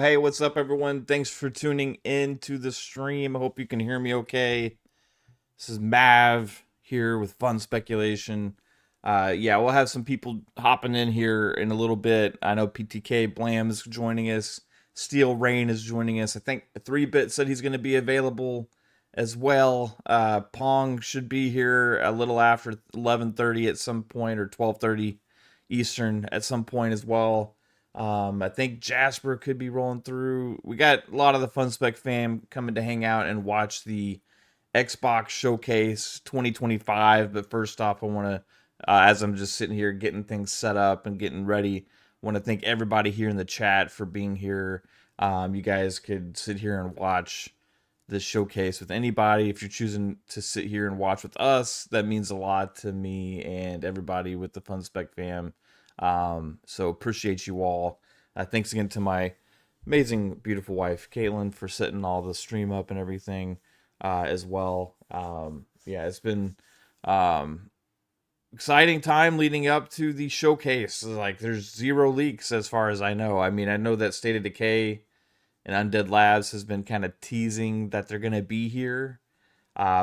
Hey, what's up, everyone? Thanks for tuning in to the stream. I hope you can hear me okay. This is Mav here with Fun Speculation. Yeah, we'll have some people hopping in here in a little bit. I know PTK Blam is joining us. Steel Rain is joining us. I think 3-Bit said he's going to be available as well. Pong should be here a little after 11:30 at some point, or 12:30 Eastern at some point as well. I think Jasper could be rolling through. We got a lot of the Fun Spec fam coming to hang out and watch the Xbox Showcase 2025. But first off, I want to, as I'm just sitting here getting things set up and getting ready, want to thank everybody here in the chat for being here. You guys could sit here and watch this showcase with anybody. If you're choosing to sit here and watch with us, that means a lot to me and everybody with the Fun Spec fam. So appreciate you all. Thanks again to my amazing, beautiful wife, Kaitlin, for setting all the stream up and everything as well. Yeah, it's been exciting time leading up to the showcase. Like, there's zero leaks as far as I know. I mean, I know that State of Decay and Undead Labs has been kind of teasing that they're going to be here.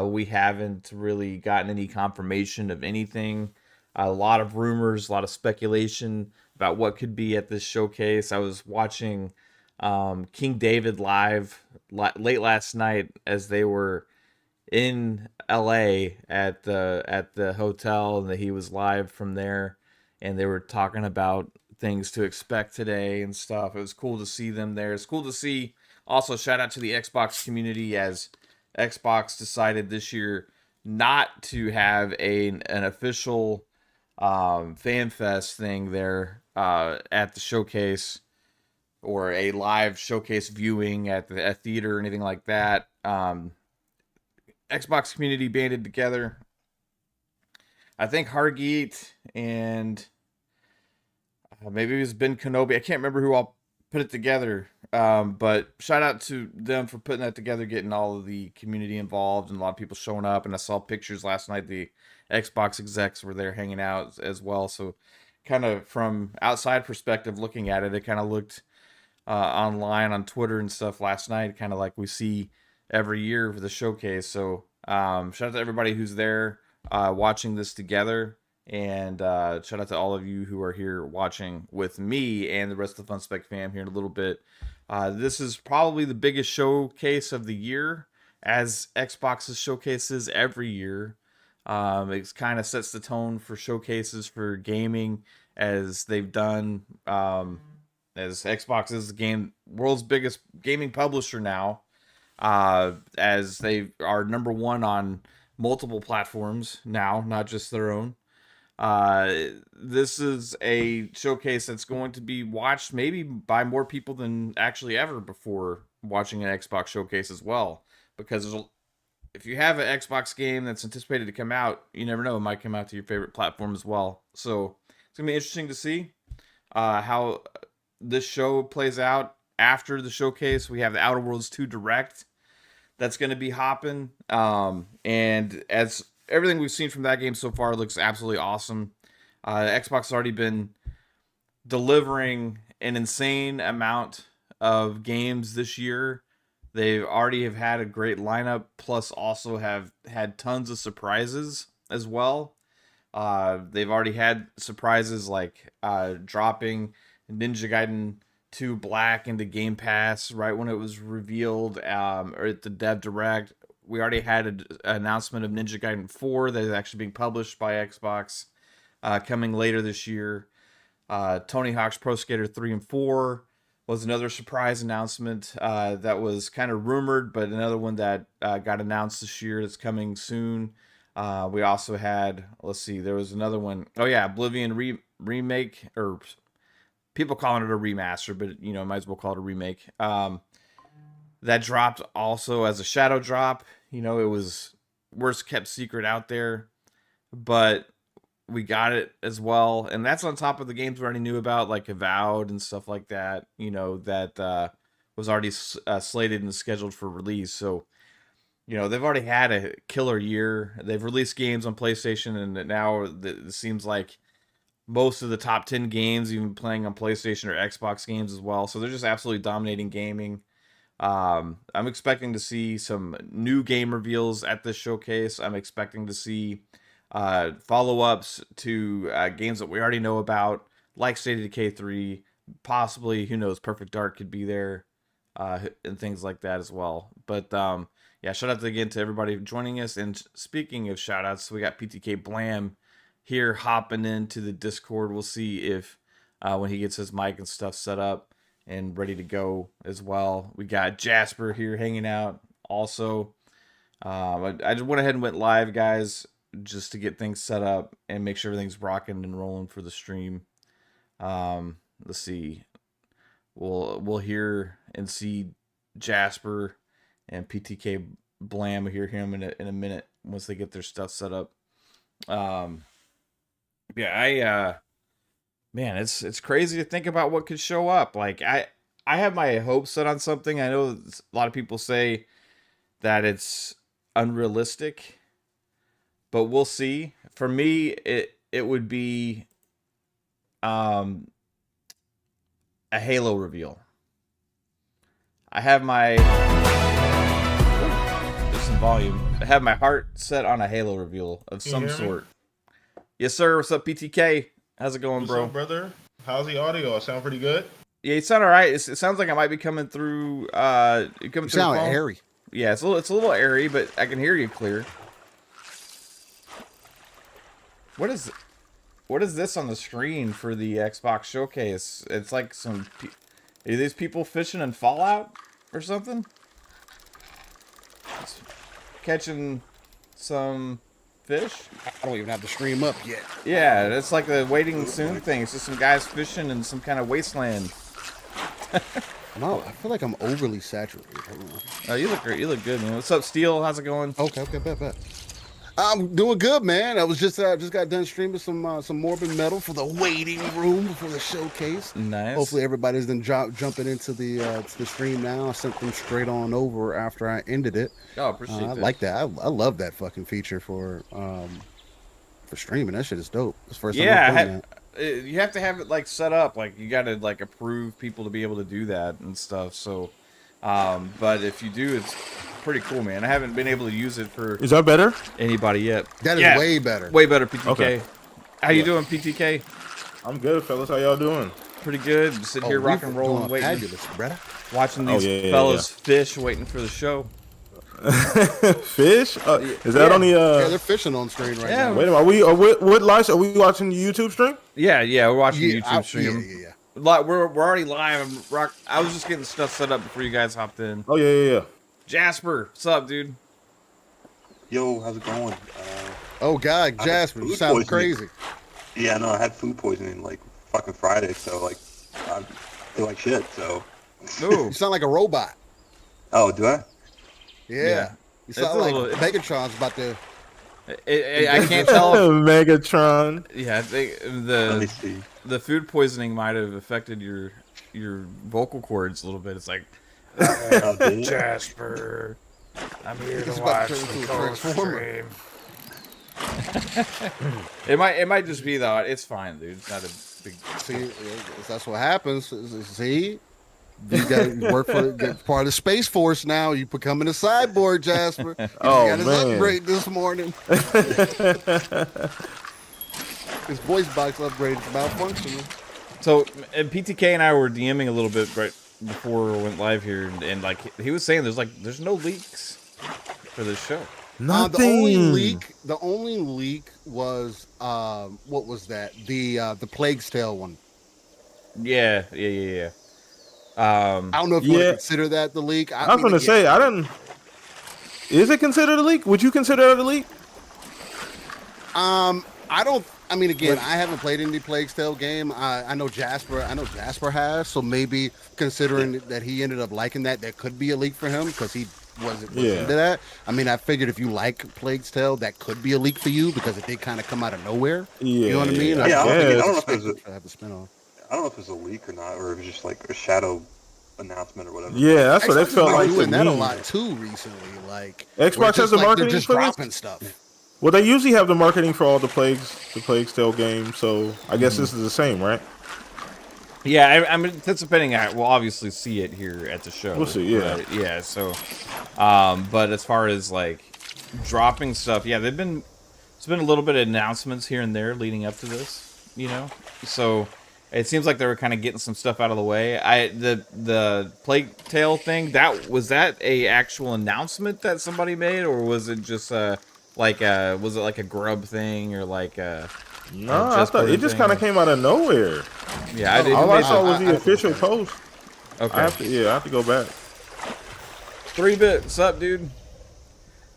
We haven't really gotten any confirmation of anything. A lot of rumors, a lot of speculation about what could be at this showcase. I was watching King David live late last night as they were in LA at the hotel, and that he was live from there, and they were talking about things to expect today and stuff. It was cool to see them there. It's cool to see. Also, shout out to the Xbox community, as Xbox decided this year not to have an official fan fest thing there at the showcase, or a live showcase viewing at the theater or anything like that. Xbox community banded together. I think Hargeet and maybe it was Ben Kenobi. I can't remember who all put it together. But shout out to them for putting that together, getting all of the community involved, and a lot of people showing up. And I saw pictures last night. The Xbox execs were there hanging out as well. So kind of from outside perspective looking at it, it kind of looked online on Twitter and stuff last night, kind of like we see every year for the showcase. So shout out to everybody who's there watching this together. And shout out to all of you who are here watching with me and the rest of the Fun Spec fam here in a little bit. This is probably the biggest showcase of the year, as Xbox's showcases every year. It kind of sets the tone for showcases for gaming, as they've done. As Xbox is the world's biggest gaming publisher now, as they are number one on multiple platforms now, not just their own. This is a showcase that's going to be watched maybe by more people than actually ever before watching an Xbox showcase as well. Because if you have an Xbox game that's anticipated to come out, you never know, it might come out to your favorite platform as well. So it's going to be interesting to see how this show plays out. After the showcase, we have the Outer Worlds 2 Direct that's going to be hopping. And as everything we've seen from that game so far looks absolutely awesome. Xbox has already been delivering an insane amount of games this year. They already have had a great lineup, plus also have had tons of surprises as well. They've already had surprises like dropping Ninja Gaiden 2 Black into Game Pass right when it was revealed, or at the Dev Direct. We already had an announcement of Ninja Gaiden 4 that is actually being published by Xbox, coming later this year. Tony Hawk's Pro Skater 3 and 4 was another surprise announcement that was kind of rumored, but another one that got announced this year that's coming soon. We also had, let's see, there was another one. Oh yeah, Oblivion remake, or people calling it a remaster, but might as well call it a remake. That dropped also as a shadow drop. It was worst kept secret out there, but we got it as well. And that's on top of the games we already knew about, like Avowed and stuff like that, that was already slated and scheduled for release. So, they've already had a killer year. They've released games on PlayStation, and now it seems like most of the top 10 games, even playing on PlayStation or Xbox games as well. So they're just absolutely dominating gaming. I'm expecting to see some new game reveals at this showcase. I'm expecting to see follow-ups to games that we already know about, like State of Decay 3, possibly, who knows, Perfect Dark could be there, and things like that as well. But yeah, shout out again to everybody joining us. And speaking of shout outs, we got PTK Blam here hopping into the Discord. We'll see if when he gets his mic and stuff set up and ready to go as well. We got Jasper here hanging out also. I just went ahead and went live, guys, just to get things set up and make sure everything's rocking and rolling for the stream. Let's see. We'll hear and see Jasper and PTK Blam. We'll hear him in a minute once they get their stuff set up. Yeah, man, it's crazy to think about what could show up. Like I have my hopes set on something. I know a lot of people say that it's unrealistic, but we'll see. For me, it would be a Halo reveal. I have my there's some volume. I have my heart set on a Halo reveal of some sort. Yes, sir. What's up, PTK? How's it going, bro? What's up, brother? How's the audio? Sound pretty good? Yeah, you sound all right. It sounds like I might be coming through. You sound airy. Yeah, it's a little airy, but I can hear you clear. What is this on the screen for the Xbox showcase? It's like some. Are these people fishing in Fallout or something? It's catching some fish. I don't even have the stream up yet. Yeah, it's like the waiting soon thing. It's just some guys fishing in some kind of wasteland. No, I feel like I'm overly saturated. Oh, you look great. You look good, man. What's up, Steel? How's it going? Okay, bet. I'm doing good, man. I was just got done streaming some Morbid Metal for the waiting room before the showcase. Nice. Hopefully everybody's then jumping into the stream now. I sent them straight on over after I ended it. Oh, appreciate that. I like that. I love that fucking feature for streaming. That shit is dope. It's the first time I've done that. You have to have it like set up. Like you got to like approve people to be able to do that and stuff. So, but if you do, it's pretty cool, man. I haven't been able to use it for. Is that better? Anybody yet? That is way better. Way better, PTK. Okay. How you doing, PTK? I'm good, fellas. How y'all doing? Pretty good. Just sitting here rock and rolling, waiting, fabulous, brother. watching these fellas fish, waiting for the show. Fish? Is that on the? Yeah, they're fishing on screen right now. Wait a minute. Are we what live? Are we watching the YouTube stream? Yeah, we're watching the YouTube stream. Yeah. We're already live. I was just getting stuff set up before you guys hopped in. Oh yeah. Jasper, what's up, dude? Yo, how's it going? Oh God, Jasper, you sound crazy. Yeah, no, I had food poisoning like fucking Friday, so like I feel like shit. So. Ooh. You sound like a robot. Oh, do I? Yeah. You sound like Megatron's about to. I can't tell. Megatron. Yeah, I think Let me see. the food poisoning might have affected your vocal cords a little bit. It's like, Jasper, I'm here to watch the Transformer. It might just be though. It's fine, dude. It's not a big. See, that's what happens. See, you got to work for get part of the Space Force now. You becoming a cyborg, Jasper. You got his upgrade this morning. His voice box upgrade is malfunctioning. So, and PTK and I were DMing a little bit right before we went live here, and like he was saying, there's no leaks for this show. The only leak was what was that? The Plague's Tale one. Yeah. I don't know if you want to consider that the leak. I was going to say, I didn't. Is it considered a leak? Would you consider it a leak? I don't. I mean, again, I haven't played any Plague's Tale game. I know Jasper has, so maybe considering that he ended up liking that could be a leak for him because he was into that. I mean, I figured if you like Plague's Tale, that could be a leak for you because it did kind of come out of nowhere. Yeah, you know what I mean? I don't know if it's a leak or not, or if it's just like a shadow announcement or whatever. Yeah, that's what it felt like. Doing that a lot too recently. Like Xbox has the marketing just for dropping this? stuff. Well, they usually have the marketing for all the Plague Tale games, so I guess this is the same, right? Yeah, I'm anticipating we'll obviously see it here at the show. We'll see, yeah. Right? Yeah, so, but as far as, like, dropping stuff, yeah, there's been a little bit of announcements here and there leading up to this, you know? So, it seems like they were kind of getting some stuff out of the way. The Plague Tale thing, was that a actual announcement that somebody made, or was it just, was it like a Grub thing, or like a... No, I thought it just kind of came out of nowhere. Yeah, I didn't. All I saw was the official post. Okay. I have to go back. 3-bit, what's up, dude?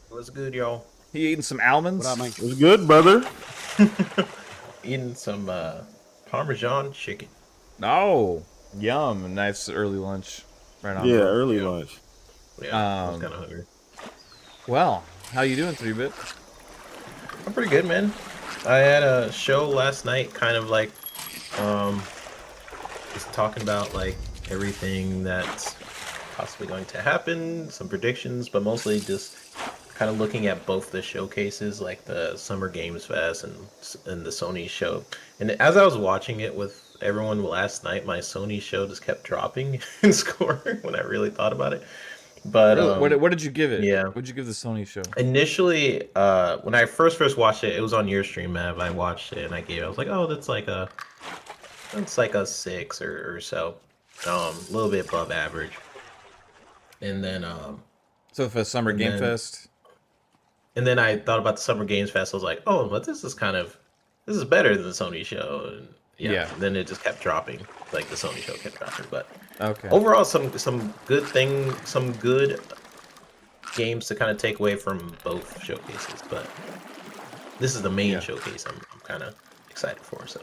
What's good, y'all? He eating some almonds? What up, man? It's good, brother. Eating some Parmesan chicken. Oh, yum! Nice early lunch. Right on. Yeah, early lunch. Yeah, I was kind of hungry. Well, how you doing, 3-bit? I'm pretty good, man. I had a show last night, kind of like, just talking about like everything that's possibly going to happen, some predictions, but mostly just kind of looking at both the showcases, like the Summer Games Fest and the Sony show. And as I was watching it with everyone last night, my Sony show just kept dropping in score when I really thought about it. But Really? What did you give it? yeah. What did you give the Sony show? Initially, when I first watched it, it was on your stream, Mav. I watched it and I was like, oh, that's like a 6 or so, a little bit above average. And then So for Summer Game Fest. and then I thought about the Summer Games Fest. I was like, oh, but this is better than the Sony show. And Yeah. Then it just kept dropping, like the Sony show kept dropping. But Okay. overall, some good games to kind of take away from both showcases. But this is the main showcase. I'm kind of excited for. So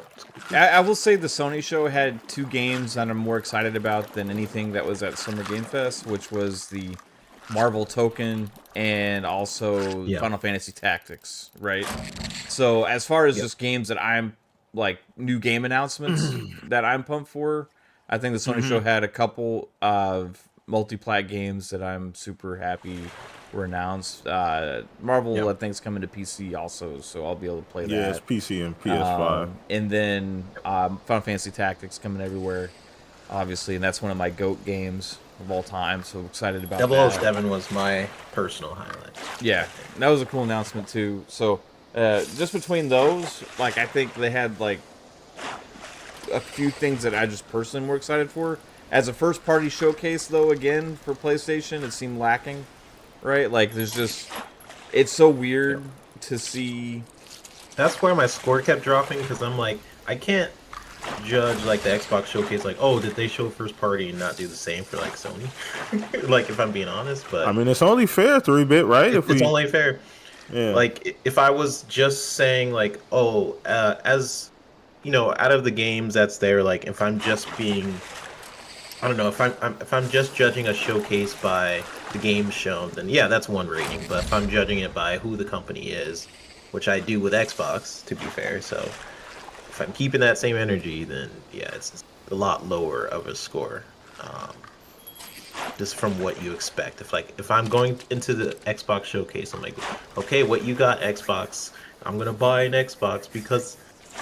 I will say the Sony show had 2 games that I'm more excited about than anything that was at Summer Game Fest, which was the Marvel Token and also Final Fantasy Tactics, right? So as far as just games that I'm like new game announcements that I'm pumped for, I think the Sony show had a couple of multi-plat games that I'm super happy were announced. Marvel, I think, is coming to PC also, so I'll be able to play that. Yeah, it's PC and PS5. And then Final Fantasy Tactics coming everywhere, obviously, and that's one of my GOAT games of all time, so excited about that. 007 was my personal highlight. Yeah, that was a cool announcement, too. So, just between those, like, I think they had, like, a few things that I just personally am more excited for. As a first-party showcase, though, again, for PlayStation, it seemed lacking, right? Like, there's just... It's so weird to see... That's where my score kept dropping, because I'm like, I can't judge, like, the Xbox showcase, like, oh, did they show first-party and not do the same for, like, Sony? Like, if I'm being honest, but... I mean, it's only fair, 3-bit, right? It's only fair. Yeah. Like, if I was just saying, like, oh, as... You know, out of the games that's there, like, if I'm just being... I don't know, if I'm just judging a showcase by the games shown, then yeah, that's one rating. But if I'm judging it by who the company is, which I do with Xbox, to be fair, so if I'm keeping that same energy, then yeah, it's a lot lower of a score. Just from what you expect. If I'm going into the Xbox showcase, I'm like, okay, what you got, Xbox? I'm gonna buy an Xbox because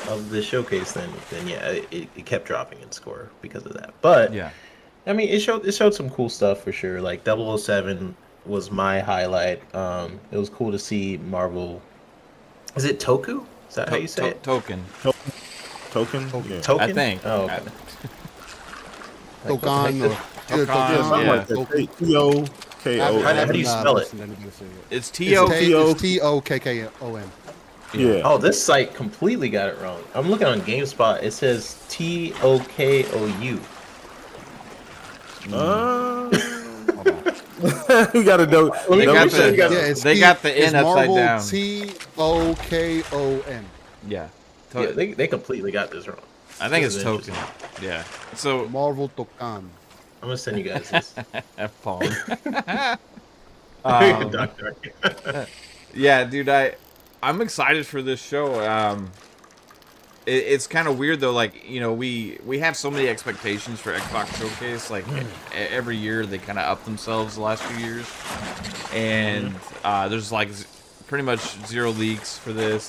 of the showcase. Then yeah, it kept dropping in score because of that. But Yeah. I mean, it showed some cool stuff for sure. Like 007 was my highlight. It was cool to see Marvel. Is it Toku? Is that how you say it? Token. Token? Yeah. Token? I think. Oh, okay. Tokan or Tokan, yeah. T-O-K-O. How do you spell it? It's It's T-O... T-O-K-K-O-N. Yeah. Oh, this site completely got it wrong. I'm looking on GameSpot. It says Tokou. We got to do. They got the, Yeah, they got the N it's upside Marvel down. T-O-K-O-N. Yeah. Yeah, they completely got this wrong. I think This it's is Token. Yeah. So, Marvel Tokan. I'm gonna send you guys this. Pong. Doctor. Yeah, dude, I'm excited for this show. It's kind of weird though. Like, you know, we have so many expectations for Xbox Showcase. Like every year they kind of up themselves the last few years, and there's like pretty much zero leaks for this.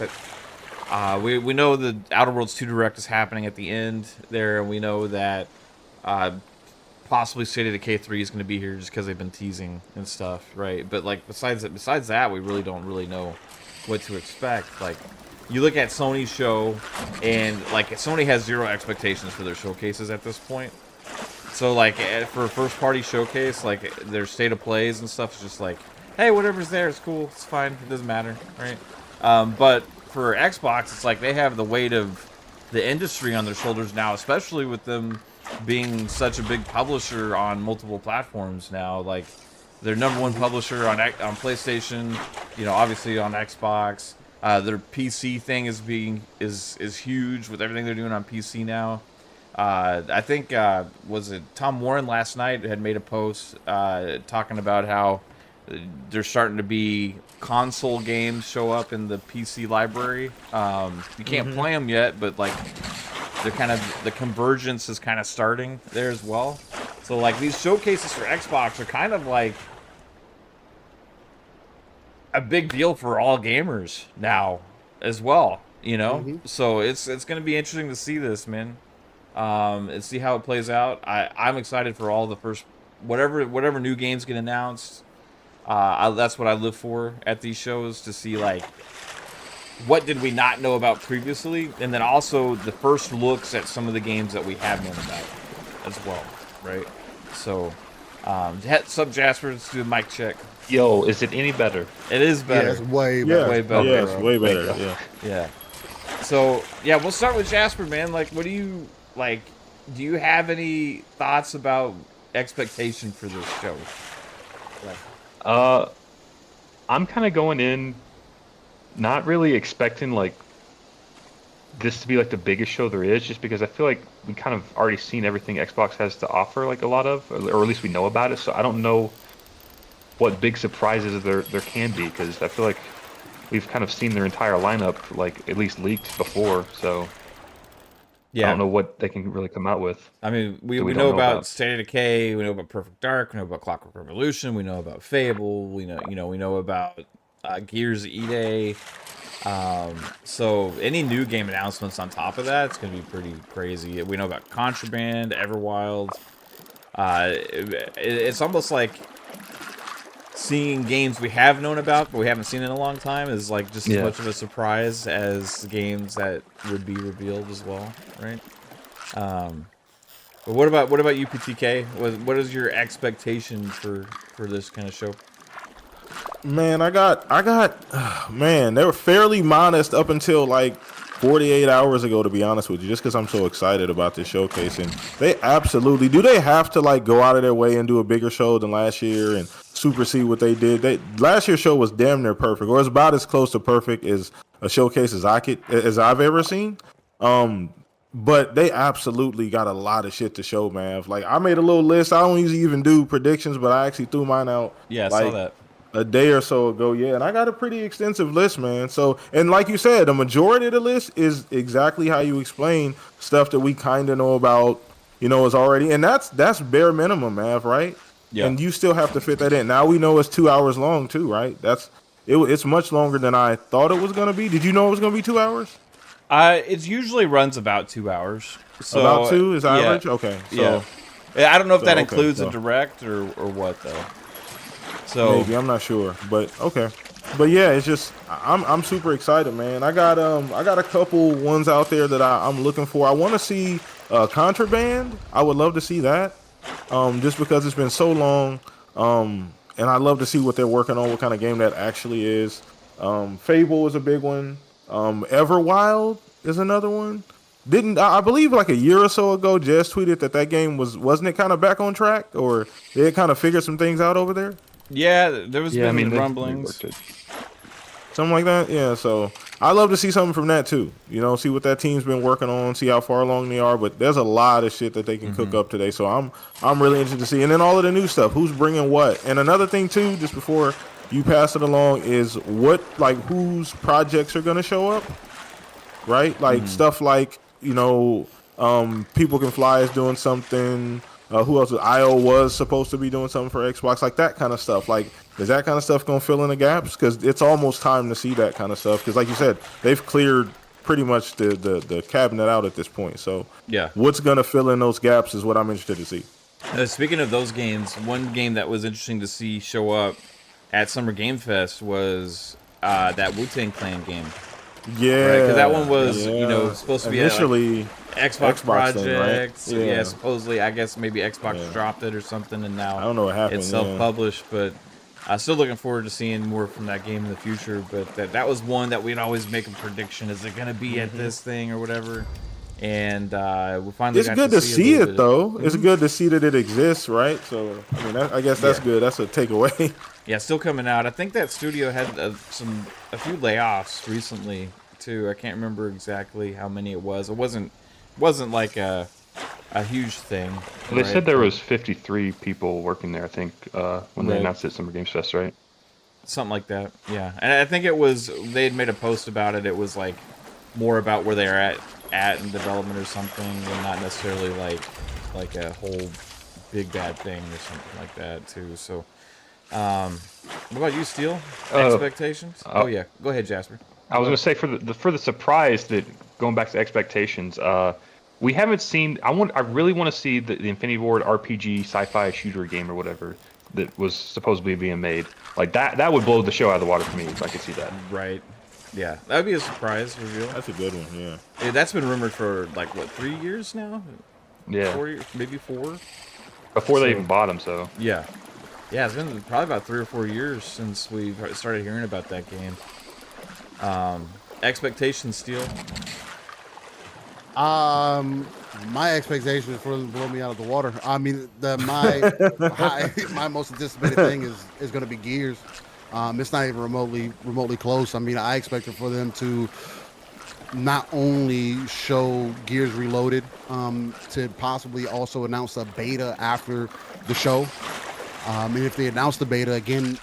We know the Outer Worlds 2 Direct is happening at the end there, and we know that possibly State of Decay 3 is going to be here just because they've been teasing and stuff, right? But like besides that, we really don't know what to expect. Like, you look at Sony's show, and like Sony has zero expectations for their showcases at this point. So like for a first party showcase, like their state of plays and stuff is just like, hey, whatever's there, it's cool, it's fine, it doesn't matter, right? But for Xbox, it's like they have the weight of the industry on their shoulders now, especially with them being such a big publisher on multiple platforms now. Like, their #1 publisher on PlayStation, you know, obviously on Xbox. Their PC thing is huge with everything they're doing on PC now. I think was it Tom Warren last night had made a post talking about how there's starting to be console games show up in the PC library. You can't play them yet, but like they're kind of, the convergence is kind of starting there as well. So like these showcases for Xbox are kind of like a big deal for all gamers now as well, you know. So it's going to be interesting to see this, man, and see how it plays out. I'm excited for all the first whatever new games get announced. That's what I live for at these shows, to see like what did we not know about previously, and then also the first looks at some of the games that we have known about as well, right? So, sub Jasper, let's do a mic check. Yo, is it any better? It is better. Yeah, it's way better. Way better. Yeah, it's way better. Yeah. So yeah, we'll start with Jasper, man. Like, what do you like? Do you have any thoughts about expectation for this show? I'm kind of going in not really expecting like this to be like the biggest show there is, just because I feel like we kind of already seen everything Xbox has to offer, like a lot of, or at least we know about it. So I don't know what big surprises there can be, because I feel like we've kind of seen their entire lineup, like at least leaked before. So Yeah. I don't know what they can really come out with. I mean, we that we know don't know about about. State of Decay, we know about Perfect Dark, we know about Clockwork Revolution, we know about Fable, we know about Gears Ide. So any new game announcements on top of that, it's going to be pretty crazy. We know about Contraband, Everwild. It's almost like seeing games we have known about but we haven't seen in a long time is like just as much of a surprise as games that would be revealed as well, right? But what about UPTK? What is your expectation for this kind of show? Man, I got man, they were fairly modest up until like 48 hours ago, to be honest with you, just because I'm so excited about this showcase. And they absolutely, do they have to like go out of their way and do a bigger show than last year and supersede what they did? Last year's show was damn near perfect, or it's about as close to perfect as a showcase as I've ever seen. But they absolutely got a lot of shit to show, man. Like, I made a little list. I don't usually even do predictions, but I actually threw mine out. Yeah, I like, saw that a day or so ago, yeah, and I got a pretty extensive list, man. So, and like you said, the majority of the list is exactly how you explain stuff that we kind of know about, is already, and that's bare minimum, man, right? Yeah. And you still have to fit that in. Now we know it's 2 hours long too, right? It's much longer than I thought it was gonna be. Did you know it was gonna be 2 hours? It usually runs about 2 hours. So about 2 is average. Okay, so I don't know if that includes a direct or what though. So maybe, I'm not sure, but okay. But yeah, it's just I'm super excited, man. I got a couple ones out there that I'm looking for. I want to see Contraband. I would love to see that, just because it's been so long. And I love to see what they're working on, what kind of game that actually is. Fable is a big one. Everwild is another one. I believe like a year or so ago, Jess tweeted that game wasn't it kind of back on track, or they had kind of figured some things out over there? Yeah, there was been rumblings. Something like that, yeah. So I love to see something from that too. See what that team's been working on, see how far along they are. But there's a lot of shit that they can cook up today. So I'm really interested to see. And then all of the new stuff, who's bringing what. And another thing too, just before you pass it along, is whose projects are gonna show up, right? Like stuff like People Can Fly is doing something. Who else? IO was supposed to be doing something for Xbox, like that kind of stuff. Like, is that kind of stuff gonna fill in the gaps? Because it's almost time to see that kind of stuff. Because, like you said, they've cleared pretty much the cabinet out at this point. So, Yeah. what's gonna fill in those gaps is what I'm interested to see. Speaking of those games, one game that was interesting to see show up at Summer Game Fest was that Wu-Tang Clan game. Yeah, Because that one was, yeah. supposed to be initially Xbox Xbox thing, right? projects. Yeah, supposedly, I guess maybe Xbox dropped it or something, and now I don't know what happened. it's self-published. But I'm still looking forward to seeing more from that game in the future. But that was one that we'd always make a prediction: is it going to be at this thing or whatever? And we finally. It's got good to to see it, bit though. It's good to see that it exists, right? So, I mean, I guess that's good. That's a takeaway. Yeah, still coming out. I think that studio had a few layoffs recently too. I can't remember exactly how many it was. It wasn't like a huge thing. Well, they said there was 53 people working there. I think when they announced it at Summer Games Fest, right? Something like that. Yeah, and I think it was they had made a post about it. It was like more about where they're at in development or something, and not necessarily like a whole big bad thing or something like that too. So. What about you, Steele? Expectations? Oh yeah, go ahead, Jasper. I was going to say for the surprise that going back to expectations, we haven't seen. I really want to see the Infinity Ward RPG sci-fi shooter game or whatever that was supposedly being made. Like that would blow the show out of the water for me if I could see that. Right. Yeah, that would be a surprise reveal. That's a good one. Yeah. That's been rumored for like what 3 years now? Yeah. 4 years, maybe 4. Before they even bought them, so. Yeah. Yeah, it's been probably about 3 or 4 years since we've started hearing about that game. Expectations, Steele? My expectation is for them to blow me out of the water. I mean, my most anticipated thing is going to be Gears. It's not even remotely close. I mean, I expected for them to not only show Gears Reloaded, to possibly also announce a beta after the show. And if they announce the beta again,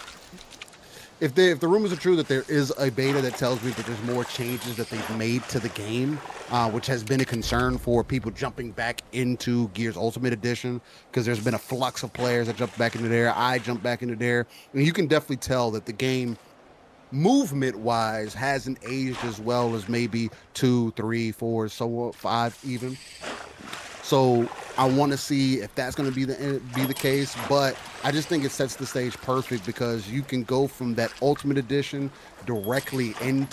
if the rumors are true that there is a beta that tells me that there's more changes that they've made to the game, which has been a concern for people jumping back into Gears Ultimate Edition, because there's been a flux of players that jumped back into there. I jumped back into there, and you can definitely tell that the game, movement-wise, hasn't aged as well as maybe 2, 3, 4, so 5 even. So I want to see if that's going to be the case, but I just think it sets the stage perfect, because you can go from that Ultimate Edition directly from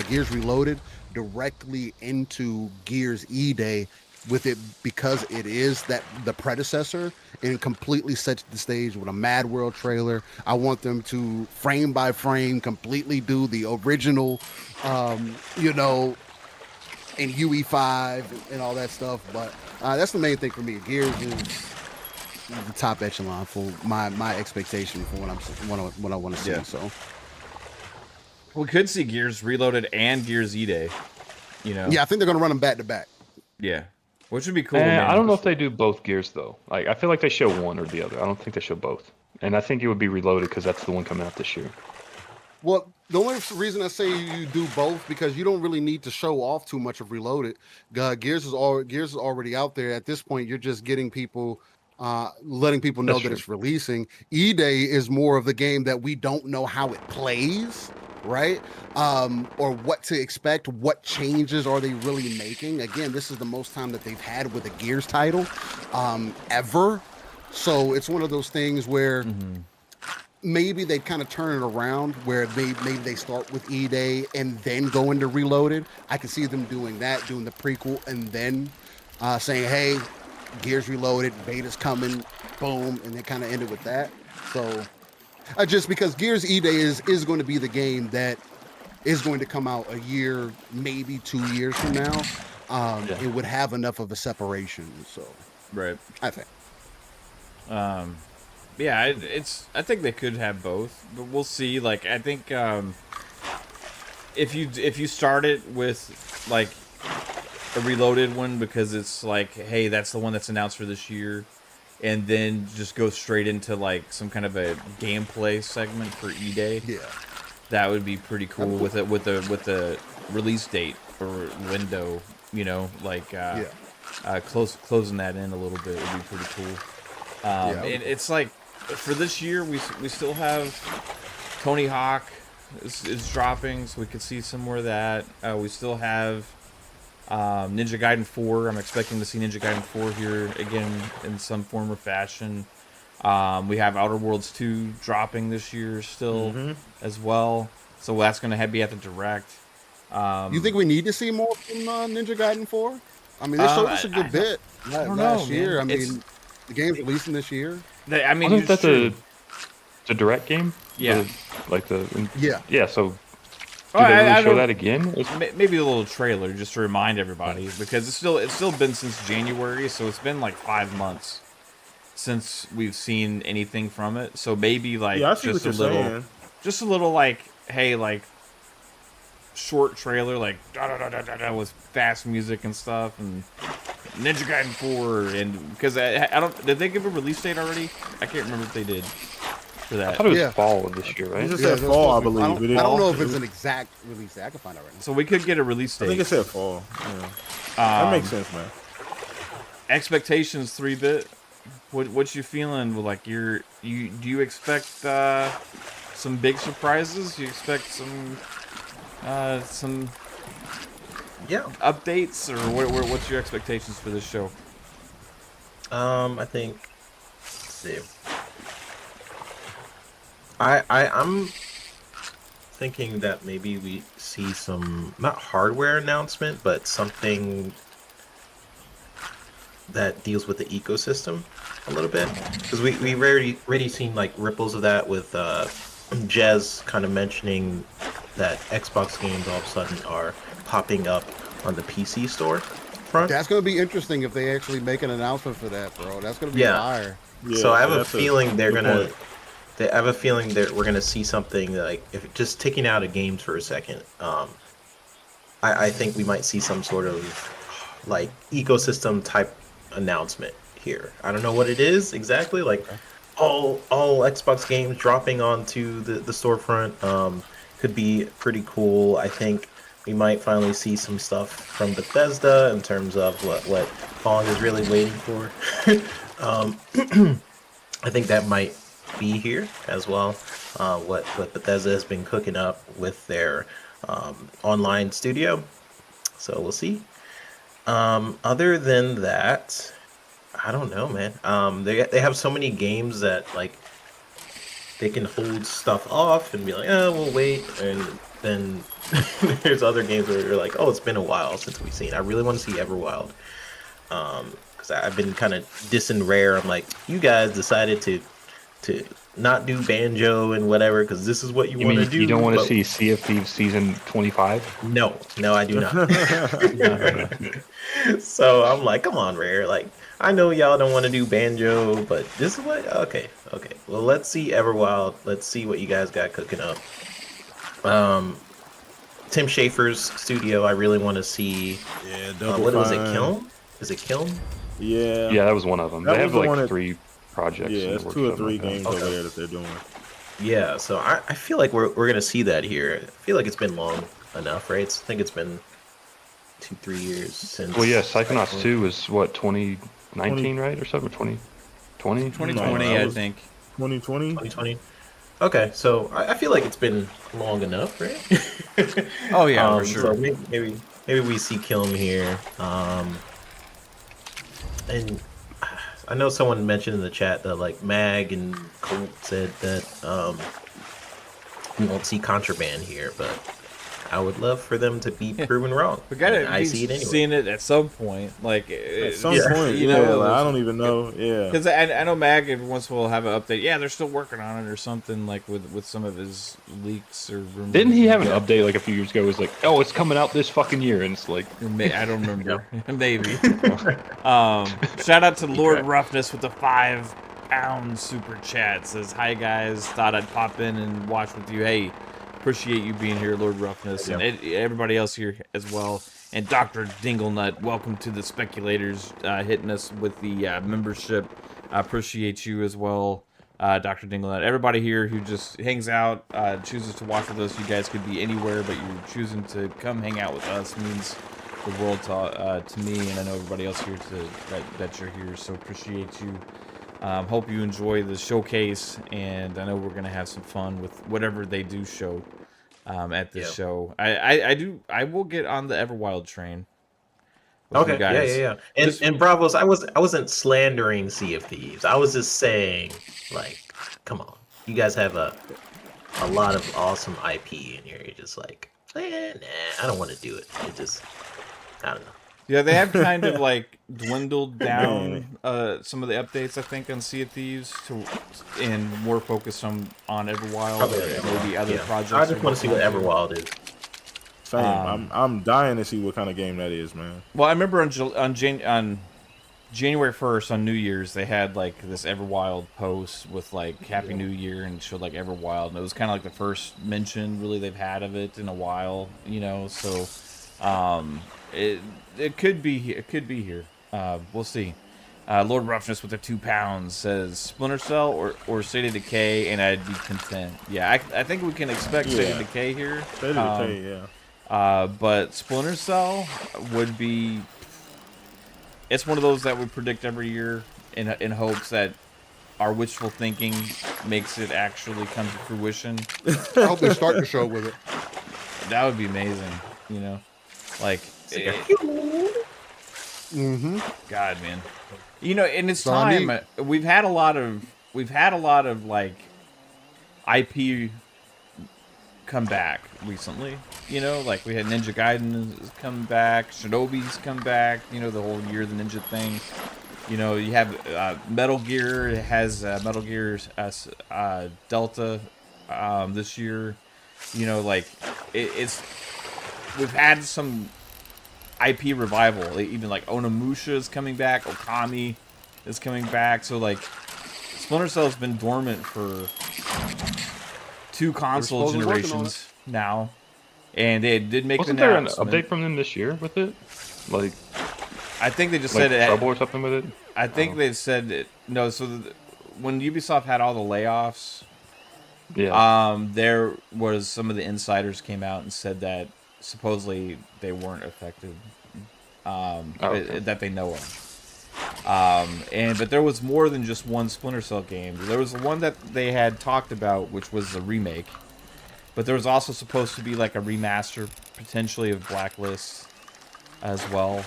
Gears Reloaded directly into Gears E-Day with it, because it is the predecessor, and completely sets the stage with a Mad World trailer. I want them to frame by frame completely do the original, and UE5 and all that stuff. But that's the main thing for me. Gears is the top echelon for my expectation for what I want to see. Yeah. So we could see Gears Reloaded and Gears E-Day. Yeah, I think they're going to run them back to back. Yeah, which would be cool. I don't know if they do both Gears though. Like, I feel like they show one or the other. I don't think they show both. And I think it would be Reloaded because that's the one coming out this year. Well, the only reason I say you do both, because you don't really need to show off too much of Reloaded. Gears is already out there. At this point, you're just getting people, letting people know that it's releasing. E-Day is more of the game that we don't know how it plays, right? Or what to expect. What changes are they really making? Again, this is the most time that they've had with a Gears title ever. So it's one of those things where... Maybe they kind of turn it around, where maybe they start with E-Day and then go into Reloaded. I can see them doing that, doing the prequel, and then saying, hey, Gears Reloaded, beta's coming, boom, and they kind of end it with that. So just because Gears E-Day is going to be the game that is going to come out a year, maybe 2 years from now, it would have enough of a separation. So, right, I think. Yeah, I think they could have both, but we'll see. Like, I think if you start it with like a Reloaded one, because it's like, hey, that's the one that's announced for this year, and then just go straight into like some kind of a gameplay segment for E-Day. Yeah, that would be pretty cool with the release date or window. closing that in a little bit would be pretty cool. And it's like for this year, we still have Tony Hawk is dropping, so we could see some more of that. We still have Ninja Gaiden 4. I'm expecting to see Ninja Gaiden 4 here again in some form or fashion. We have Outer Worlds 2 dropping this year still as well. So that's going to be at the Direct. You think we need to see more from Ninja Gaiden 4? I mean, they showed us a good bit last year. I mean, the game's releasing this year. I mean, wasn't that the Direct game? Yeah. Yeah, so do they really show that again? Maybe a little trailer just to remind everybody, because it's still been since January, so it's been like 5 months since we've seen anything from it. So maybe like just a little like, hey, like short trailer, like with fast music and stuff, and Ninja Gaiden 4, and because I don't, did they give a release date already? I can't remember if they did for that. I thought it was fall of this year, right? You just said fall, I believe. I don't know if it's an exact release date. I can find out right now. So we could get a release date. I think it said fall. Yeah. That makes sense, man. Expectations 3-bit. What you feeling? Like do you expect some big surprises? Do you expect some updates, or what's your expectations for this show? I think. Let's see. I'm thinking that maybe we see some, not hardware announcement, but something that deals with the ecosystem a little bit, because we've already seen like ripples of that with Jez kind of mentioning that Xbox games all of a sudden are popping up on the PC store front. That's going to be interesting if they actually make an announcement for that, bro. That's going to be fire. Yeah, so I have a feeling I have a feeling that we're gonna see something like, if just taking out of games for a second. I think we might see some sort of like ecosystem type announcement here. I don't know what it is exactly. Like all Xbox games dropping onto the storefront could be pretty cool. I think we might finally see some stuff from Bethesda in terms of what Pong is really waiting for. I think that might be here as well. What Bethesda has been cooking up with their online studio, so we'll see. Other than that, I don't know, man. They have so many games that like they can hold stuff off and be like, oh, we'll wait, and then there's other games where you're like, oh, it's been a while since we've seen. I really want to see Everwild, because I've been kind of dissing Rare. I'm like, you guys decided to not do Banjo and whatever because this is what you want to do. You don't want to see Sea of Thieves season 25? No, I do not. So I'm like, come on, Rare. Like, I know y'all don't want to do Banjo, but this is what. Okay. Well, let's see Everwild. Let's see what you guys got cooking up. Tim Schafer's studio. I really want to see. Yeah, what was it? Kiln? Is it Kiln? Yeah. Yeah, that was one of them. They have like 3 projects. Yeah, it's 2 or 3 games over there that they're doing. Yeah, so I feel like we're gonna see that here. I feel like it's been long enough, right? I think it's been 2-3 years since. Well, yeah, Psychonauts 2 was what, 2019, right, or something? 2020? 2020, I think. 2020. 2020. Okay, so I feel like it's been long enough, right? Oh yeah, for sure. So maybe we see Kiln here, and I know someone mentioned in the chat that like Mag and Colt said that we won't see Contraband here, but I would love for them to be proven wrong. We gotta I be see it anyway. seeing it at some point. Like at some point, you know, like, I don't even know. Yeah, because I know Mag every once in a while will have an update. Yeah, they're still working on it or something, like with some of his leaks or rumors. Didn't he have an update like a few years ago? It was like, oh, it's coming out this fucking year, and it's like, I don't remember. Maybe. Shout out to Lord Roughness with the 5-pound super chat. Says, hi guys, thought I'd pop in and watch with you. Hey, appreciate you being here, Lord Roughness, and everybody else here as well. And Dr. Dinglenut, welcome to the Speculators, hitting us with the membership. I appreciate you as well, Dr. Dinglenut. Everybody here who just hangs out, chooses to watch with us. You guys could be anywhere, but you're choosing to come hang out with us means the world to me, and I know everybody else here that you're here. So appreciate you. Hope you enjoy the showcase, and I know we're gonna have some fun with whatever they do show at this show. I will get on the Everwild train. Okay, you guys. yeah. And Bravos, I wasn't slandering Sea of Thieves. I was just saying, like, come on, you guys have a lot of awesome IP in here. You're just like, nah, I don't want to do it. It just, I don't know. Yeah, they have kind of like dwindled down some of the updates, I think, on Sea of Thieves and more focused on Everwild or maybe other projects. I just want to see what Everwild is. Same. I'm dying to see what kind of game that is, man. Well, I remember on January 1st on New Year's they had like this Everwild post with like Happy New Year and showed like Everwild, and it was kind of like the first mention really they've had of it in a while, you know. So it could be here. We'll see. Lord Roughness with the £2 says Splinter Cell or State of Decay, and I'd be content. Yeah, I think we can expect State of Decay here. State of Decay, yeah. But Splinter Cell would be. It's one of those that we predict every year in hopes that our wishful thinking makes it actually come to fruition. I hope they start the show with it. That would be amazing, you know. Like, God, man. You know, in its time, we've had a lot of like IP come back recently. You know, like we had Ninja Gaiden is come back, Shinobi's come back. You know, the whole Year of the Ninja thing. You know, you have Metal Gear. It has Metal Gear Delta this year. You know, like it's we've had some IP revival. Even like Onimusha is coming back. Okami is coming back. So like Splinter Cell's been dormant for 2 console generations now, and they did make Wasn't the there an announcement. update from them this year with it? Like, I think they just like said it. trouble or something with it. I think they said it. No, so when Ubisoft had all the layoffs, there was some of the insiders came out and said that supposedly they weren't affected, that they know of. But there was more than just one Splinter Cell game. There was the one that they had talked about, which was the remake. But there was also supposed to be like a remaster, potentially, of Blacklist as well.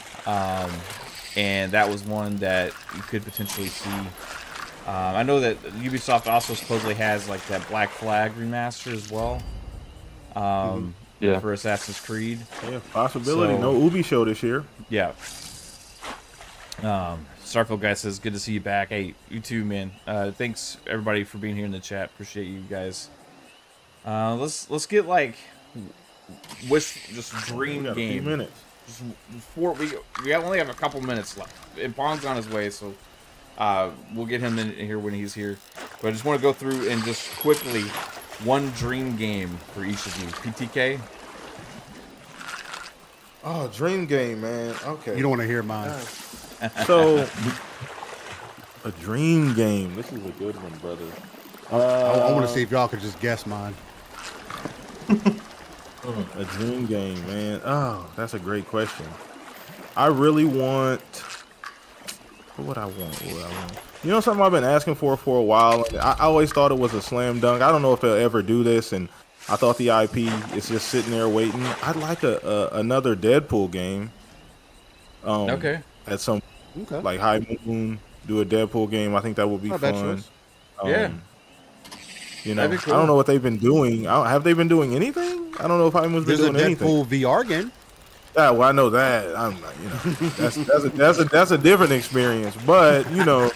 And that was one that you could potentially see. I know that Ubisoft also supposedly has like that Black Flag remaster as well. For Assassin's Creed. Yeah, possibility. No Ubi show this year. Yeah. Starfield guy says, "Good to see you back." Hey, you too, man. Thanks everybody for being here in the chat. Appreciate you guys. Let's get like dream we got game. A few minutes. Just before we only have a couple minutes left. And Pong's on his way, so we'll get him in here when he's here. But I just want to go through and just quickly one dream game for each of you. PTK. Oh, dream game, man. Okay. You don't want to hear mine. So, a dream game. This is a good one, brother. I want to see if y'all could just guess mine. A dream game, man. Oh, that's a great question. I really want. What would I want? You know something I've been asking for a while? I always thought it was a slam dunk. I don't know if they'll ever do this, and I thought the IP is just sitting there waiting. I'd like another Deadpool game. Okay. At some like High Moon, do a Deadpool game. I think that would be fun. Yeah. You know, cool. I don't know what they've been doing. Have they been doing anything? I don't know if High Moon's been doing anything. There's a Deadpool VR game. Yeah, well, I know that. I'm, that's a different experience. But you know,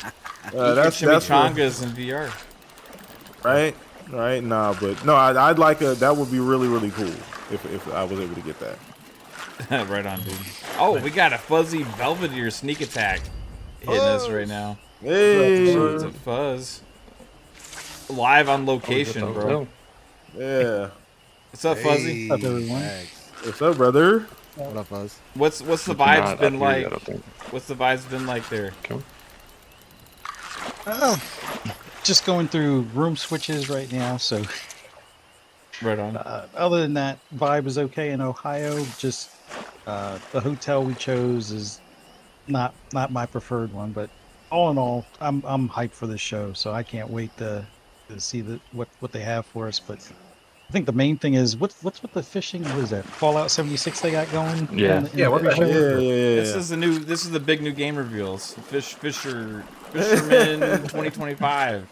that's chimichangas in VR. Right. Nah, but no, I'd like that would be really, really cool if I was able to get that. Right on, dude. Oh, we got a fuzzy Belvedere sneak attack hitting us right now. Hey, it's a fuzz. Live on location, bro. Yeah. What's up, Fuzzy? What's up, everyone? What's up, brother? What up, Fuzz? What's the vibes been like? What's the vibes been like there? Just going through room switches right now, so. Right on. Other than that, vibe is okay in Ohio. Just The hotel we chose is not my preferred one, but all in all, I'm hyped for this show, so I can't wait to see what they have for us. But I think the main thing is what's with the fishing? What is that? Fallout 76 they got going? Yeah. Yeah, what the show? heck? Yeah. This is the big new game reveals. Fisherman 2025.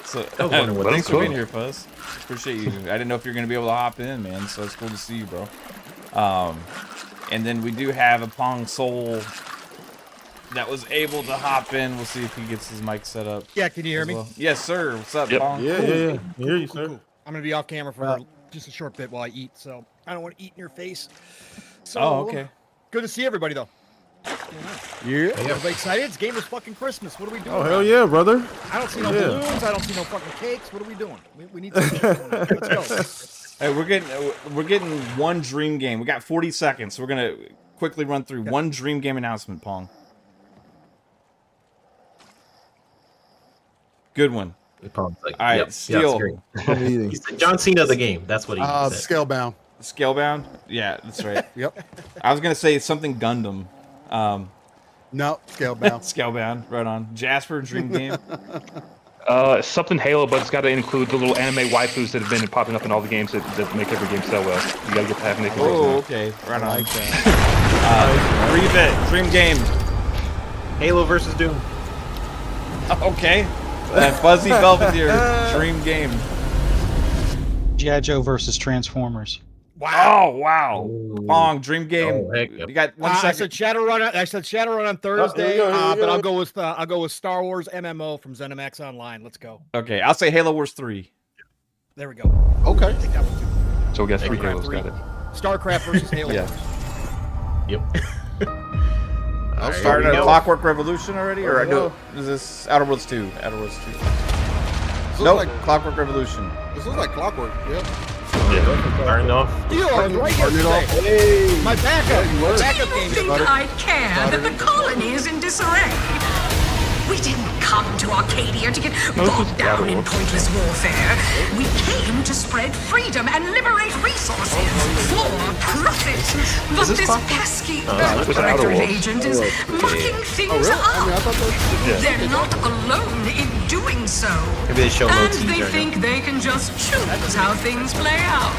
So I was wondering what thanks this for being was. here, Fuzz. Appreciate you. I didn't know if you're gonna be able to hop in, man. So it's cool to see you, bro. And then we do have a Pong Soul that was able to hop in. We'll see if he gets his mic set up. Yeah, can you hear me? Well. Yes, sir. What's up, Yep. Pong? Yeah. Hear you, sir. Cool. I'm gonna be off camera for just a short bit while I eat, so I don't want to eat in your face. So, Oh, okay. Good to see everybody, though. Yeah. Everybody excited? It's Gamers fucking Christmas. What are we doing? Oh hell yeah, brother. I don't see no Yeah. balloons. I don't see no fucking cakes. What are we doing? We need some shit going on. Let's go. Hey, we're getting one dream game. We got 40 seconds. We're gonna quickly run through one dream game announcement, Pong. Good one. Pong's like, All right, yep, Steel. great. I'm eating. He said John Cena the game. That's what he said. Scalebound. Scalebound? Yeah, that's right. Yep. I was gonna say something Gundam. No, Scalebound. Scalebound, right on. Jasper, dream game. Something Halo, but it's got to include the little anime waifus that have been popping up in all the games that make every game sell well. You gotta get to have Nick. Oh, okay. Right on. 3-bit dream game. Halo versus Doom. Okay. Fuzzy Belvedere dream game. G.I. Joe versus Transformers. Wow. Oh wow. Ooh. Pong dream game. Oh, heck yep. You got 1 I second. said Shadowrun. I said Shadowrun on Thursday, here you but go. I'll go with Star Wars MMO from ZeniMax Online. Let's go. Okay, I'll say Halo Wars 3. There we go. Okay. Take that one too. So we got 3 Starcraft Halos. 3. Got it. StarCraft versus Halo. Yeah. Yep. I'll start a Clockwork Revolution already, or I do. Is this Outer Worlds 2? Outer Worlds 2. Nope. Like, Clockwork Revolution. this looks like Clockwork. Yep. Yeah. Starting off. You are right here Turn it off. today. Hey. My backup Do you game. think Butter. I care that the colony is in disarray? We didn't come to Arcadia to get bogged down in pointless warfare. We came to spread freedom and liberate resources for profit. But this pesky was Outer Directorate Worlds. agent is mucking things I mean, I up. thought that They're not alone in doing so. Maybe they show no And they teaser. think they can just choose how things play out.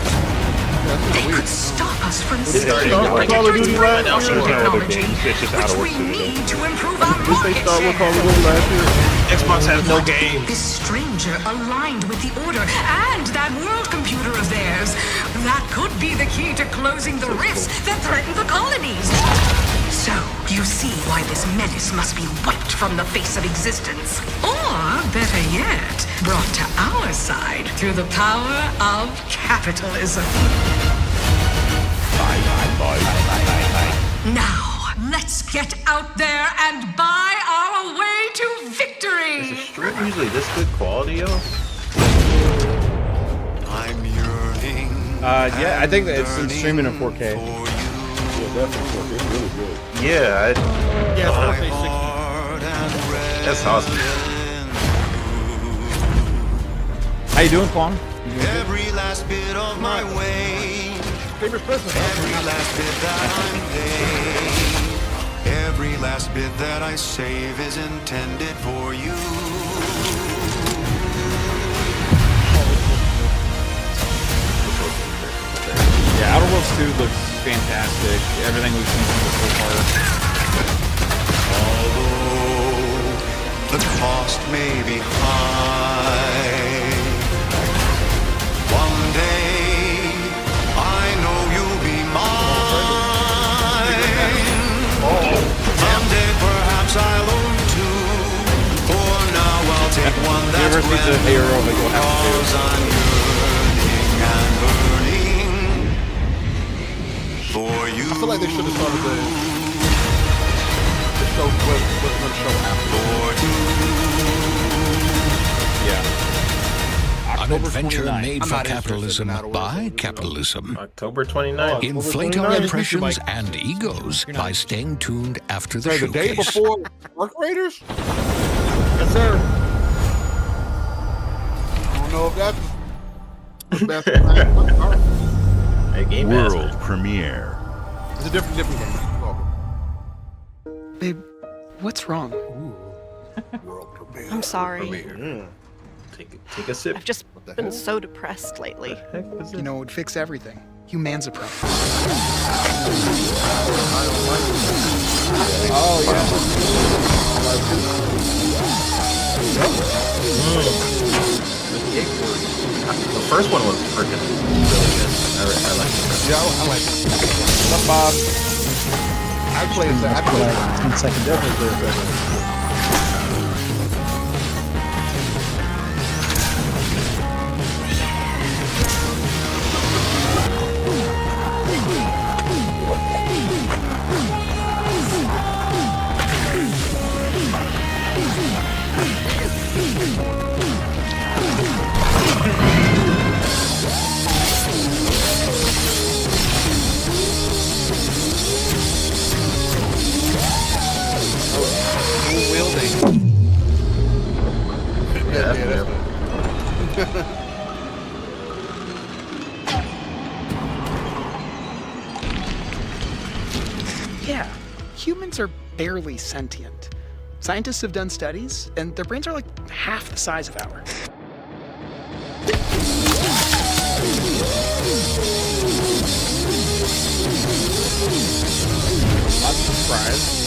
They could stop us from stealing Call the of Duty Directorate's last year? There's no other technology, games. It's just Outer which we Worlds 2 today. need to improve our Did they market start with Call of share. Duty last year? Xbox has no games. This stranger aligned with the Order and that world computer of theirs. That could be the key to closing the rifts that threaten the colonies. So, you see why this menace must be wiped from the face of existence. Or, better yet, brought to our side through the power of capitalism. Now, let's get out there and buy our way to victory. Is the stream usually this good quality, yo? I'm yearning. Yeah, I think that it's in streaming in 4K. Yeah, definitely. It's really good. Yeah, Yeah, it's My 4K 60. heart and red. that's awesome. How you doing, Pong? Every last bit of my way. Gamers Christmas. Every last bit that I'm paid. Every last bit that I save is intended for you. Yeah, Outer Worlds 2 looks fantastic. Everything we've seen from this so far. Although the cost may be high, one day I know you'll be mine. Someday perhaps I'll own two. For now I'll take one You that's ever see the hero that you'll have to do? cause I'm yearning and burning for you. I feel like they should have started the show with the show after. Yeah. An adventure 29th. made I'm for not interested capitalism in Outer Worlds, by so, capitalism. October 29th. Inflate Yeah, our just impressions mute your mic. and egos You're not- by staying tuned after the Sorry, the day showcase. before Work Raiders? Yes, sir. I don't know if that's the best. All right. Hey, GamePass, World man. premiere. It's a different game. Babe, what's wrong? World premiere. I'm sorry. Premiere. Take a sip. I've just been so depressed lately. You know, it would fix everything. Humanzapro. Oh yeah. The first one was freaking really good. I like it. Yeah, I like it. What's up, Bob? I played that. I played that. 10 seconds. Definitely play that. Yeah, humans are barely sentient. Scientists have done studies, and their brains are like half the size of ours. I'm surprised.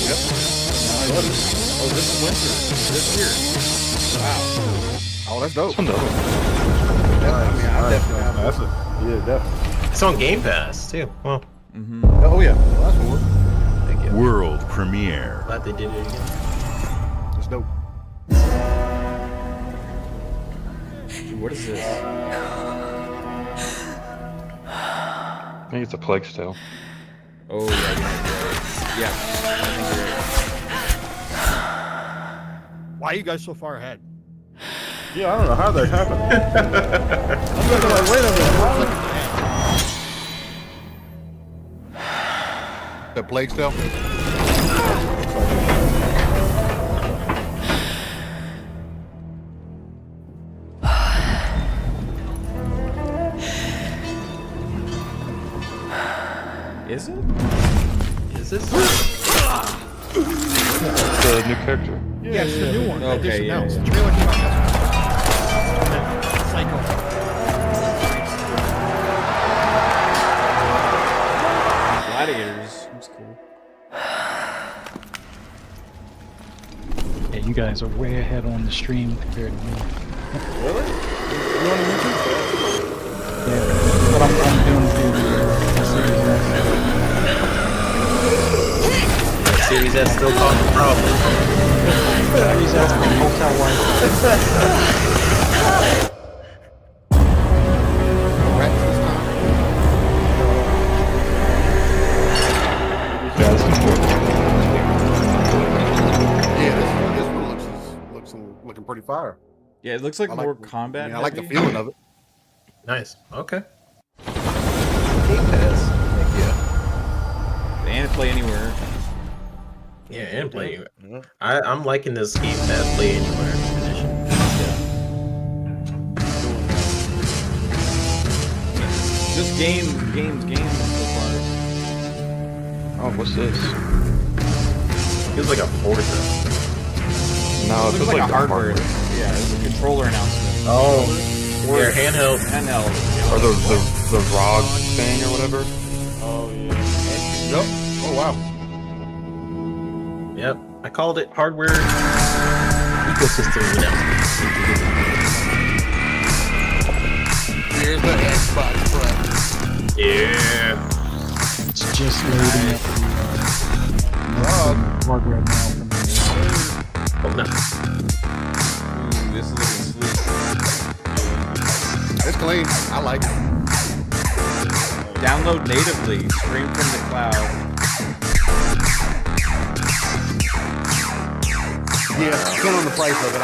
Yep. Oh, this is winter. This year. Wow. Oh, that's dope. This one does. I mean, I definitely have That's yeah, definitely. It's on Game Pass too. Well, Oh yeah, well, that's cool. thank you. World premiere. Glad they did it again. That's dope. What is this? I think it's a plague still. Oh yeah. Why are you guys so far ahead? Yeah, I don't know how that happened. I'm looking like, wait a minute. The plague still. Is it? Is this? It's a new character. Yeah, it's the new one. that Okay, just yeah, announced. yeah. The trailer came out yesterday. Psycho. Gladiators. That's cool. Yeah, you guys are way ahead on the stream compared to me. Really? You on the YouTube? Yeah, but I'm doing through the Series Series S still causing problems. Series S and Hotel White. Yeah, this one's more. Yeah, this one looking pretty fire. Yeah, it looks like I like- more combat. I like the heavy. feeling of it. Nice. Okay. Game Pass. Heck yeah. And play anywhere. Yeah, and play anywhere. I'm liking this Game Pass Play Anywhere edition. Just games so far. Oh, what's this? Feels like a Forza. No, it Looks feels like like a the hardware. Yeah, it's a controller announcement. Oh. Yeah, handheld. handheld. Or the ROG thing or whatever. Oh yeah. Yep. Oh wow. Yep. I called it hardware ecosystem announcement. Here's the Xbox prep. Yeah. It's just loading up hardware now for me. Oh no. Ooh, this is looking sweet. It's clean. I like it. Download natively. Stream from the cloud. Yeah, depending on the price of it,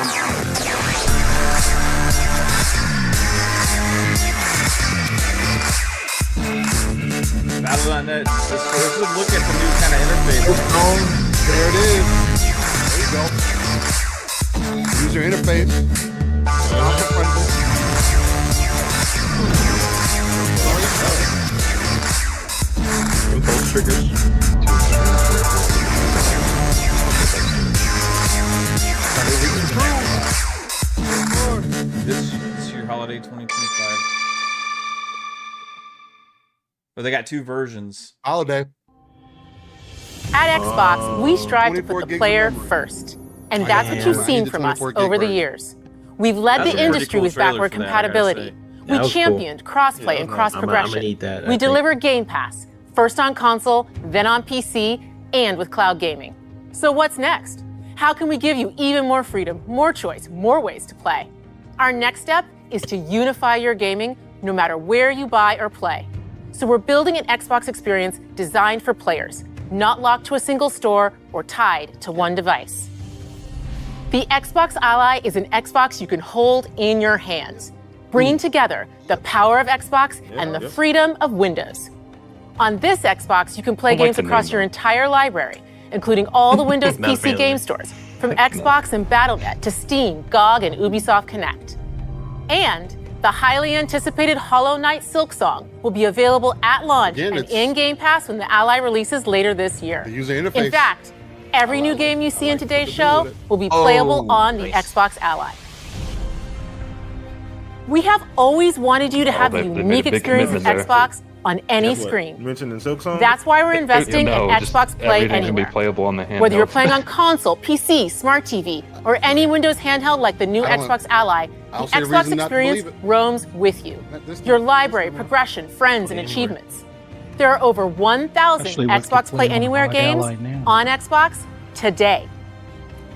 Battle.net. Let's look at the new kind of interface. there it is. There you go. User interface. Not the front. Or they got 2 versions. Holiday. At Xbox, we strive to 24 put the gigs of player memory. first. And that's what I you've need seen the from us 24 gig over the version. years. We've led That's the a pretty industry cool with trailer backward for that, I gotta compatibility. say. We That was cool. championed crossplay and cross I'm gonna progression. need that, I We think. deliver Game Pass, first on console, then on PC, and with cloud gaming. So what's next? How can we give you even more freedom, more choice, more ways to play? Our next step is to unify your gaming no matter where you buy or play. So we're building an Xbox experience designed for players, not locked to a single store or tied to one device. The Xbox Ally is an Xbox you can hold in your hands, bringing together the power of Xbox and the freedom of Windows. On this Xbox, you can play I like games the across name, your though. entire library, including all the Windows Not a fan PC of game it. stores, from Xbox and Battle.net to Steam, GOG, and Ubisoft Connect. And the highly anticipated Hollow Knight Silksong will be available at launch Again, and it's- in Game Pass when the Ally releases later this year. The user interface. In fact, every new game you see in today's show with it. will be playable Oh, on the nice. Xbox Ally. We have always wanted you to have the they made a unique big experience of commitment there. Xbox on any Guess what? screen. Mentioned in Silk Song. That's why we're investing No, in just Xbox Play everything's gonna Anywhere. be playable on the handheld. Whether you're playing on console, PC, smart TV, or any Windows handheld like the new I don't- Xbox Ally, I the don't see a Xbox reason not to experience believe it. roams with you. This- Your library, progression, friends, and achievements. There are over 1,000 Actually, we could Xbox play Play on Anywhere Ally games now. on Xbox today.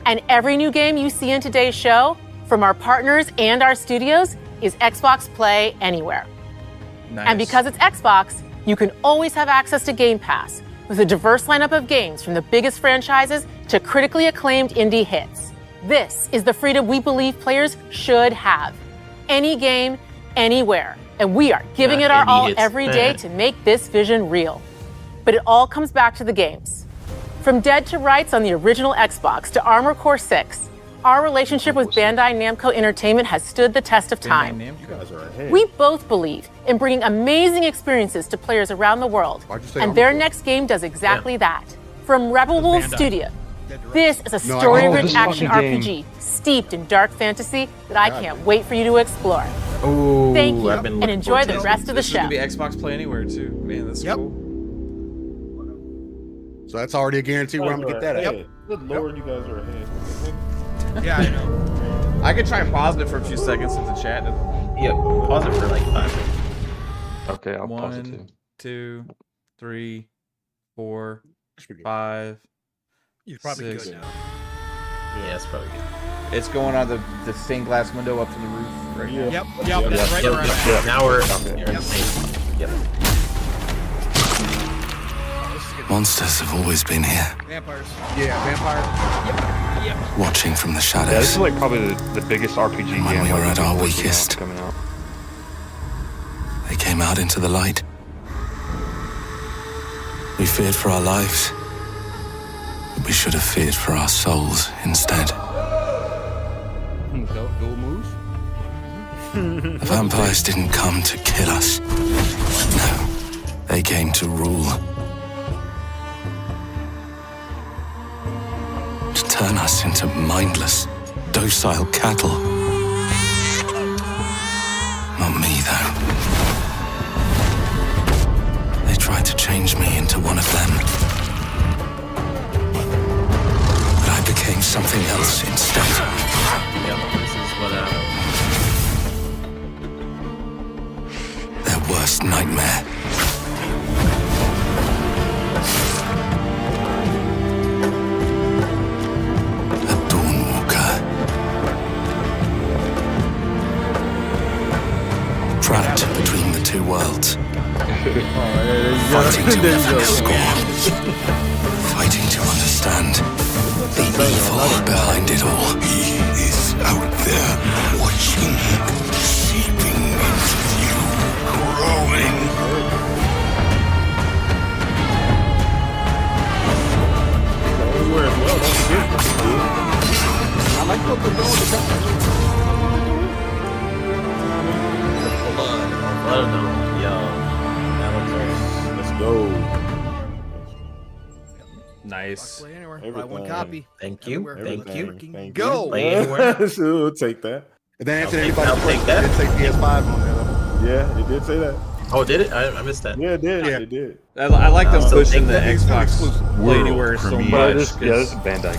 And every new game you see in today's show, from our partners and our studios, is Xbox Play Anywhere. Nice. And because it's Xbox, you can always have access to Game Pass with a diverse lineup of games from the biggest franchises to critically acclaimed indie hits. This is the freedom we believe players should have. Any game, anywhere. And we are giving Not it our indie all hits. every day to make this vision real. But it all comes back to the games. From Dead to Rights on the original Xbox to Armored Core 6, our relationship with Bandai Namco Entertainment has stood the test of time. You guys are ahead. We both believe in bringing amazing experiences to players around the world, Why'd you say and their Armored Core? next game does exactly that. From Rebel Wolf Bandai. Studio, this is a No, I- story-rich this action fucking RPG steeped in dark fantasy that I can't wait for you to explore. Ooh, Thank you, I've been and looking enjoy forward the to rest of the This is show. gonna be Xbox Play Anywhere too. Man, that's Yep. cool. So that's already a guarantee where I'm gonna get that at. Yep. Good lord, you guys are ahead. Yeah, I know. I could try and pause it for a few seconds in the chat. Yeah, pause it for like 5 minutes. Okay, I'll pause it too. 1, 2, 3, 4, 5. You're probably 6. good now. Yeah, it's probably good. It's going on the stained glass window up to the roof right now. Yep, that's right Yep, where I'm yep, at. yep. Now we're Okay. in the same spot. Yep. Oh, this is good. Monsters have always been here, Vampires. Yeah, vampire. Yep. watching from the Yeah, this is shadows. like probably the biggest RPG game When we were like, at our before weakest. coming out. They came out into the light. We feared for our lives. But we should have feared for our souls instead. Go moves. The vampires didn't come to kill us. No, they came to rule. To turn us into mindless, docile cattle. Not me, though. They tried to change me into one of them. But I became something else instead. Yep, this is what Their worst nightmare. A Dawnwalker. Trapped between the two worlds. Fighting to win the score. Fighting to understand the evil behind it all. He is out there watching, seeping into you, growing. Everywhere as well. Don't forget. I like what they're doing with the Blood of them. Yo, that looks Let's go. Nice. Play anywhere. Buy Everything. one copy. Thank you. Everywhere. Thank you. Freaking Thank go. you. Play anywhere. So we'll take that. And then answer I'll anybody's take question. that. It did say PS5 on there though. Yeah, it did say that. Oh, did it? I missed that. Yeah, it did. It did. I like them So pushing the it's Xbox exclusive. Play World Anywhere so premiere. But much. this is a Bandai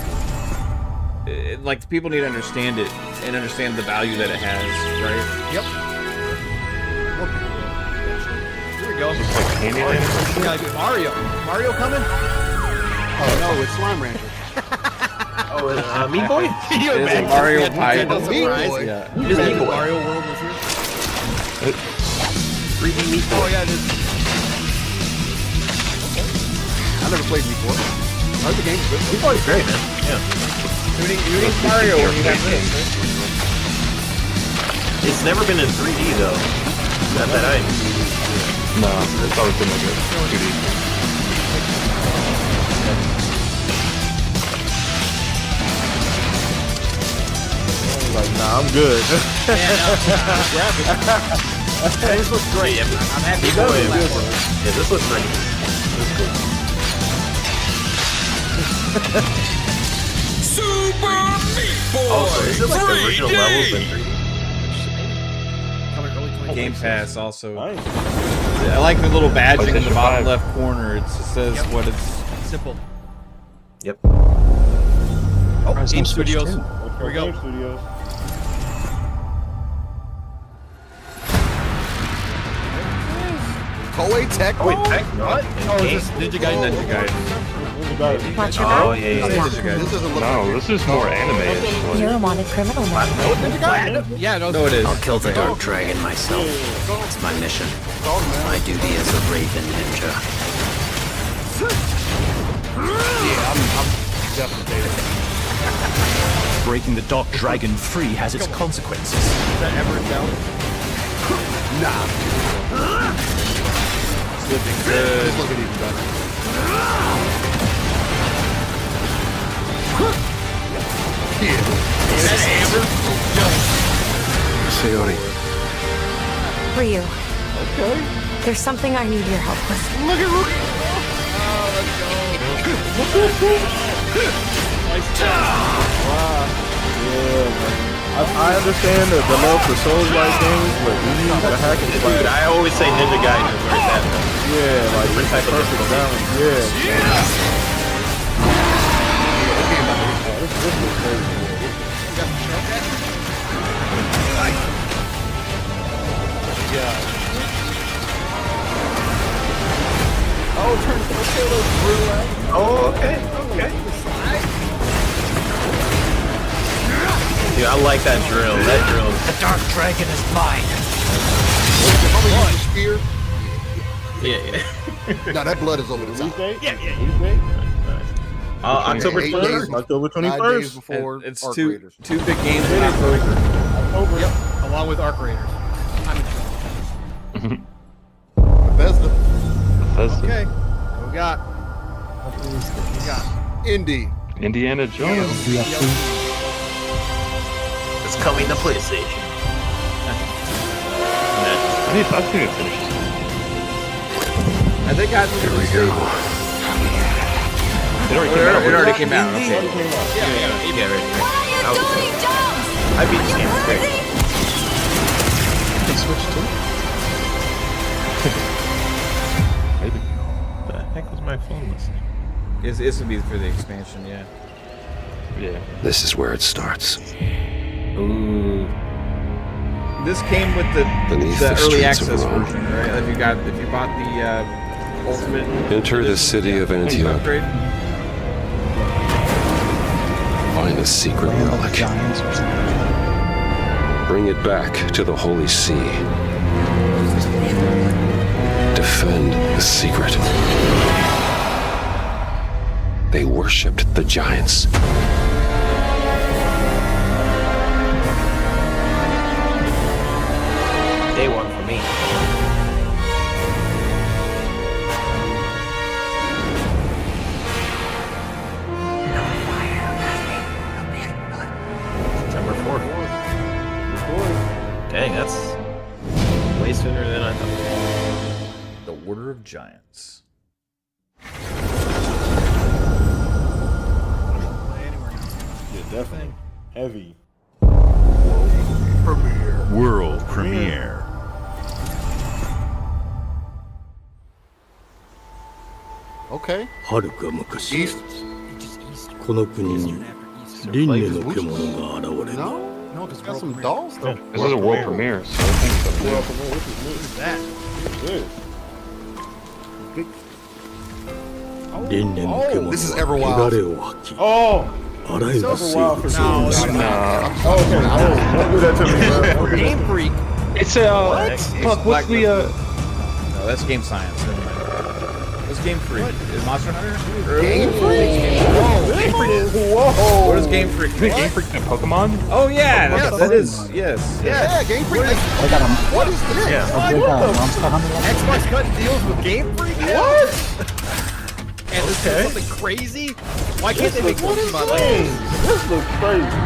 game. Like people need to understand it and understand the value that it has, right? Yep. Here we go. It's like Candyland or something. We gotta get Mario. Mario coming? Oh no, it's Slime Rancher. Oh, Meat Boy? You It is a imagine Mario we had Pie. Nintendo surprise? Yeah. It is Meat Boy. Mario World was here. 3D Meat Oh Boy. yeah, it is. I never played before. I heard the game's good. Meat Boy's great, man. Yeah. You need Mario when you have this. It's never been in 3D though. Not that I. No, it's always been like a 2D. Like, nah, I'm good. This looks great. I'm happy Meat about Boy. it. Yeah, this looks pretty good. This is cool. Super Meat Boy! Oh, so is it like the original levels in 3D? Coming early 2026. Game Pass also. Nice. I like the little badging in the PlayStation bottom 5. left corner. It just says Yep. what it's. Simple. Yep. Oh, Surprised Game no Switch Studios. too. Here we go. Game Studios. Koei Tech. Oh, wait, heck, no. What? Oh, is this Ninja Gaiden? Ninja Gaiden. Watch your Oh, back. yeah, yeah, Ninja yeah. Gaiden. This doesn't look No, this is more anime-ish. You're a wanted criminal now. Yeah, no. No, it is. I'll kill the Dark Dragon myself. It's my mission. My duty as a Raven Ninja. Yeah, I'm definitely. Breaking the Dark Dragon free has its consequences. Is that ever down? It's looking good. This looking even better. Sayori. Ryu. Okay. There's something I need your help with. Look at Ruki. I understand the love for Souls-like games, but we need the hack and slash. Dude, I always say Ninja Gaiden is where it's at. Yeah, like it's type of perfect balance. Yeah. Oh, okay, okay. Dude, I like that drill. That drill. The Dark Dragon is mine. Spear. Yeah, yeah. No, that blood is over the top. October 8 21st. days, October 5 days 21st. before It's Arc two Raiders. big games in October. Yep, along with Arc Raiders. I'm in trouble. Bethesda. Bethesda. Okay, what we got? What we got? Indie. Indiana Jones. It's coming to PlayStation. I think it finishes. I think I. Here we go. It already came out. It already came out. Okay. Yeah, right. I beat the game. It's great. Can Switch too? Maybe. What the heck was my phone listening? It's gonna be for the expansion, yeah. Yeah. This is where it starts. Ooh. This came with the Beneath the early streets of access Rome. version, right? If you bought the ultimate. Enter the city of Antioch. upgrade. Find a secret Land of the relic. Giants or something. Bring it back to the Holy See. Defend the secret. They worshipped the giants. Day one for me. September 4th. Dang, that's way sooner than I thought. The Order of Giants. Yeah, definitely. Heavy. World premiere. Okay. はるか昔 East. この国に輪廻の獣が現れた No, no, because got some dolls though. This is a world premiere, so I think so. That. 輪廻の獣 This is は Everwild. 汚れを吐き Oh, あらゆる生 Everwild 物 for を sure. 襲う Oh, don't do that to me, bro. Game Freak. It's a fuck. What's the No, that's Game Science. Never mind. What's Game Freak? Is Monster Hunter? Game Freak? Whoa. What is Game Freak? is Game Freak in Pokemon? Oh yeah, that is yes. Yeah, Game Freak. What is this? Xbox cutting deals with Game Freak? What? And this is something crazy? Why can't they make Pokemon like this? This looks crazy.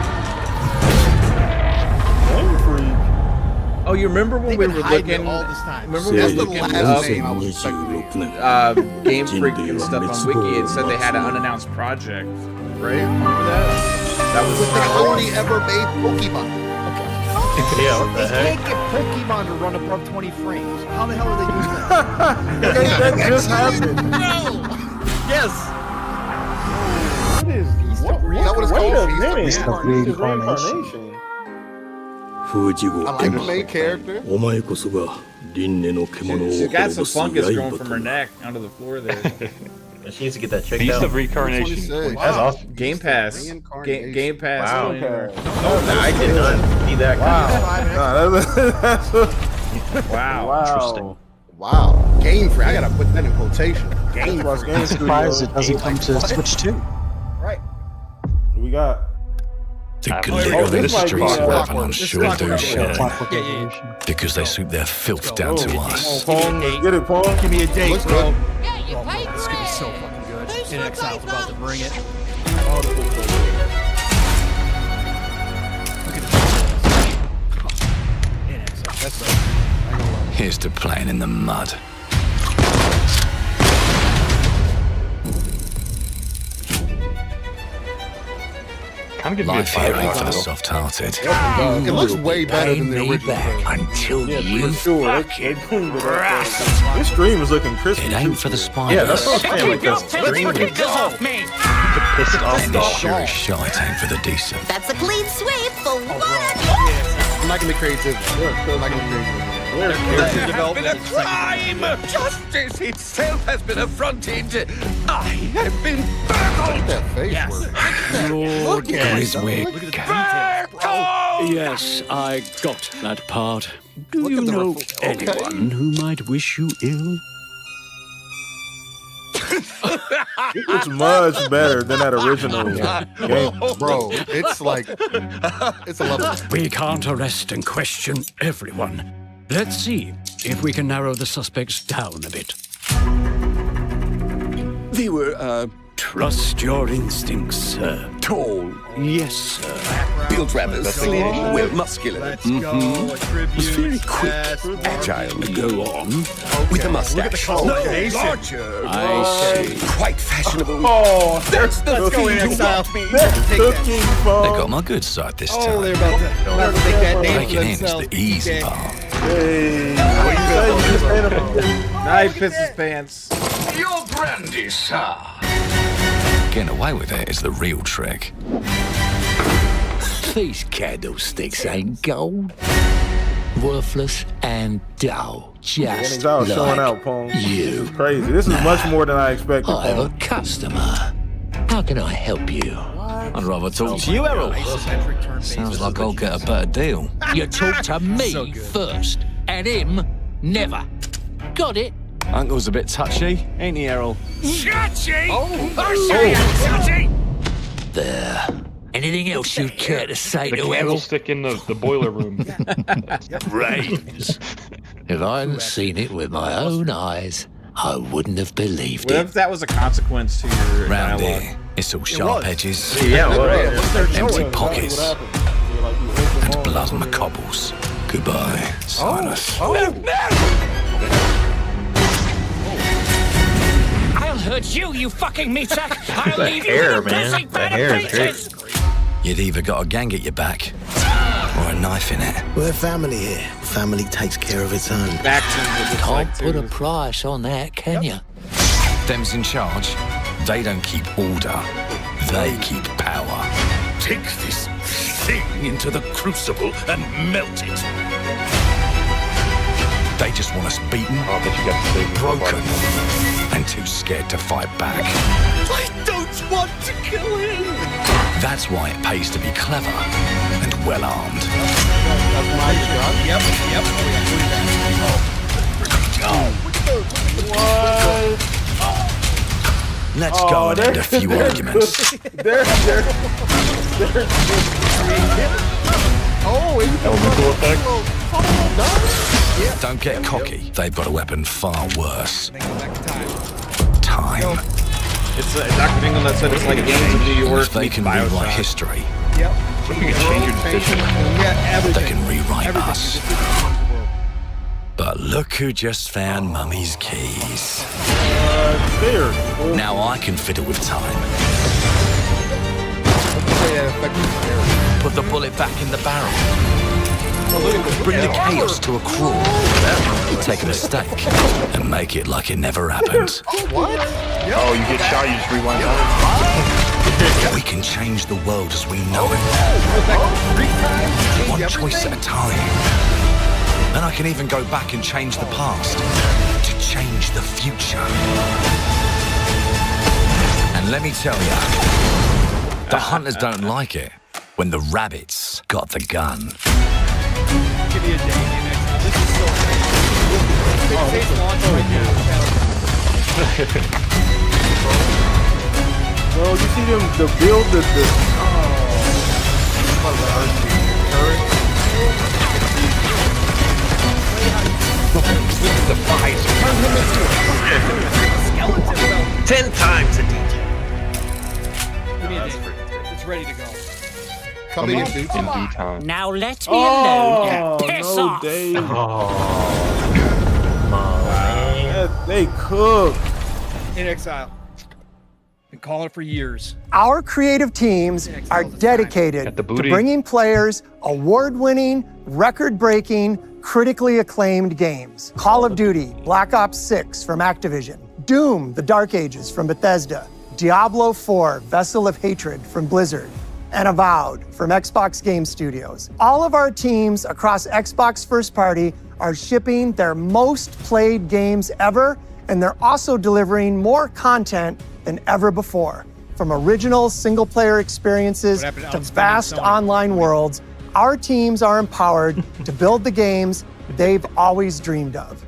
Game Freak. Oh, you remember when we were looking? all this time. Remember we were looking up 2026 Game Freak and stuff on Wiki? It said they had an unannounced project, right? Remember that? That was They only ever made Pokemon. Yeah, what the They heck? can't get Pokemon to run above 20 frames. How the hell are they doing that? That just happened. Yes. What is Is that what it's Wait called? a minute. Easter This Reincarnation. is reincarnation. 風事後 I like the main character. お前こそが輪廻の獣を She's 滅 got some ぼす fungus growing 刃 from と her な neck onto the floor there. She needs to get that checked Beast out. of Reincarnation. 26. That's awesome. Game Pass. Reincarnation. Game Pass. Wow. Millionaire. I did not see that. Nah, that's Wow. wow. Wow. Game Freak. I gotta put that in quotation. Game Xbox Freak. Game Surprised Studios. it doesn't come to Switch 2. Right. What we got? The Oh, glitter of the this might be, streets of Clockwork. Lebanon This is sure do Clockwork. shine Clockwork Yeah. Revolution. because they suit their filth down to us. Pong, let's get it, Pong. Give me a date, Looks bro. good. Oh, man, this is gonna be so fucking good. In Exile's about to bring it. Look at this. In Exile. That's right. I know love it. Here's to playing in the mud. Kind of gives me a Life here ain't for the vibe. soft-hearted. It looks way better than the original. Until Yeah, for sure. They cleaned it up. This stream is looking crispy. It ain't too. for the spineless. Yeah, that's what I'm saying. Like the stream is And it sure as shite ain't for the decent. That's a clean sweep for what? I'm not gonna be creative. I'm not gonna be creative. Character development is Crime! Justice itself has been affronted! I have been burgled! That face work. Lord Griswick. Yes, I got that part. Do Look you at the know refle- okay. anyone who might wish you ill? It looks much better than that original game. Bro, it's like, it's a level. We can't arrest and question everyone. Let's see if we can narrow the suspects down a bit. They were, trust your instincts, sir. Tall, yes, sir. Built rather slim, well muscular. Let's go. A tribute. Was very quick, Yes. agile. Go on. With a mustache. Look at the No, collocation. larger. I see. Quite fashionable. Oh, That's the Let's go in thing you Exile. want me. cooking They Pong. got my good side this Oh, time. they're about to make that name for Breaking in is themselves. the easy Okay. part. Hey, what you say? You just made a Now he pisses his pants. Your brandy, sir. Getting away with it is the real trick. These candlesticks ain't gold. Worthless and dull. Just Out showing out, Pong. you. It's crazy. This is much more than I expected, I have a Pong. customer. How can I help you? I'd rather talk to you, Errol. Isometric turn-based. Sounds like I'll get a better deal. You talk to me So good. first, and him never. Got it? Uncle's a bit touchy, ain't he, Errol? Touchy! I say touchy! There. Anything else you'd care to say The to Errol? candlestick in the boiler room. Brains. If I hadn't seen it with my own eyes, I wouldn't have believed What it. if that was a consequence to your Round dialogue? here, it's all sharp edges, Yeah, what? empty pockets, and blood on the cobbles. Goodbye, Silas. I'll hurt you, you fucking meatsack! I'll The leave you hair, with a man. pussy The hair is great. You'd either got a gang at your back, or a knife in it. We're family here. Family takes care of its own. Factions, it looks Can't like, put too. a price on that, can you? them's in charge, they don't keep order, they keep power. Take this thing into the crucible and melt it. They just want us beaten, broken, and too scared to fight back. I don't want to kill him. That's why it pays to be clever and well-armed. That's my shot. Let's go and end a few arguments. Elemental effect. Don't get cocky. They've got a weapon far worse. Time. It's Dr. Dingle that said it's like Gangs of New York. If they can rewrite history, Yep. We can change your decision. Yeah, everything. they can rewrite Everything. us. But look who just found Mummy's keys. There. Now I can fiddle with time. Put the bullet back in the barrel. Bring the chaos to a crawl. Take a mistake and make it like it never happened. What? Oh, you get shot, you just rewind time. We can change the world as we know it. One choice at a time. And I can even go back and change the past to change the future. And let me tell you, the hunters don't like it when the rabbits got the gun. Give me a day. This is so crazy. Launch right now. Well, you see them, the build, the The fight. Turn him into a skeleton. 10 times a DJ. Give me a day. It's ready to go. Coming in, dude. In D time. Now let me alone. Piss no, off. Dave. They cook. In Exile. Been calling it for years. Our creative teams are dedicated to bringing players award-winning, record-breaking, critically acclaimed games. Call of Duty, Black Ops 6 from Activision, Doom, The Dark Ages from Bethesda, Diablo 4, Vessel of Hatred from Blizzard, and Avowed from Xbox Game Studios. All of our teams across Xbox First Party are shipping their most played games ever, and they're also delivering more content than ever before. From original single-player experiences to vast online worlds, our teams are empowered to build the games they've always dreamed of.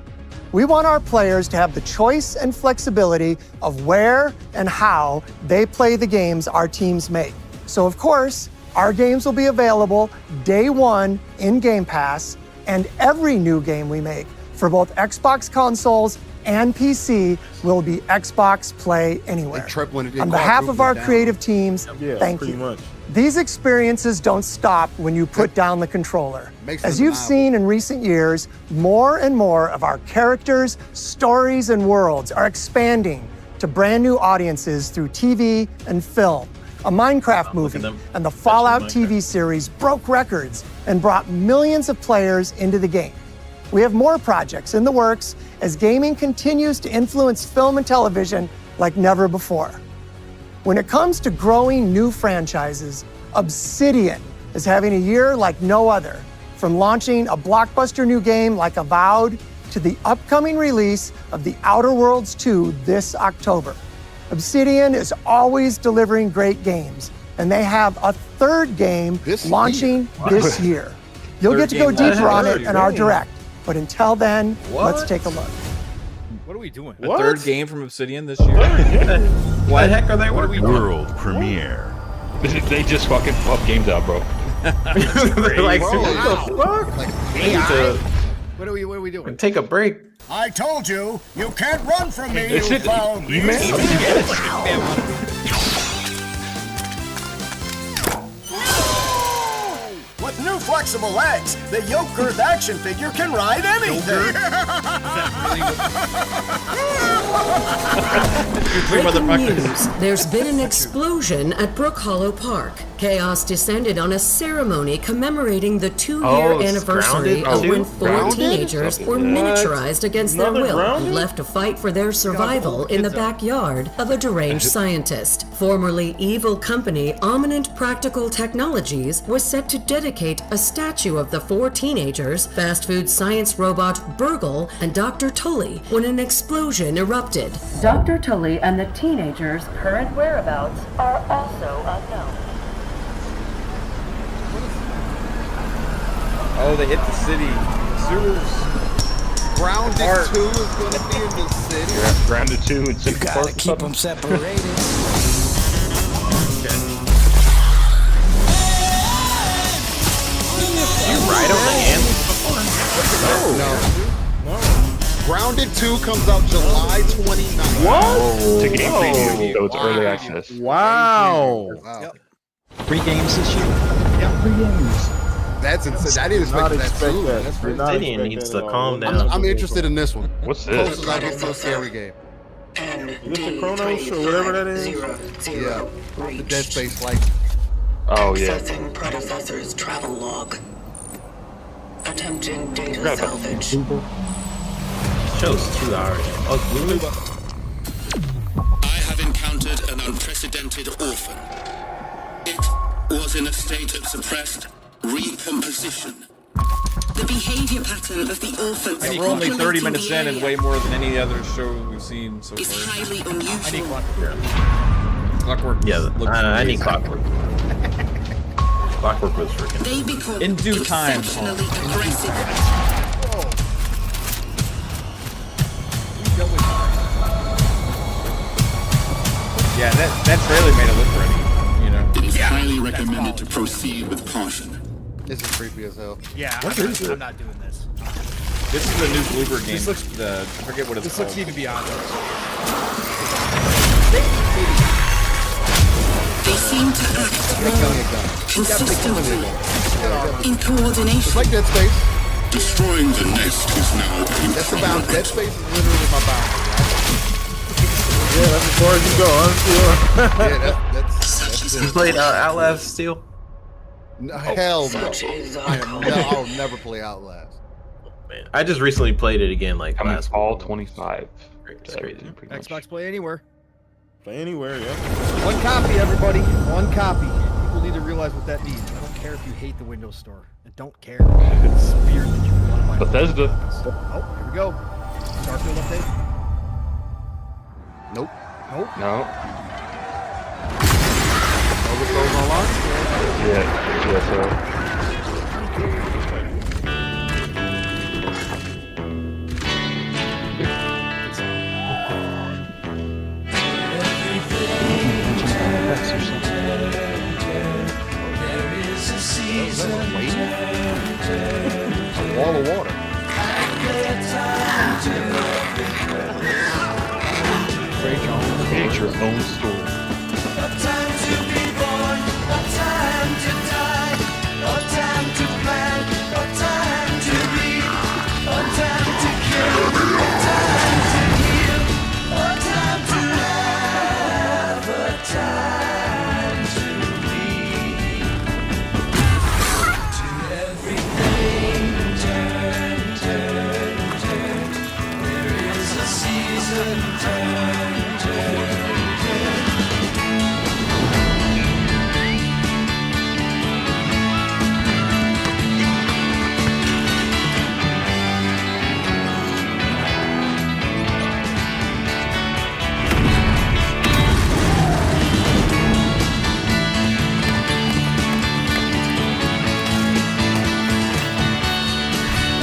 We want our players to have the choice and flexibility of where and how they play the games our teams make. So of course, our games will be available day one in Game Pass, and every new game we make for both Xbox consoles and PC will be Xbox Play Anywhere. On behalf of our creative teams, thank you. These experiences don't stop when you put down the controller. As you've seen in recent years, more and more of our characters, stories, and worlds are expanding to brand new audiences through TV and film. A Minecraft movie and the Fallout TV series broke records and brought millions of players into the game. We have more projects in the works as gaming continues to influence film and television like never before. When it comes to growing new franchises, Obsidian is having a year like no other, from launching a blockbuster new game like Avowed to the upcoming release of The Outer Worlds 2 this October. Obsidian is always delivering great games, and they have a third game launching this year. You'll get to go deeper on it in our Direct, but until then, let's take a look. What are we doing? A third game from Obsidian this year? What the heck are they working on? World premiere. They just fucking pump games out, bro. They're like, Wow. what the fuck? AI? What are we doing? Take a break. I told you, you can't run from me, It's you it. foul You beast. With new flexible legs, the Yoke Girth action figure can ride anything. Breaking news. There's been an explosion at Brook Hollow Park. Chaos descended on a ceremony commemorating the 2-year anniversary of when 4 teenagers were miniaturized against their will and left to fight for their survival in the backyard of a deranged scientist. Formerly evil company Ominent Practical Technologies was set to dedicate a statue of the 4 teenagers, fast food science robot Burgle, and Dr. Tully when an explosion erupted. Dr. Tully and the teenagers' current whereabouts are also unknown. Oh, they hit the city. Sewers. Grounded Apart. 2 is going to be in the city. Yeah, Grounded 2 and You Central gotta Park. keep them separated. You ride on the ants before? No. Grounded 2 comes out July 29th. What? It's a game preview, so it's early access. Wow. Wow. Free games this year. Yeah, free games. That's insane. I didn't Not expect that expect too. that. That's Did crazy. not Gideon expect needs that to at calm all. down. I'm interested in this one. What's Close as this? I get to a scary game. Is this the Chronos or whatever that is? Yeah. The Dead Space like. Oh, yeah. Accessing predecessor's travel log. Attempting data Forgot about salvage. Show's 2 hours. Oh, Lulu. I have encountered an unprecedented orphan. It was in a state of suppressed recomposition. The behavior pattern of the orphans We're only 30 minutes in and way more than any other show we've seen so is far. highly unusual. Clockwork. Yeah, looks I need amazing. Clockwork. Clockwork was freaking. They become In due time, exceptionally aggressive. Yeah, that trailer made it look pretty, you know. It is highly recommended to proceed with caution. This is creepy as hell. Yeah, I'm not doing this. This is the new Bloober game. This looks- I forget what it's This called. looks even beyond this. They seem to act consistently in It's coordination. like Dead Space. Destroying the nest is now a That's the bound. Dead Space is literally my boundary. Yeah, that's as far as you go, huh? Yeah, that's You it. played Outlast Steel? No, hell no. Such is I'll never play Outlast. Man, I just recently played it again, like Coming last fall week. 25. It's crazy. Pretty much. Xbox Play Anywhere. Play anywhere, yeah. One copy, everybody. One copy. People need to realize what that means. I don't care if you hate the Windows Store. I don't care. It's weird that you want to buy Bethesda. Oh, here we go. Starfield update. Nope. Nope. No. Overthrows online. Yeah, so. A wall of water. Create your own story.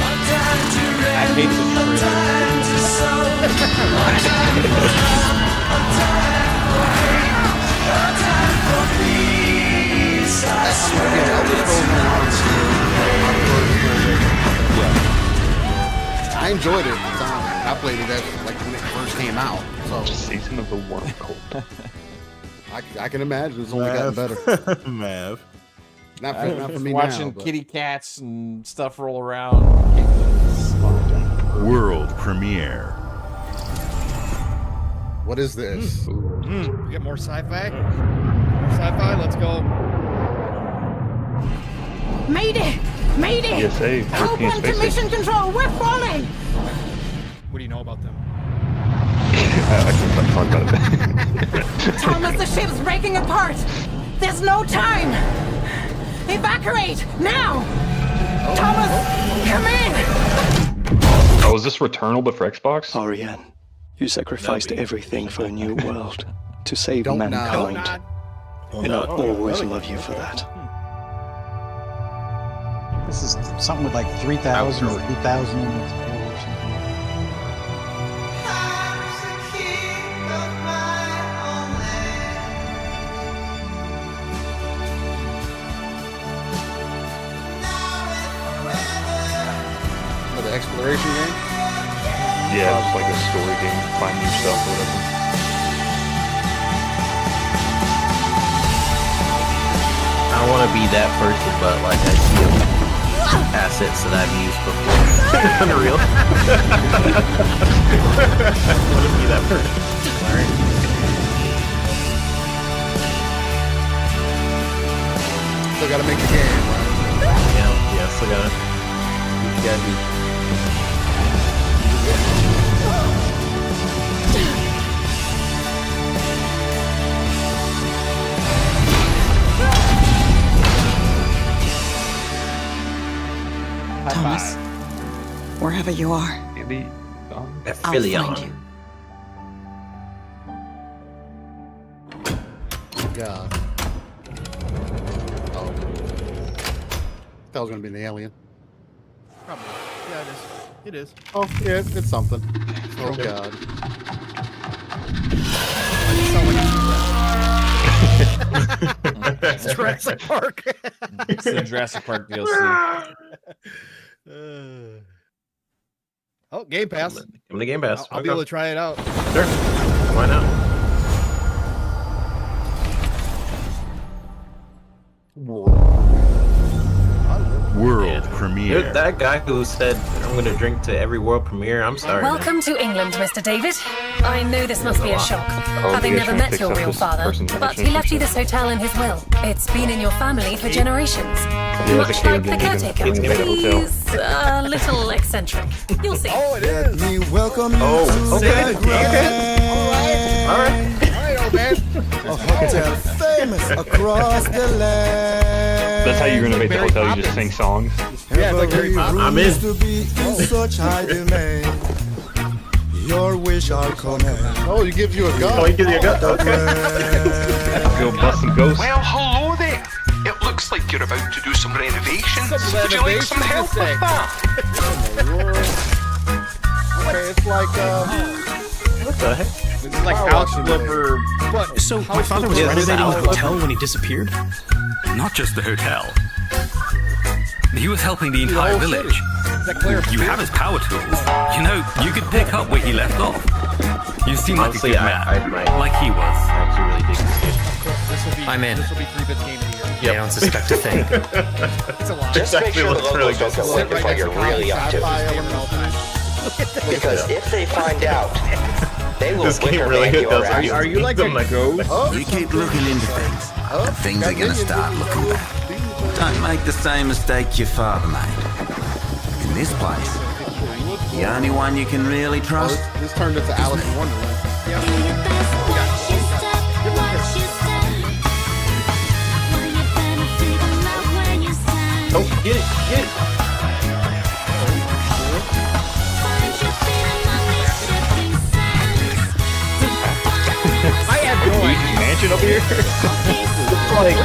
I hate this trailer. I enjoyed it at the time. I played it like when it first came out. So Season of the Worm Cult. I can imagine it's only gotten better. Mav. Not for me Watching now. But. kitty cats and stuff roll around. World premiere. What is this? We get more sci-fi. More sci-fi. Let's go. Mayday! Mayday! PSA, Open European Space to mission control. We're falling. What do you know about them? I can't talk about it. Thomas, the ship's breaking apart. There's no time. Evacuate now. Thomas, come in. Oh, is this Returnal but for Xbox? Ariane, you sacrificed everything for a new world to save Don't mankind. nod. And I'll always love you for that. This is something with like 3,000 or 3,000 units of war or something. The exploration game? Yeah, it's like a story game. Find new stuff or whatever. I don't want to be that person, but like I steal assets that I've used before. Unreal. I want to be that person. Alright. Still gotta make the game, right? Yeah, still gotta. You gotta do. Thomas, wherever you are, I'll find you. God. Oh. That was gonna be an alien. Probably. Yeah, it is. It is. Oh, yeah, it's something. Oh, God. It's Jurassic Park. It's the Jurassic Park DLC. Oh, Game Pass. Come to Game Pass. I'll be able to try it out. Sure. Why not? World premiere. Dude, that guy who said I'm going to drink to every world premiere, I'm sorry. Welcome to England, Mr. David. I know this must be a shock, having never met your real father, but he left you this hotel in his will. It's been in your family for generations. Much like the caretaker. He's a little eccentric. You'll see. Oh, it is. Me welcome you Oh, to okay. the grand. All right. All right, old man. A hotel famous across the land. That's how you renovate the hotel. You just sing songs. Yeah, it's like Harry Potter. I'm in. Used to be in such high demand. Your wish I'll command. Oh, he gives you a gun. Oh, he gives you a gun. Go bust some ghosts. Well, hello there. It looks like you're about to do some renovations. Would you like some help with that? Okay, it's like, What the heck? It's like House Flipper. So my father was renovating the hotel when he disappeared? Not just the hotel. He was helping the entire village. You have his power tools. You know, you could pick up where he left off. You seem like a good man, like he was. I actually really dig this game. I'm in. This will be 3-bit game of the year. They don't suspect a thing. It's a lot. Just make sure the logos don't go Sit right next to really up to. sci-fi element all the time. Because if they find out, they will This game really whip your does. ass. Are you like a ghost? You keep looking into things, and things are gonna start looking bad. Don't make the same mistake your father made. In this place, the only one you can really trust. This turned into Alice in Wonderland. Oh, get it, get it. I have no idea. Mansion over here. It's like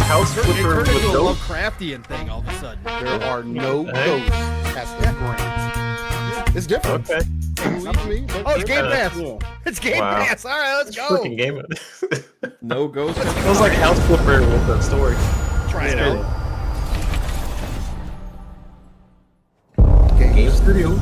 House Flipper It turned with into a ghosts. Lovecraftian thing all of a sudden. There are no ghosts at the grand. It's different. Okay. Oh, it's Game Pass. It's Game Wow. Pass. All right, let's go. Freaking game. No ghosts. It feels like House Flipper with the story. Try it out. Game Studio.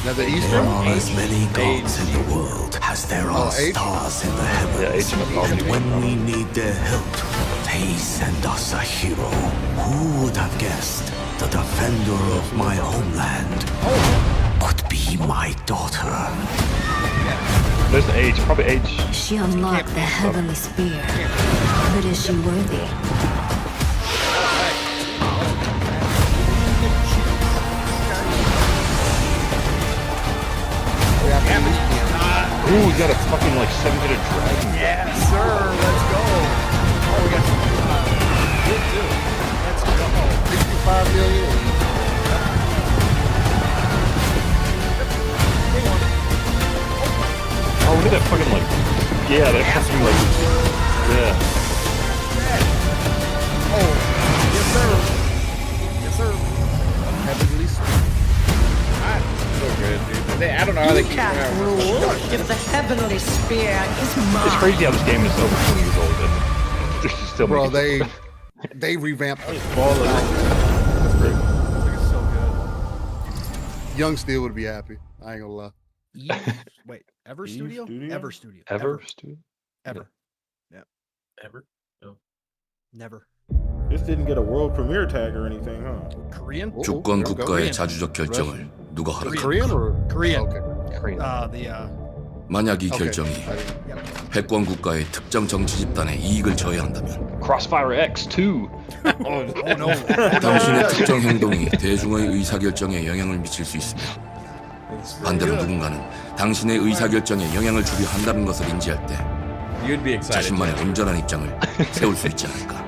Now the There Easter. are as many gods in the world as there are stars in the heavens. And when we need their help, they send us a hero. Who would have guessed the defender of my homeland, but be my daughter. There's the age, probably age. She unlocked the heavenly spear, but is she worthy? Ooh, we got a fucking like 7-headed dragon. Yes, sir. Let's go. Oh, we got some good too. Let's go. 65 million. Oh, look at that fucking like. Yeah, that fucking like. Yeah. Oh, yes, sir. Yes, sir. Heavenly spear. So good, dude. I don't know how they keep can't rule if the heavenly spear is mine. It's crazy how this game is over 20 years old and they're still Bro, making they revamped it. That's great. It's so good. Young Steel would be happy. I ain't gonna lie. Wait, Ever Studio? Ever Studio. Ever Studio? Ever. Yeah. Ever? No. Never. This didn't get a world premiere tag or anything, huh? Korean? 주권 국가의 자주적 결정을 누가 하라. Korean or Korean? Okay. 만약 이 결정이 패권 국가의 특정 정치 집단의 이익을 저해한다면 Crossfire X2. Oh no. 당신의 특정 행동이 대중의 의사결정에 영향을 미칠 수 있으며 반대로 누군가는 당신의 의사결정에 영향을 주려 한다는 것을 인지할 때 You'd be excited. 자신만의 온전한 입장을 세울 수 있지 않을까.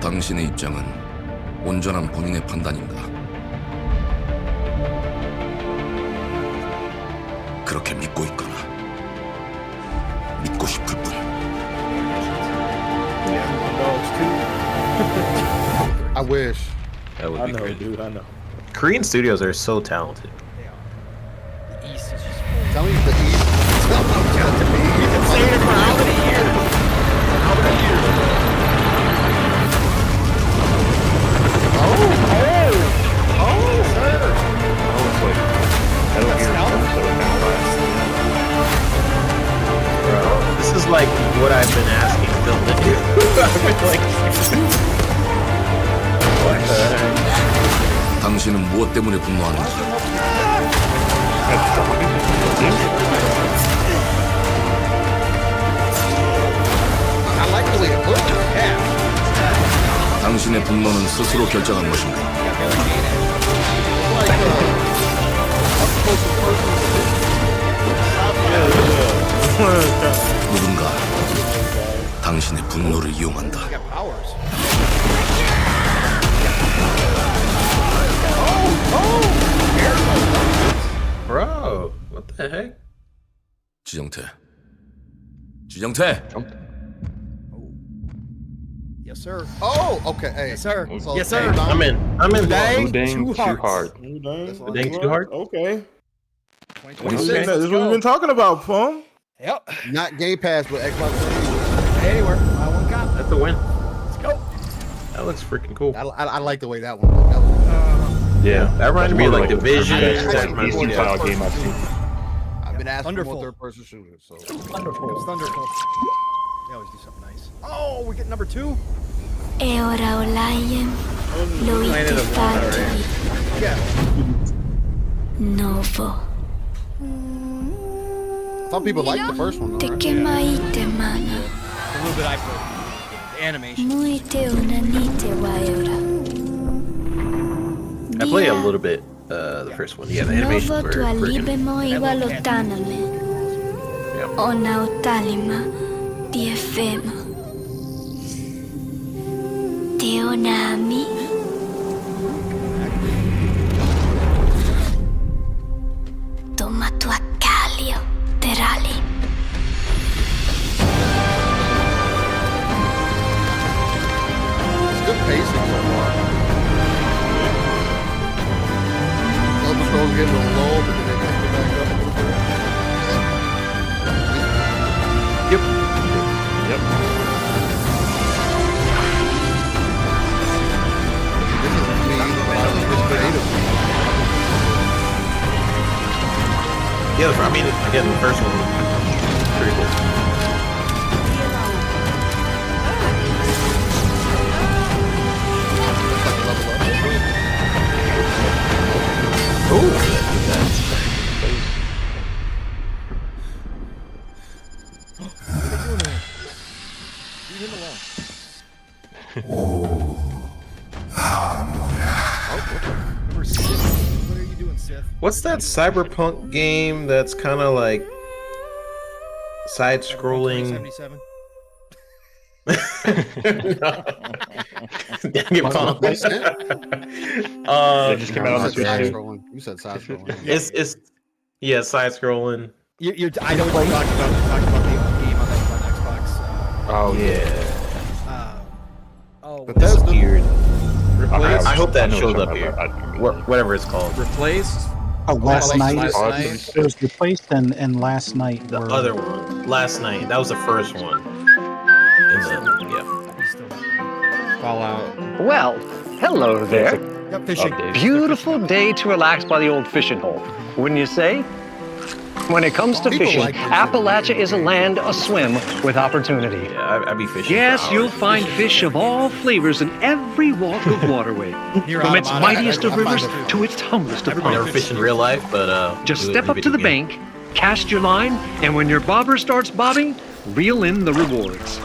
당신의 입장은 온전한 본인의 판단인가? 그렇게 믿고 있거나 믿고 싶을 뿐. I wish. That would be great. Dude, I know. Korean studios are so talented. The East is just. Tell me the East. You've been saying it for how many years? How many years? Sir. Bro, this is like what I've been asking Phil to do. Like, what the heck? 당신은 무엇 때문에 분노하는지. I like the way it looks. Yeah. 당신의 분노는 스스로 결정한 것인가? 누군가 당신의 분노를 이용한다. Bro, what the heck? 지정태. 지정태. Yes, sir. Oh, okay. Hey. Yes, sir. So, Yes, sir. hey, I'm in. Dang, Too too hard. Dang too hard? Okay. This 2026. is what we've been talking about, Pong. Yep. Not Game Pass, but Xbox. Anywhere. I one cop. That's a win. Let's go. That looks freaking cool. I like the way that one looked. That was, Yeah, that reminded me of like Division. That DC style game I've seen. I've been asking Thunderful. for third-person shooters. So Thunderful. It's thunderful. They always do something nice. Oh, we get number 2. E ora Olaien lo ittifaqi Yeah. novo. some people like the first one. Though, Te right? que maite mana. A little bit I played. The animation. Muite unanite waiora. I play a little bit the first one. Yeah, the animations Novo were tua freaking. libemo iwalotaname. Ona utalima di efema. Teonami. Toma tua calio, terali. It's good pacing so far. Elder Scrolls getting a little low, but then they pick it back up a little bit. Yep. Yep. This is clean, but I think it's creative. Yeah, I mean, again, the first one was pretty cool. What are you doing, Sith? What's that cyberpunk game that's kind of like side-scrolling? 77. Dang it, Pong. They just came out on the side scrolling. You said side scrolling. It's side-scrolling. I know what you're talking about. You're talking about the game on Xbox. Oh yeah. But that's weird. Replaced? I hope that I know shows what up you're here. talking about. Whatever it's called. Replaced. Oh, last night. Last night. It was replaced and last night. The were- other one. Last night. That was the first one. And then, yeah. Fallout. Well, hello there. Yep, fishing. Beautiful day to relax by the old fishing hole, wouldn't you say? When it comes to People fishing, like fishing. Appalachia is a land aswim with opportunity. Yeah, I'd be fishing. Yes, for you'll hours. find fish of all flavors in every walk of waterway. You're From out its of mind. mightiest of I find rivers it- to its humblest of I've never ponds. fished in real life, but Just do it step in up to the video game. bank, cast your line, and when your bobber starts bobbing, reel in the rewards.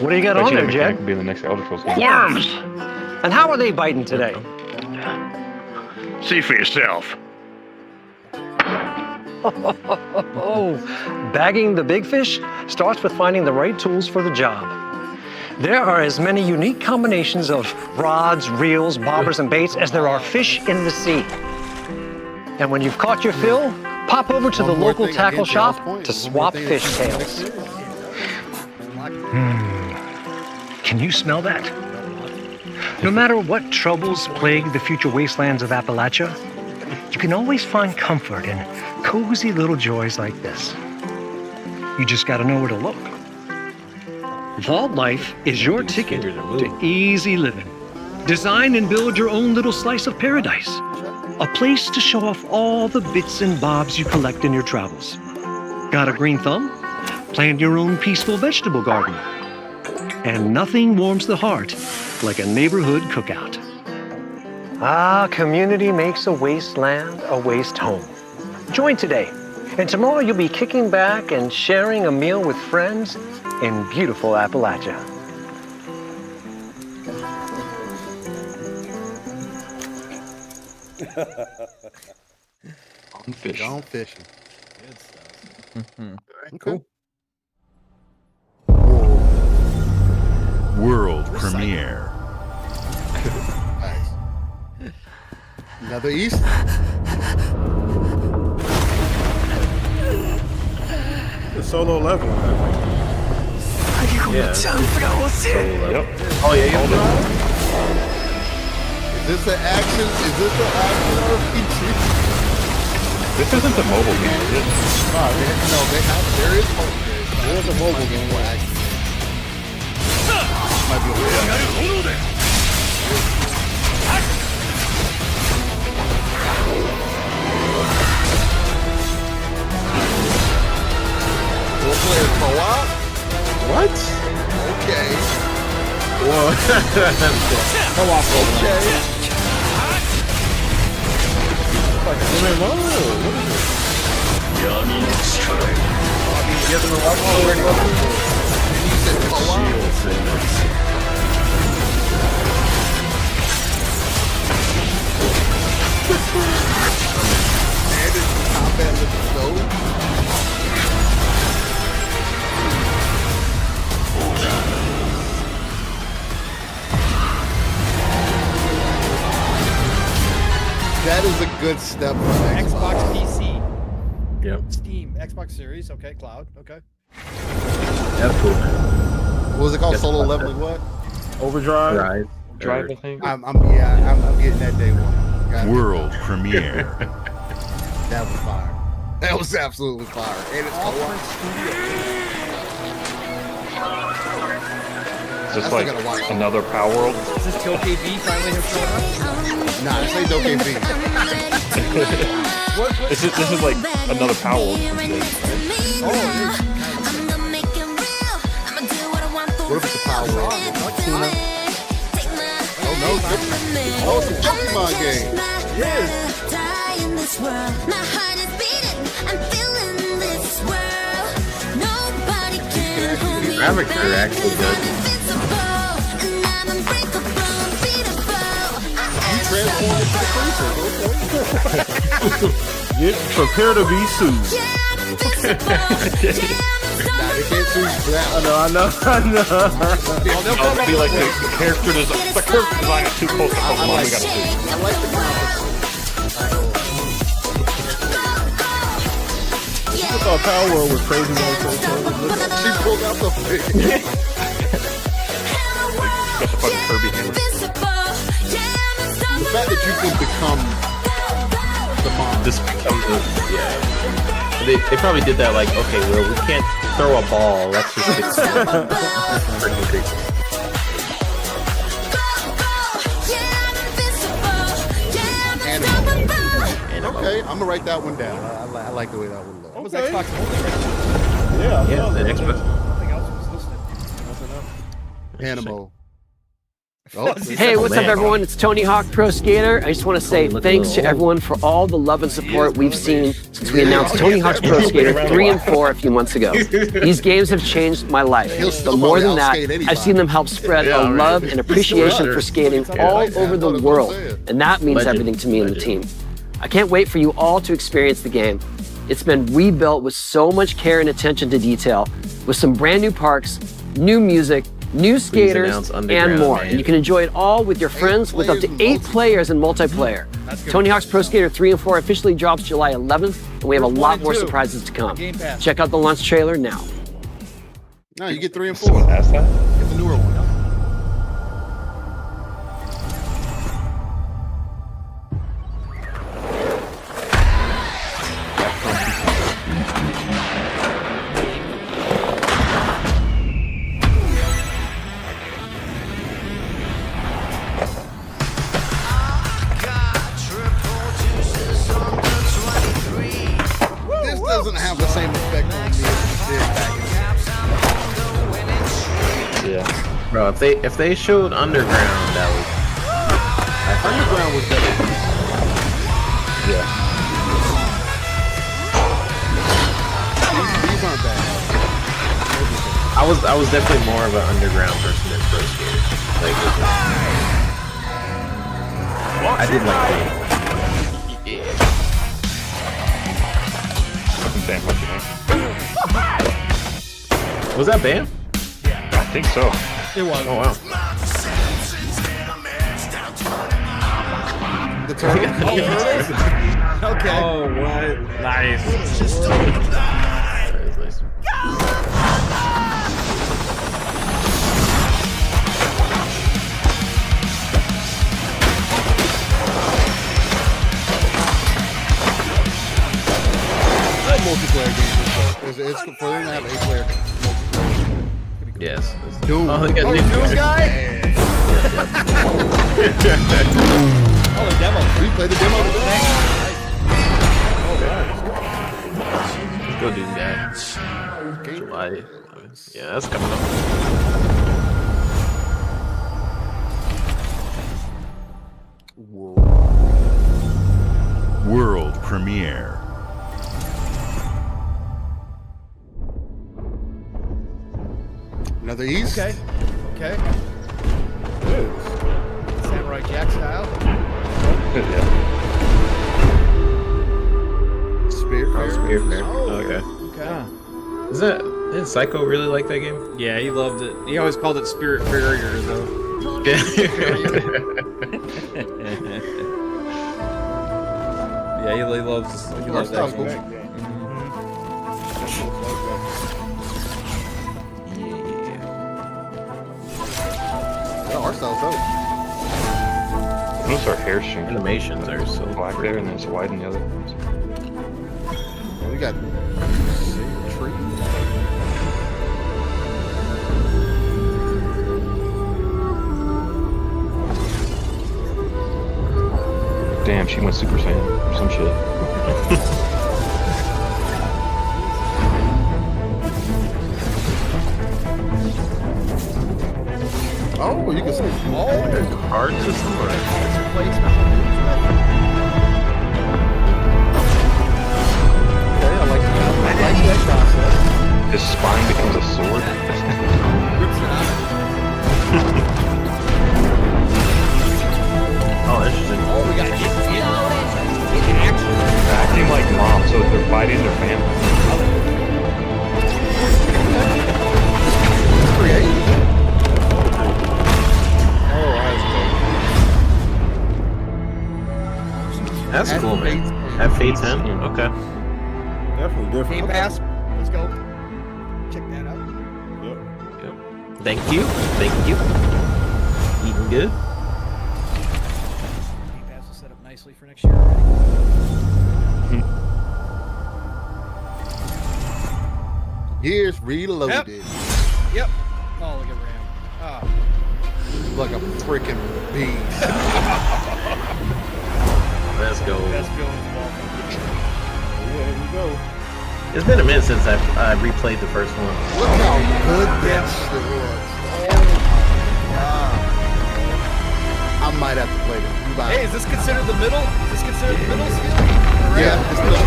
What do you got on there, Jed? Could be in the next Elder Scrolls game. Worms! And how are they biting today? See for yourself. Bagging the big fish starts with finding the right tools for the job. There are as many unique combinations of rods, reels, bobbers, and baits as there are fish in the sea. And when you've caught your fill, pop over to the One more local thing tackle against y'all's shop point. to One more swap thing fish against tails. y'all's Can you smell that? No matter what troubles plague the future wastelands of Appalachia, you can always find comfort in cozy little joys like this. You just gotta know where to look. Vault Life is your ticket to easy living. Design and build your own little slice of paradise. A place to show off all the bits and bobs you collect in your travels. Got a green thumb? Plant your own peaceful vegetable garden. And nothing warms the heart like a neighborhood cookout. Ah, community makes a wasteland a waste home. Join today, and tomorrow you'll be kicking back and sharing a meal with friends in beautiful Appalachia. On fish. Gone fishing. Good stuff. Cool. World premiere. Nice. Another East. The solo level. Yeah. Yep. Oh yeah, yeah. Is this an action? Is this an action RPG? This isn't the mobile game, is it? No, there is mobile game. There is a mobile game for action. Might be a Four-player co-op? What? Okay. Whoa. Co-op. Okay. Combat with the stove. That is a good step for Xbox PC. Yep. Steam. Xbox Series. Okay. Cloud. Okay. That's cool. What was it called? Yes, Solo like leveling what? Overdrive. Right. Drive, I think. I'm getting that day one. Got it. World premiere. That was fire. That was absolutely fire. And it's co-op. Is this I like still gotta watch it. another Power World? Is this Tokay V finally have shown up? Nah, this ain't Dokkan V. This is like another Power World. What if it's a Power World? Oh no, it's a Pokemon game. The graphics are actually good. Prepare to be sued. I know. I'll be like the character design. The character design is too close to Pokemon. We gotta see. I like the I thought Power World was crazy. She pulled out the thing. Just a fucking Kirby hammer. The fact that you can become the mom. This becomes yeah. They probably did that like, okay, well, we can't throw a ball. Let's just get freaking creepy. Okay, I'm gonna write that one down. I like the way that one looks. What was Xbox? Yeah, the Xbox. Nothing else was listed. Animal. Hey, what's up, everyone? It's Tony Hawk Pro Skater. I just want to say thanks to everyone for all the love and support we've seen since we announced Tony Hawk's Pro Skater 3 and 4 a few months ago. These games have changed my life. But more than that, I've seen them help spread a love and appreciation for skating all over the world. And that means everything to me and the team. I can't wait for you all to experience the game. It's been rebuilt with so much care and attention to detail, with some brand new parks, new music, new skaters, and more. And you can enjoy it all with your friends with up to 8 players in multiplayer. Tony Hawk's Pro Skater 3 and 4 officially drops July 11th, and we have a lot more surprises to come. Check out the launch trailer now. No, you get 3 and 4. That's that? Get the newer one. Doesn't have the same effect on me as it did back in Yeah. Bro, if they showed Underground, that was Underground was better. Yeah. These aren't bad. I was definitely more of an Underground person than Pro Skater. Like I did like the Bam, what you know? Was that Bam? Yeah, I think so. It was. Oh wow. The turtle. Okay. Oh, what? Nice. Multiplayer games. It's for them to have 8-player multiplayer. Yes. Doom. Oh, they got Doom guy? Oh, the demo. We played the demo today. Let's go Doom guy. July. Yeah, that's coming up. World premiere. Another East. Okay. Okay. Samurai Jack style. Spirit. Oh, okay. Okay. Did Psycho really like that game? Yeah, he loved it. He always called it Spirit Barrier, though. Yeah, he loves that game. Oh, our style's dope. Notice our hair string Animations are so black there, and then it's white in the other ones. We got tree. Damn, she went Super Saiyan or some shit. Oh, you can see. There's art system or Okay, I like that process. His spine becomes a sword. oh, interesting. Oh, we got like mom, so they're fighting their family. That's cool, man. At Fate's End? Okay. Definitely different. Game Pass. Let's go. Check that out. Yep. Thank you. Eating good. Game Pass is set up nicely for next year already. Here's Reloaded. Yep. Oh, look at Ram. Oh. Like a freaking beast. Let's go. Let's go. Here we go. It's been a minute since I replayed the first one. Look how good that shit was. I might have to play this. Hey, is this considered the middle? Is this considered the middle skill? Yeah, it's middle.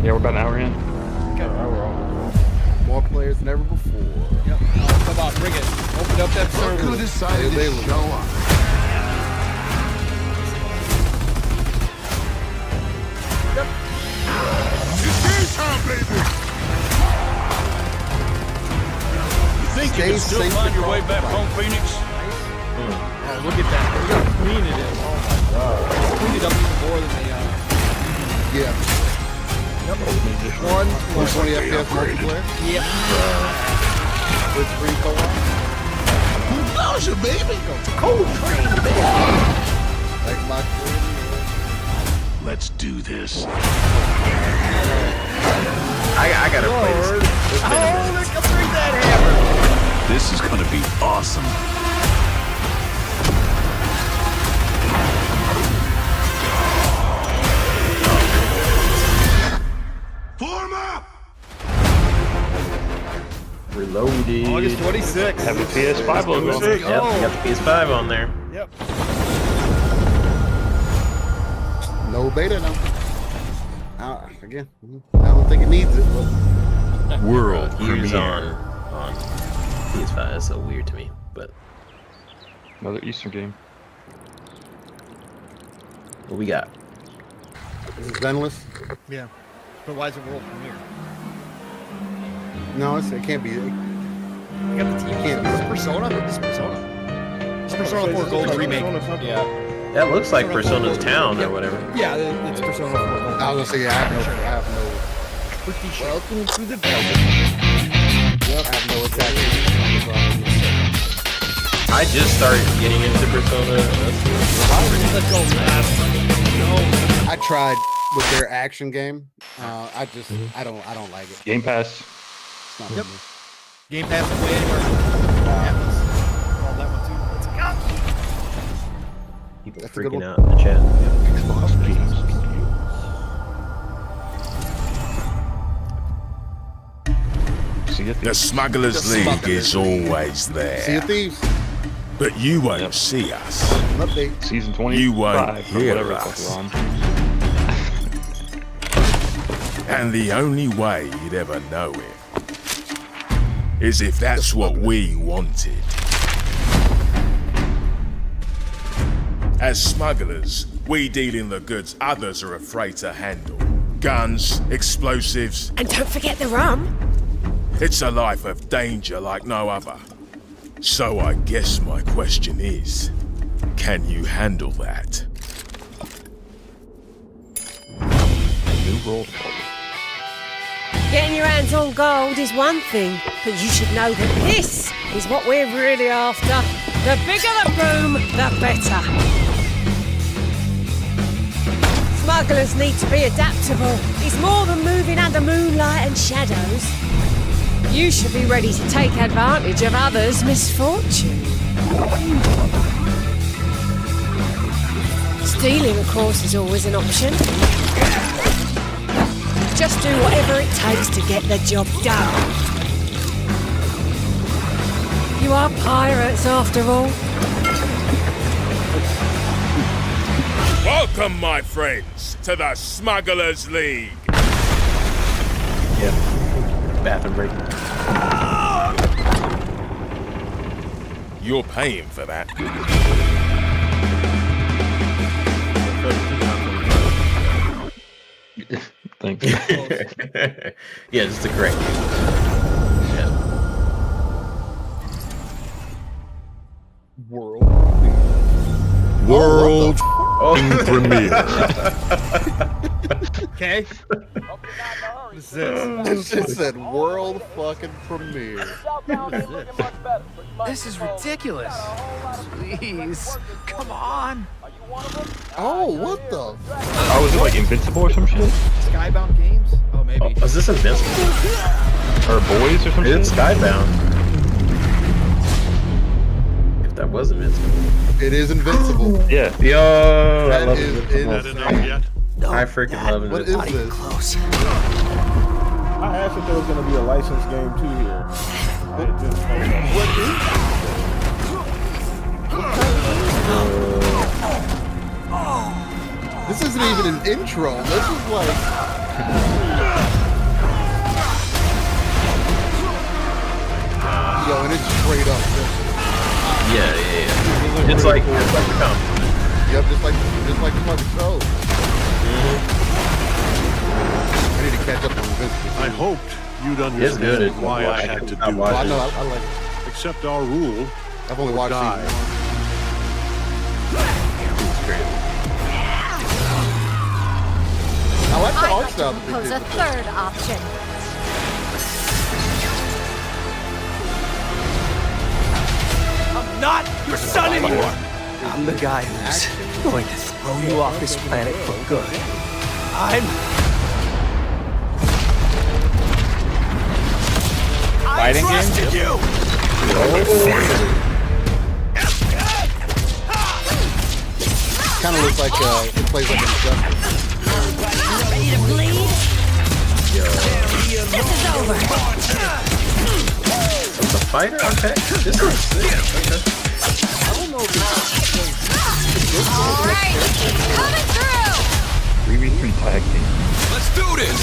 Yeah, we're about an hour in. More players than ever before. Yep. Oh, come on, bring it. Open up that server. Who decided to show up? It's game time, baby! You think you can still find your way back home, Phoenix? Oh, look at that. We gotta clean it in. Oh my god. Clean it up even more than they Yeah. Yep. 120 FPS multiplayer. Yep. With free co-op. Who knows you, baby? Cold train, baby. Xbox. Let's do this. I gotta play this. It's been a minute. Look, bring that hammer. This is gonna be awesome. Form up! Reloaded. August 26th. Have a PS5 logo. Yep, you got the PS5 on there. Yep. No beta, no. Again, I don't think it needs it. But World Gears premiere. on PS5 is so weird to me, but Another Eastern game. what we got? This is endless. Yeah. But why is it world premiere? No, it can't be. You got the team. Can't be. This is Persona. This is Persona. It's Persona 4 Gold remake. Yeah. That looks like Persona's Town or whatever. Yeah, it's Persona 4 Gold. I was gonna say I have no. Welcome to the Belvedere. Yep, I have no attack. I just started getting into Persona. Let's go, man. I tried with their action game. I don't like it. Game Pass. It's not Yep. for me. Game Pass can play anywhere. Atlas. Call that one too. Let's go. People That's a good freaking one. out in the chat. The Smugglers League is always Sea of there, Thieves. but you won't see us. An update. Season 25 You won't or hear whatever the fuck us. we're on. And the only way you'd ever know it is if that's what we wanted. As smugglers, we deal in the goods others are afraid to handle. Guns, explosives. And don't forget the rum. It's a life of danger like no other. So I guess my question is, can you handle that? New role. Getting your hands on gold is one thing, but you should know that this is what we're really after. The bigger the room, the better. Smugglers need to be adaptable. It's more than moving under moonlight and shadows. You should be ready to take advantage of others' misfortune. Stealing, of course, is always an option. Just do whatever it takes to get the job done. You are pirates, after all. Welcome, my friends, to the Smugglers League. Yep. Bathroom break. You're paying for that. Thanks. Yeah, just the correct name. Yeah. World premiere. Okay. What is this? It just said world fucking premiere. This is ridiculous. Please, come on. Oh, what the? Oh, is it like Invincible or some shit? Skybound Games? Oh, maybe. Oh, is this Invincible? Or Boys or some shit? It's Skybound. If that was Invincible. It is Invincible. Yeah. Yo, I That love is Invincible. insane. I freaking love What is Invincible. this? I asked if there was going to be a licensed game too here. What is This isn't even an intro. This is like. Yo, and it's straight up. Yeah. It's like the comic. Yep, just like the fucking show. I need to catch up on Invincible. I hoped you'd It's good. understand why I had to do I know, this. I like it. Accept our rule. I've only watched die. season 1. I like the I'd art like style to that they propose did. a third option. I'm not your son anymore. I'm the guy who's going to throw you off this planet for good. I'm. Fighting game? Trusted you. Kind of looks like it plays like Injustice. Ready to bleed? This is over. It's a fighter? Okay. This is sick. Okay. I don't know if All right, coming through. 3v3 tag team. Let's do this.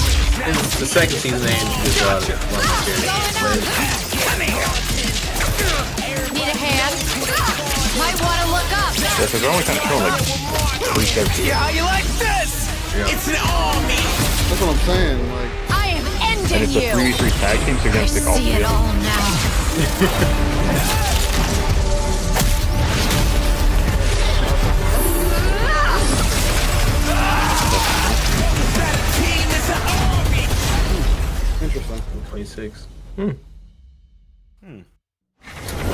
The second season they introduced a lot of one of the Need a hand? Might want to look up. Yeah, so they're only kind of showing like 3 characters. See how you like this? It's an army. that's what I'm saying. Like, I am And ending it's a you. 3v3 tag team, so you're I gonna stick all see three it of all them. now. interesting. 26. I don't know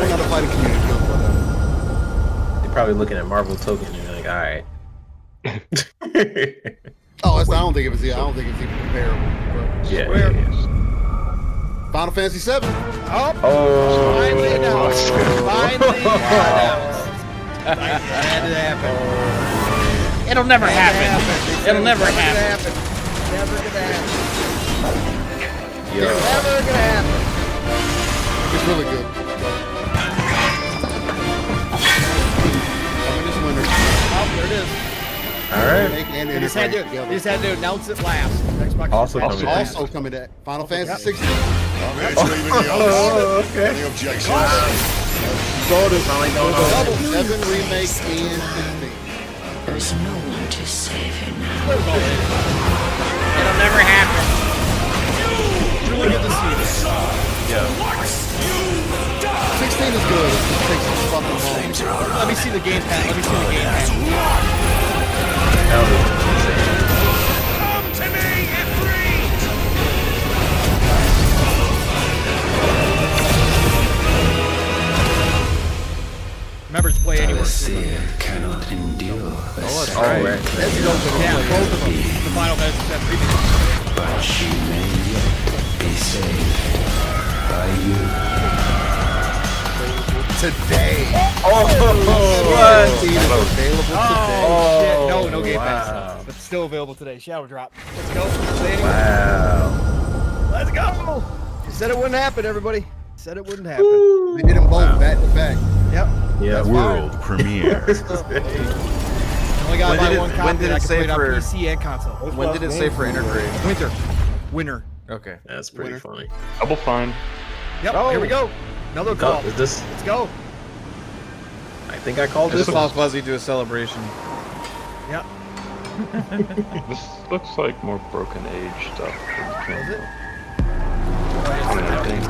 how to fight a community goes, but They're probably looking at Marvel Token and they're like, all right. I don't think it was. I don't think it's even comparable. But Yeah. Final Fantasy 7. Oh. Finally announced. Finally announced. Had to happen. It'll never happen. It'll never happen. Never gonna happen. Yo. Never gonna happen. It's really good. I mean, this winner. Oh, there it is. All right. And They just had to announce it last. Xbox Also is coming Also coming to Final Fantasy 16. Oh, okay. Any objections? Double 7 remake and 16. There's no one to save you now. It'll never happen. Really good to see this. Yeah. 16 is good. It just takes some fucking long. Let me see the game pad. Let me see the game pad. That was insane. Come to me, Ifrit! Remember to play anywhere. Cannot endure the that's right. Let's go. Yeah, both of them. The Final Fantasy 7 remake. but she may yet be saved by you. Today. Oh, what? It's available today. Oh, shit. No Game wow. Pass. But still available today. Shadow Drop. Let's go. Play anywhere. Wow. Let's go. You said it wouldn't happen, everybody. Said it wouldn't happen. They did them both back to back. Yep. Yeah. World premiere. Only got to buy one copy. when did and I it can say play it on for- PC and console. When did it say for integrate? Winter. Okay. That's pretty funny. Double Fine. Yep. Here we go. Another Go. call. Is this? Let's go. I think I called This this all one. fuzzy to a celebration. Yep. This looks like more Broken Age stuff. Is it? I think.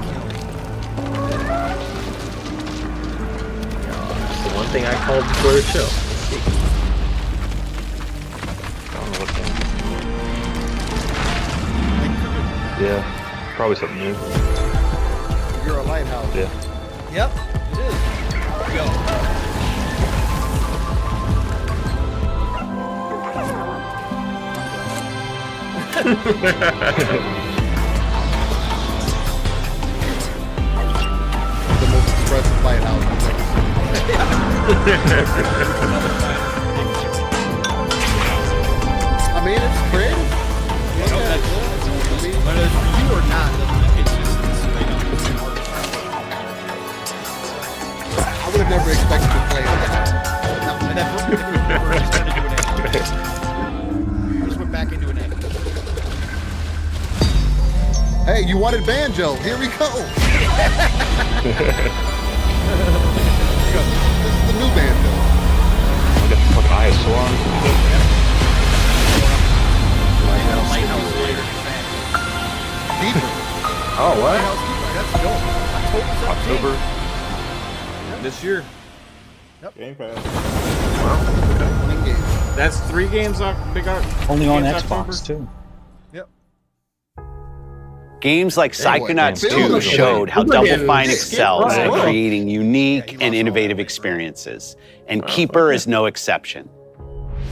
It's the one thing I called before the show. I don't know what that. Yeah, probably something new. You're a lighthouse. Yeah. Yep, it is. Go. The most expressive lighthouse I've ever seen. I mean, it's creative. Whether it's for you or not, it's just it's I would have never expected to play that. No, and that's what we just went back into an egg. Hey, you wanted banjo. Here we go. This is the new banjo. I got the fucking Eye of Sauron. Lighthouse later. Deeper. Oh, what? That's October. This year. Game Pass. That's 3 games off. Big Art. Only on games Xbox October? too. Yep. Games like Psychonauts Phil 2 was showed how Look at Double him. Fine excels at Wow. creating unique and innovative experiences, and Keeper is no exception.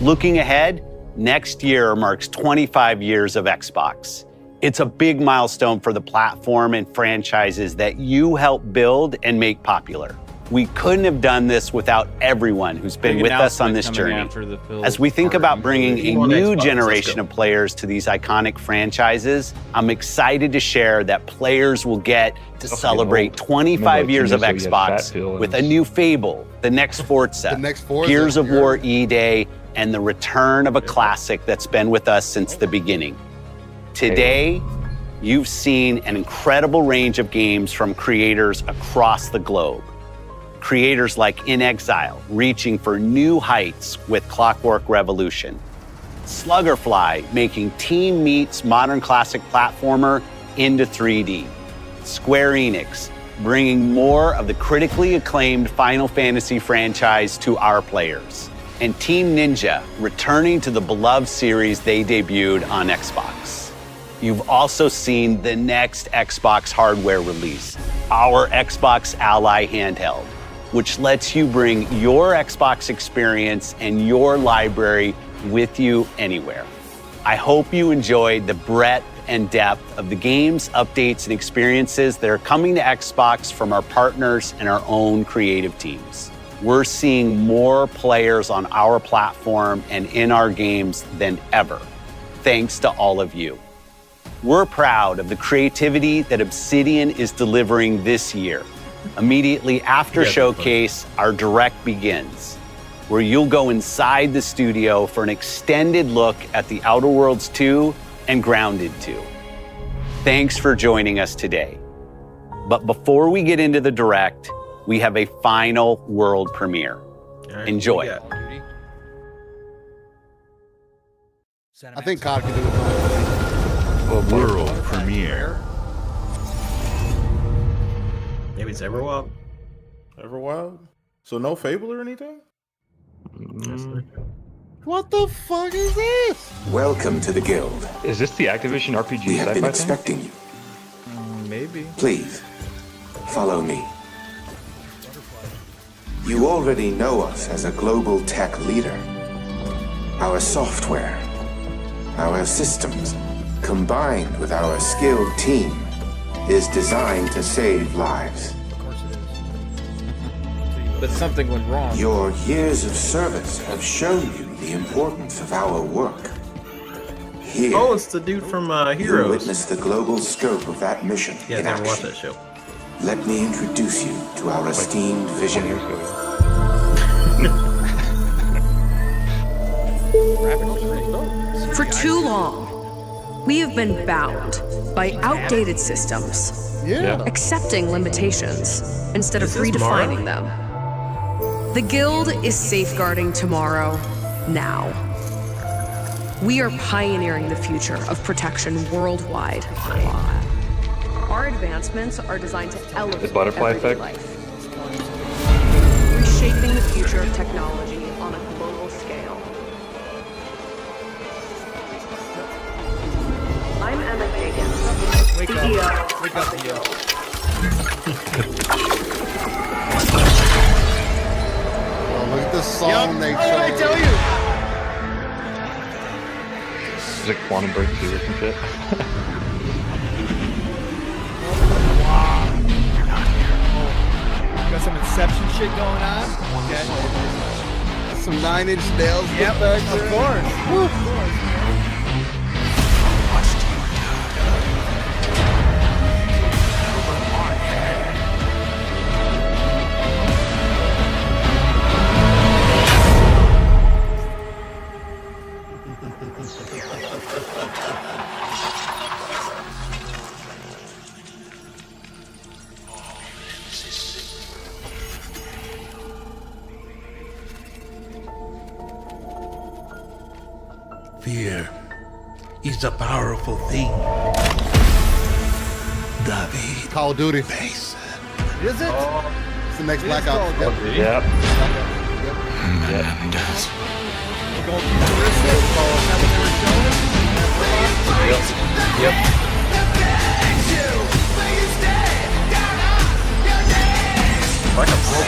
Looking ahead, next year marks 25 years of Xbox. It's a big milestone for the platform and franchises that you helped build and make popular. We couldn't have done this without everyone who's been Big with us on announcement this coming journey. after the Phil As we think party. about bringing a On new Xbox, let's generation go. of players to these iconic franchises, I'm excited to share that players will get to Also celebrate getting old. 25 Remember, years of like, 10 years ago, you had Xbox Fat Phil and with a new Fable, the next Forza, The next Forza, Gears of yeah. War E-Day, and the return of a classic that's been with us since the beginning. Today, you've seen an incredible range of games from creators across the globe. Creators like In Exile, reaching for new heights with Clockwork Revolution. Sluggerfly, making Team Meat's modern classic platformer into 3D. Square Enix, bringing more of the critically acclaimed Final Fantasy franchise to our players. And Team Ninja, returning to the beloved series they debuted on Xbox. You've also seen the next Xbox hardware release, our Xbox Ally handheld, which lets you bring your Xbox experience and your library with you anywhere. I hope you enjoyed the breadth and depth of the games, updates, and experiences that are coming to Xbox from our partners and our own creative teams. We're seeing more players on our platform and in our games than ever, thanks to all of you. We're proud of the creativity that Obsidian is delivering this year. Immediately after Showcase, our Direct begins, where you'll go inside the studio for an extended look at The Outer Worlds 2 and Grounded 2. Thanks for joining us today. But before we get into the Direct, we have a final world premiere. Enjoy. I think COD can do it. World premiere. Maybe it's Everwild. Everwild? So no Fable or anything? What the fuck is this? Welcome to the Guild. Is this the Activision RPG We have sci-fi been thing? expecting you. Maybe. Please, follow me. You already know us as a global tech leader. Our software, our systems, combined with our skilled team, is designed to save lives. But something went wrong. Your years of service have shown you the importance of our work. Here, Oh, it's the dude from you Heroes. witness the global scope of that mission Yeah, in I never watched action. that show. Let me introduce you to our esteemed visionary. For too long, we have been bound by outdated systems, accepting limitations instead of Is this redefining them. The Guild is safeguarding tomorrow now. We are pioneering the future of protection worldwide. Our advancements are designed to elevate The butterfly everyday effect? life, reshaping the future of technology on a global scale. I'm Emma Kagan, Wake CEO. up. Wake up, yo. Oh, look at the song Yep. they What did I chose. tell you? This is like Quantum Breakthrough or some shit. Got some Inception shit going on. Okay. Some 9 Inch Nails. Yep, back of there. course. Of course. Fear is a powerful thing. David. Call of Duty. Face. Is it? It's the next It is Black Call Ops. of Duty. Yep. Hernandez. We're going futuristic. Is that what they were showing? Yep. Like a full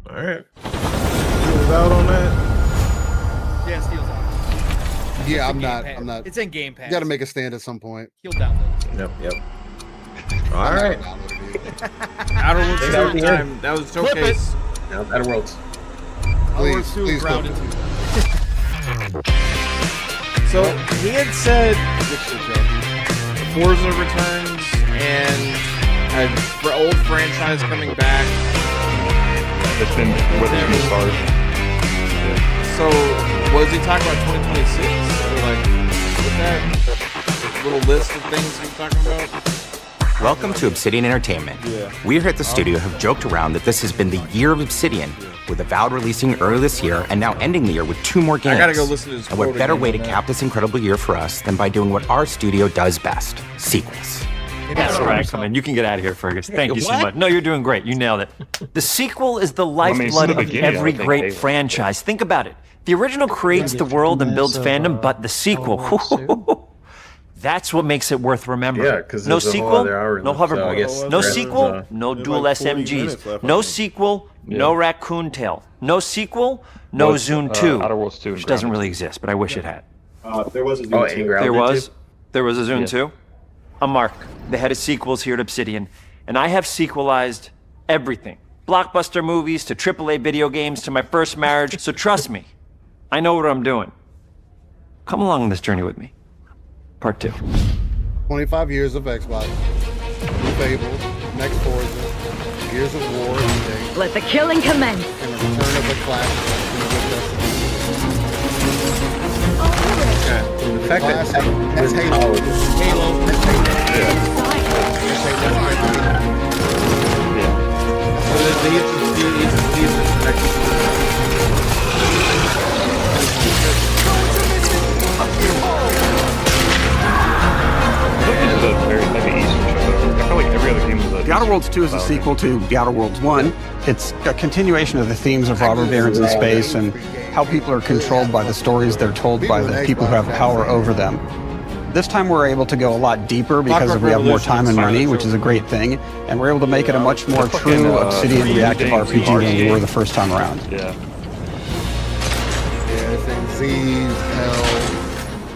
All right. Steel's out on that. Yeah, Steel's out. Yeah, It's I'm in not. Game Pass. I'm not. It's in Game Pass. You got to make a stand at some point. He'll download it. Yep. All right. Outer Worlds Think that was 2 the time. That was Flip showcase. Now, Outer Worlds. Please, please grounded don't. to So he had said Forza returns and for old franchise coming back. It's been with his new stars. So was he talking about 2026? Or like with that little list of things he was talking about? Welcome to Obsidian Entertainment. We here at the studio have joked around that this has been the year of Obsidian, with Avowed releasing early this year and now ending the year with 2 more games. I gotta go listen to this And what quote better again way to on that. cap this incredible year for us than by doing what our studio does best, sequels. That's right. Come in. You can get out of here, Fergus. Thank you so What? much. No, you're doing great. You nailed it. The sequel is the I mean, it's lifeblood the of beginning, every I think, great Halo. franchise. Think about it. The original creates the world and builds fandom, but the sequel, that's what makes it worth remembering. Yeah, 'cause no there's a whole sequel, other hour no left, so I hoverboard. guess No the rest is, sequel, no there's dual like 40 minutes SMGs. left, I No think. sequel, no raccoon tail. No sequel, no Was, Zune 2, Outer Worlds 2 and which doesn't Grounded. really exist, but I wish it had. There was a Oh, and Grounded There was. too? There was a Zune Yeah. 2. I'm Mark, the head of sequels here at Obsidian, and I have sequelized everything. Blockbuster movies to AAA video games to my first marriage, so trust me, I know what I'm doing. Come along on this journey with me. Part 2. 25 years of Xbox. New Fable. Next Forza. Gears of War. Decay, Let the killing commence. and a return of the classic. And the fact that That's Halo. Halo. Halo. That's This is a very heavy Eastern show. I feel like every other game was a The Outer Worlds 2 is a sequel to The Outer Worlds 1. It's a continuation of the themes of robber barons in space and how people are controlled by the stories they're told by the people who have power over them. This time we're able to go a lot deeper because we have more time and money, which is a great thing, and we're able to make it a much more true Obsidian reactive RPG game than we were the first time around. Yeah. Z's, L.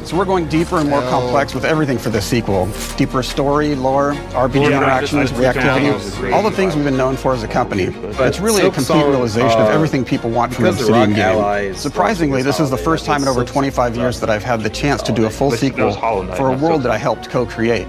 So we're going deeper and more complex with everything for this sequel. Deeper story, lore, RPG interactions, reactivity, all the things we've been known for as a company. It's really a complete realization of everything people want from an Obsidian game. Surprisingly, this is the first time in over 25 years that I've had the chance to do a full sequel for a world that I helped co-create.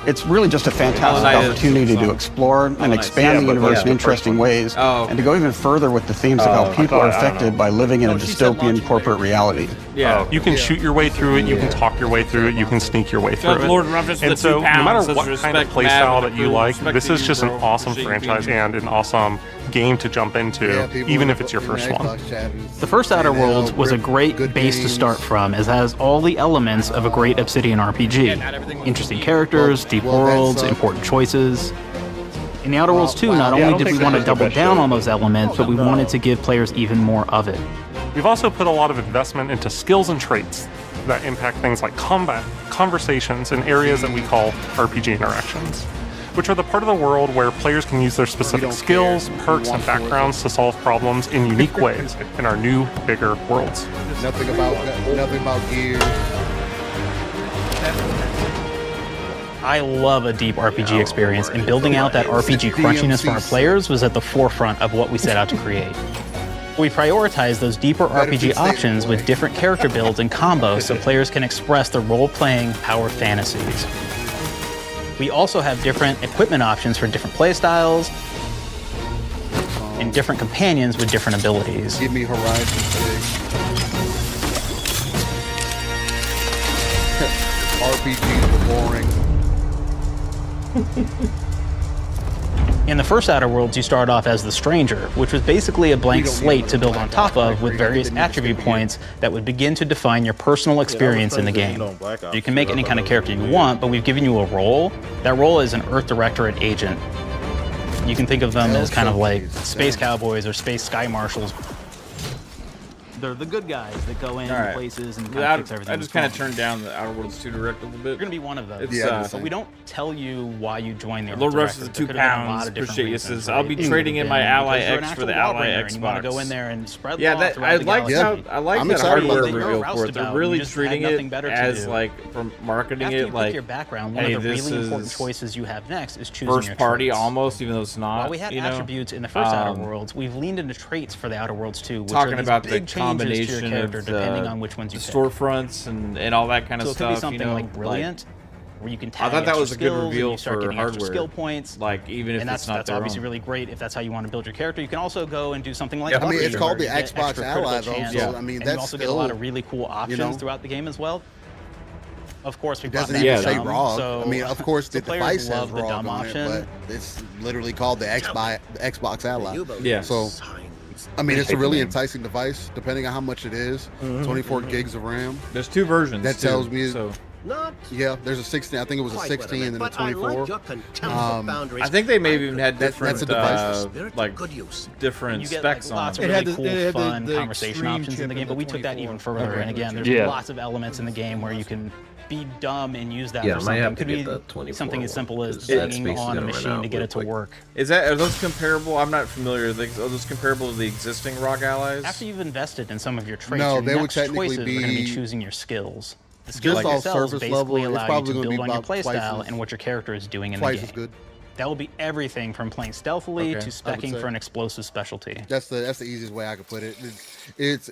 It's really just a fantastic Hollow Knight opportunity to explore and expand the universe in interesting ways, and to go even further with the themes of how people are affected by living in a dystopian corporate reality. Yeah, you can shoot your way through it, you can talk your way through it, you can sneak your way through it. Lord Ruffus And with so, 2 no matter pounds, what says kind of respect playstyle Mav, that you like, respect this to is you, just an bro. awesome Shit, franchise you and an awesome game to jump into, even if it's your first one. The first Outer Worlds was a great base to start from, as it has all the elements of a great Obsidian RPG. Interesting characters, deep worlds, important choices. In the Outer Worlds 2, not only did we want to double down on those elements, but we wanted to give players even more of it. We've also put a lot of investment into skills and traits that impact things like combat, conversations, and areas that we call RPG interactions, which are the part of the world where players can use their specific skills, perks, and backgrounds to solve problems in unique ways in our new, bigger worlds. Nothing about gear. I love a deep RPG experience, and building out that RPG crunchiness for our players was at the forefront of what we set out to create. We prioritize those deeper RPG options with different character builds and combos so players can express their role-playing power fantasies. We also have different equipment options for different playstyles and different companions with different abilities. Give me Horizon 6. RPGs are boring. In the first Outer Worlds, you start off as the Stranger, which was basically a blank slate to build on top of with various attribute points that would begin to define your personal experience in the game. You can make any kind of character you want, but we've given you a role. That role is an Earth Directorate agent. You can think of them as kind of like space cowboys or space sky marshals. They're the good guys that go in places and kind of fix everything. I just kind of turned down the Outer Worlds 2 direct a little bit. You're going to be one of those. It's, but we don't tell you why you joined the Lord Directorate. Ruffus is There 2 could have been a lot pounds. of different Appreciate you. reasons, Says right? I'll be trading in my Ally Because you're an X for actual the law Ally bringer and you want to Xbox. go in there and spread Yeah, law that throughout I the like galaxy. how I like I'm that excited hardware about that. reveal for it. They're really treating it as like from marketing After you it like pick your background, one hey, of the this really important is choices you have next is choosing first your party traits. almost, even though it's not. While we had you know? attributes in the first Outer Worlds, we've leaned into traits for the Outer Worlds 2, which Talking are these about the big changes to your combination character of depending on which ones you pick. storefronts and all that kind of So it stuff. could be something you know, like brilliant, where you can tag I thought that extra was a good skills and reveal you start for getting extra hardware. skill points. Like even if and it's not that's their obviously own. really great if that's how you want to build your character. You can also go and do something like Yeah, I mean, Lucky, it's called where the you get Xbox extra Ally, critical though, chance, so, I mean, and that's you also get a still, lot of really cool options you know, throughout the game as well. Of course, we It doesn't brought even back say dumb, ROG. so- I mean, of course, so the device players has love the ROG dumb on option. it, but it's literally called the Xbox Ally. Yeah. So, I mean, it's a really enticing device, depending on how much it is. 24 gigs of RAM. There's 2 versions. That too, tells me. So. Yeah, there's a 16. I think it was a 16 and then a 24. I think they maybe even had different, that's a device. like different You get specs like, lots on of it. really cool, fun conversation options in the game, but we took that even further. And again, there's lots of elements in the game where you can be dumb and use that Yeah, for might something. have It to could get be the 24 something as simple as because that banging space is on a gonna run machine out to get it to quick. work. Are those comparable? I'm not familiar. Are those comparable to the existing ROG allies? After you've invested in some of your traits, No, your they would next technically choices are going to be be- choosing your skills. The Just skills off themselves surface basically level, it's allow you probably to gonna build be on your about twice playstyle as- and what your character is doing in the Twice game. as good. That will be everything from playing stealthily Okay, to I would specking say. for an explosive specialty. That's the easiest way I could put it. It's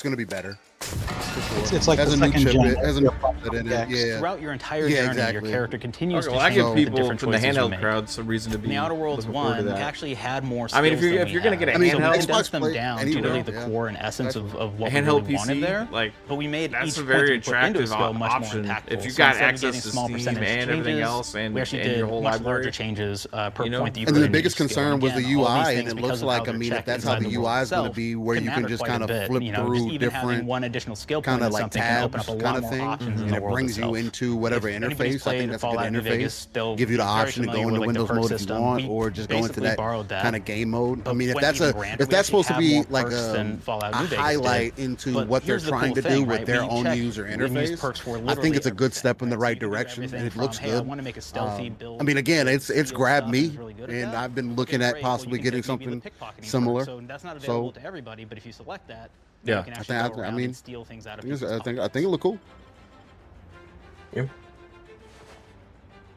going to be better. For sure. It's like has the a new second chip. gen. It has a new chip in it. Yeah. Throughout your entire Yeah, journey, exactly. your character continues Okay, to well, I change give with people different from the choices you handheld make. crowd some reason to be. In the Outer Worlds looking forward 1, to we that. actually had more skills I mean, if than you're gonna get a we handheld, we condensed them down to really anywhere, the yeah. core and essence of what handheld we really wanted PC, there. like, but we made that's each a point very that we put into a attractive skill much option. more impactful. If you So got instead of access getting to small Steam percentage and everything changes, else and- we actually and did your whole much library, larger changes per you know? point that you And put the into biggest each skill. concern was the Again, all these UI, things, and it because looks of like, how I they're mean, if checked that's how inside the world UI is going to itself, be, where can you can matter just quite a kind of bit. flip You know, through just even having different one additional skill kind point of in like something can open tabs up a kind lot of more thing, options in and the it world brings you itself. into whatever If anybody's interface. I played think that's a good Fallout New interface. Vegas, they'll Give you the be very option to go familiar into with, like, the Windows perk mode if you system. want, We or just go into basically that borrowed that. kind of game mode. I But mean, if when that's even a granted, if we that's supposed to actually be have more like perks than a Fallout New Vegas did. highlight into But what they're here's the trying cool to thing, do right? with their We own check- user we use interface, perks for I think literally it's a good step in the right everything, direction, and it from, looks hey, I good. want to make a stealthy build. I mean, again, it's grabbed stuff me, is really good at and that. I've been looking at possibly getting something similar. So that's not available So to everybody, but if you select that, Yeah. you can I actually think go I around mean, and steal things out of I people's think it look cool.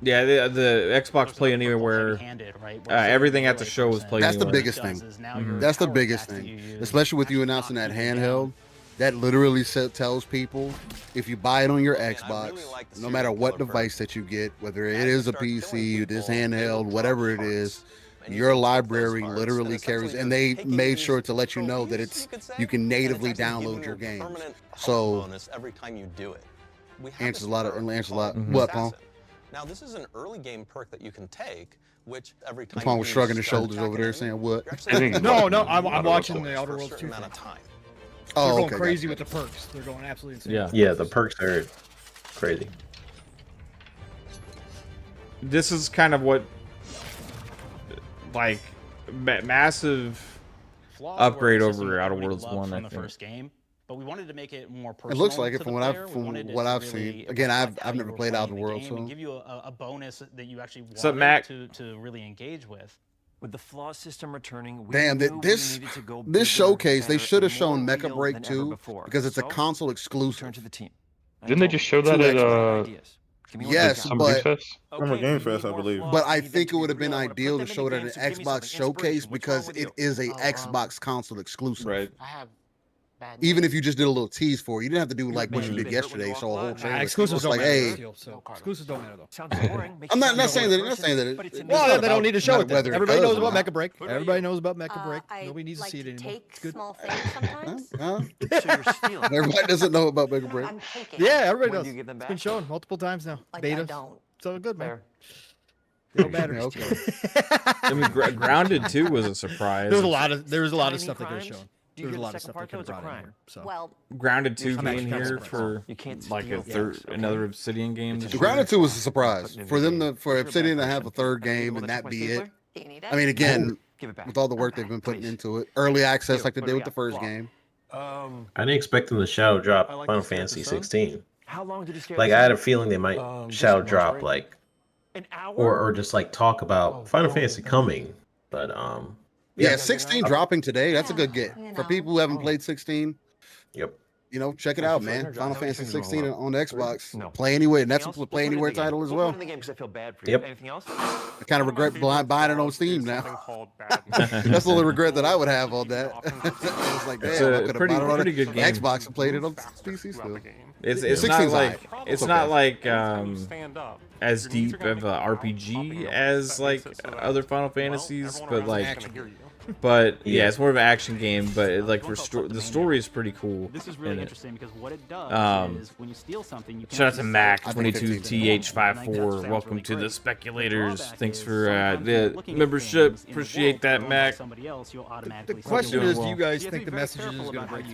Yeah, the Xbox Play Anywhere, everything at the show was Play That's the Anywhere. biggest thing. That's the biggest thing, especially with you announcing that handheld. that literally tells people if you buy it on your Xbox, no matter what device that you get, whether it is a PC, this handheld, whatever it is, your library literally carries, and they made sure to let you know that you can natively download your games. So every time you do it. answers a lot. What, Pong? Now this is an early game perk that you can take, which every time Pong was shrugging his shoulders over there, saying what? No, I'm watching the Outer Worlds 2 amount of time. They're Oh, going okay, crazy with the perks. They're going absolutely insane. Yeah, the perks are crazy. This is kind of what, like, massive upgrade over Outer Worlds 1, I from the think. first game, but we wanted to make it more It personal. looks like it to from the what player. I've We wanted it what to I've really seen. Again, reflect how I've you never were played playing Outer the Worlds, game and so give you a bonus that you actually So, wanted Mac- to really engage with. With the flaw system returning, we damn knew that we this needed to go this bigger, showcase they better, should have and shown more Mecha real Break than ever 2 before. because it's a So, console exclusive. Turn to the team. Didn't they just show that To at Xbox. Yes, Summer but Games Fest? Summer Game Fest, I believe. but I think it would have been ideal to show it at an Xbox showcase because it is a Xbox console exclusive. Right. Even if you just did a little tease for it, you didn't have to do like what you did yesterday. Show a whole trailer. Exclusives It's don't like, matter. hey, Still, so exclusives don't matter though. Sounds boring. I'm not saying that. Well, they don't need to show it. Then. Whether Everybody knows about Mecha. Mecha Break. Everybody knows about Mecha Break. Nobody needs to see it anymore. It's good. Everybody doesn't know about Mecha Break. Yeah, everybody When does. do you give them It's been back? shown multiple times now. Beta. So good, man. Fair. No matter. Okay. I mean, Grounded 2 was a surprise. There was a lot of stuff that crimes? they've shown. Do you There's a hear lot the of stuff second that part, could though? have It's a brought in crime. here. So. Well, Grounded 2 I'm being actually here surprised. for You can't like a steal third, things, okay? another Obsidian game. this year. Grounded 2 was a surprise for them for Obsidian to have a third game and that be it. I mean, again, Give it back. with all the work they've been putting into it, early access like they did with the first game. I didn't expect them to shadow drop Final Fantasy 16. How long did you stay? Like I had a feeling they might shadow drop like, An hour? or just like talk about Final Fantasy coming. But Yeah, 16 dropping today. That's a good get for people who haven't played 16. Yep. You know, check it out, man. Final Fantasy 16 on Xbox. Play anywhere, and that's a play anywhere title as well. One of the games I feel bad for you. Yep. Anything else? I kind of regret buying it on Steam now. That's the only regret that I would have on that. It's like, It's damn, I a could have pretty- bought it on pretty good game. Xbox and played it on PC still. It's 16's not like alright. it's It's not okay. like as deep of a RPG as like other Final Fantasies, but like yeah, it's more of an action game. But it, like for the story is pretty cool. This is really in it. interesting because what it does is when you steal something, you can Shout out to actually Mac sell it. 22TH54. Welcome to the speculators. Thanks for the membership. Appreciate that, Mac. The question is, do you guys think the message is going to break?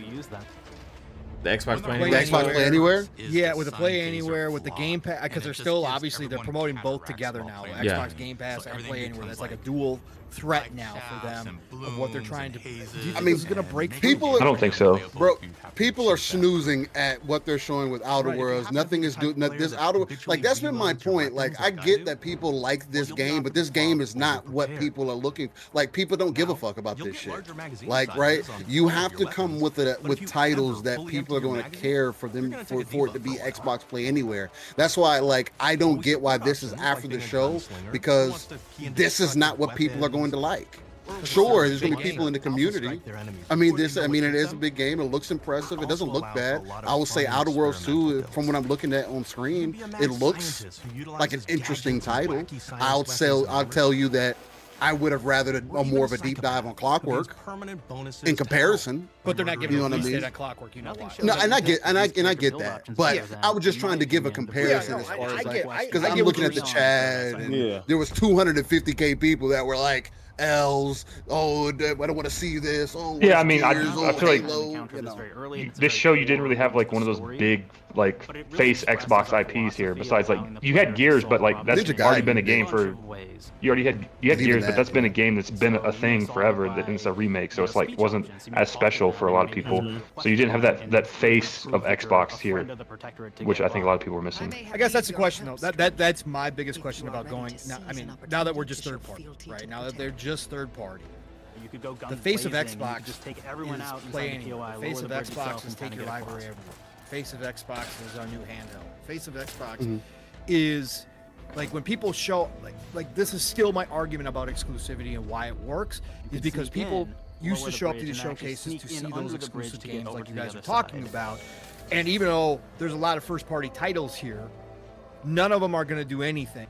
The Xbox Play The Anywhere? Xbox Play Anywhere? Yeah, with the Play Anywhere, with the Game Pass, because they're still obviously they're promoting both together now. Yeah. Xbox Game Pass and Play Anywhere. That's like a dual threat now for them of what they're trying to. Do you think I mean, this is gonna break people. I don't think so. Bro, people are snoozing at what they're showing with Outer Worlds. Nothing is doing this Outer. Like that's been my point. Like I get that people like this game, but this game is not what people are looking. Like people don't give a fuck about this shit. Like right, you have to come with titles that people are going to care for them for it to be Xbox Play Anywhere. That's why like I don't get why this is after the show because this is not what people are going to like. Sure, there's going to be people in the community. I mean, it is a big game. It looks impressive. It doesn't look bad. I would say Outer Worlds 2, from what I'm looking at on screen, it looks like an interesting title. I'll tell you that I would have rather more of a deep dive on Clockwork in comparison. But they're not giving you know a what I release mean? date on Clockwork. You know why? No, and I get that, but I was just trying to give a comparison as far as like because I'm looking at the chat, and there was 250K people that were like L's. Oh, I don't want to see this. Oh, Yeah, I mean, I Gears? feel like Halo, you know. this show you didn't really have like one of those big like face Xbox IPs here. Besides, like you had Gears, but like that's Ninja already Gaiden been a did. game for. You had Even Gears, but that. that's been a game that's been a thing forever. That it's a remake, so it's like wasn't as special for a lot of people. So you didn't have that face of Xbox here, which I think a lot of people were missing. I guess that's the question though. That's my biggest question about going. Now, I mean, now that we're just third party, right? Now that they're just third party. You could go The face of blazing, you Xbox just take everyone is out Play inside the Anywhere. POI, Face lower of the bridge Xbox itself, is and take kinda your get library across. everywhere. Face of Xbox is our new handheld. Face of Xbox Mhm. is like when people show like this is still my argument about exclusivity and why it works is because people used to show up to these showcases to see those exclusive games like you guys are talking about. And even though there's a lot of first-party titles here, none of them are going to do anything.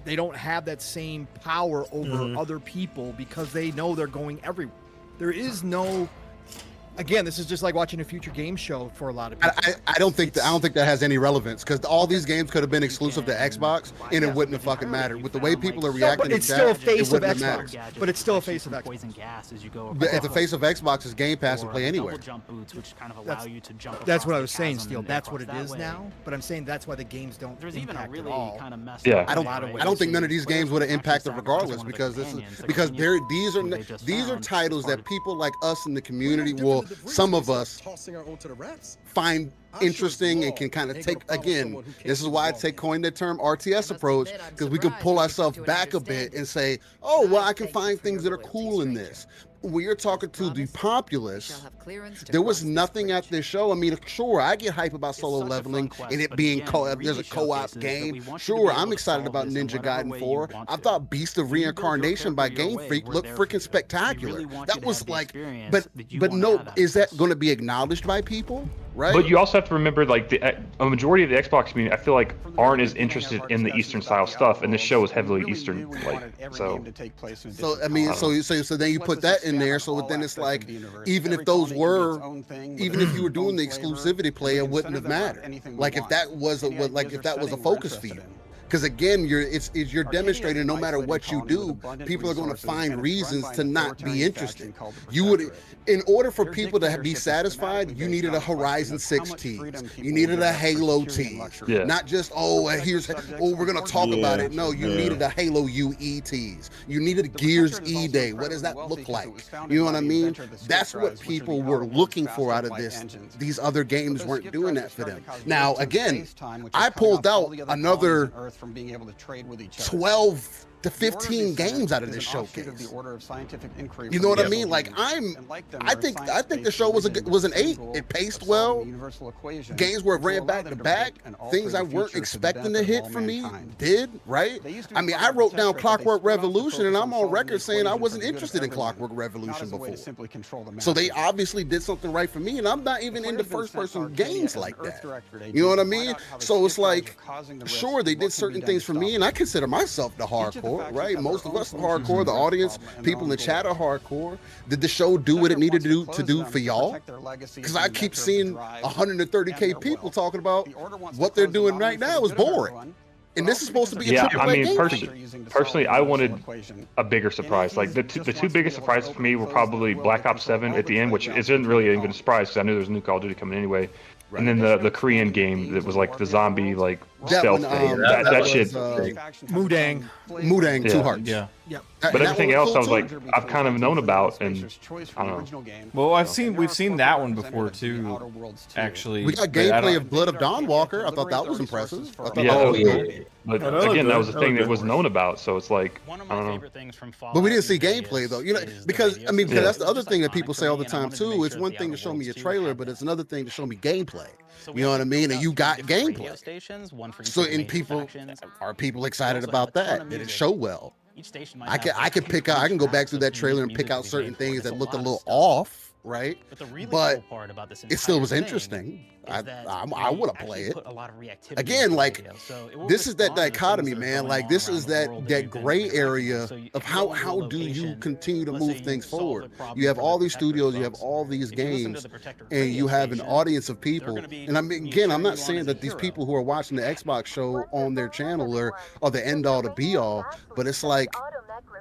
They don't have that same power over other people because they know they're going everywhere. There is no. Again, this is just like watching a future game show for a lot of people. I don't think that has any relevance because all these games could have been exclusive to Xbox and it wouldn't have fucking mattered. With the way people are reacting, but it's still a face of Xbox. But it's still a face of Xbox. At the face of Xbox is Game Pass and play anywhere. That's what I was saying, Steel. That's what it is now. But I'm saying that's why the games don't impact at all. Yeah. I don't think none of these games would have impacted regardless because these are titles that people like us in the community will. Some of us find interesting and can kind of take, again, this is why I coined the term RTS approach, because we could pull ourselves back a bit and say, oh, well, I can find things that are cool in this. When you're talking to the populace, there was nothing at this show. I mean, sure, I get hype about solo leveling and it being there's a co-op game. Sure, I'm excited about Ninja Gaiden 4. I thought Beast of Reincarnation by Game Freak looked freaking spectacular. That was like, but no, is that going to be acknowledged by people? Right. But you also have to remember, like, a majority of the Xbox community, I feel like, aren't as interested in the Eastern style stuff, and this show is heavily Eastern, like, so. So I mean, so then you put that in there, so then it's like, even if even if you were doing the exclusivity play, it wouldn't have mattered. Like if that was a focus for you. Because again, you're demonstrating no matter what you do, people are going to find reasons to not be interested. You would, in order for people to be satisfied, you needed a Horizon 6 tease. You needed a Halo tease. Yeah. Not just we're going to talk about it. No, you needed a Halo UE tease. You needed a Gears E Day. What does that look like? You know what I mean? That's what people were looking for out of this. These other games weren't doing that for them. Now, again, I pulled out another from being able to trade with each other. 12 to 15 games out of this showcase. You know what I mean? Like I think the show was an 8. It paced well. Games were ran back to back. Things I weren't expecting to hit for me did, right? I mean, I wrote down Clockwork Revolution and I'm on record saying I wasn't interested in Clockwork Revolution before. So they obviously did something right for me, and I'm not even into first-person games like that. You know what I mean? So it's like, sure, they did certain things for me, and I consider myself the hardcore. Right, most of us are hardcore. The audience, people in the chat are hardcore. Did the show do what it needed to do for y'all? Because I keep seeing 130K people talking about what they're doing right now is boring. And this is supposed to be a AAA game. Personally, I wanted a bigger surprise. Like the two biggest surprises for me were probably Black Ops 7 at the end, which isn't really even a surprise because I knew there was a new Call of Duty coming anyway. And then the Korean game that was like the zombie like stealth thing. That shit. Mudang, 2 Hearts. Yeah. But everything else, I was like, I've kind of known about, and I don't know. Well, we've seen that one before too. Actually, we got gameplay of Blood of Dawnwalker. I thought that was impressive. But again, that was the thing that was known about. So it's like, I don't know. But we didn't see gameplay though, you know, because that's the other thing that people say all the time too. It's one thing to show me a trailer, but it's another thing to show me gameplay. You know what I mean? And you got gameplay. So, and people excited about that? Did it show well? I can go back through that trailer and pick out certain things that looked a little off, right? But it still was interesting. I want to play it. Again, like this is that dichotomy, man. Like this is that gray area of how do you continue to move things forward? You have all these studios, you have all these games, and you have an audience of people. And I mean, again, I'm not saying that these people who are watching the Xbox show on their channel are the end all to be all, but it's like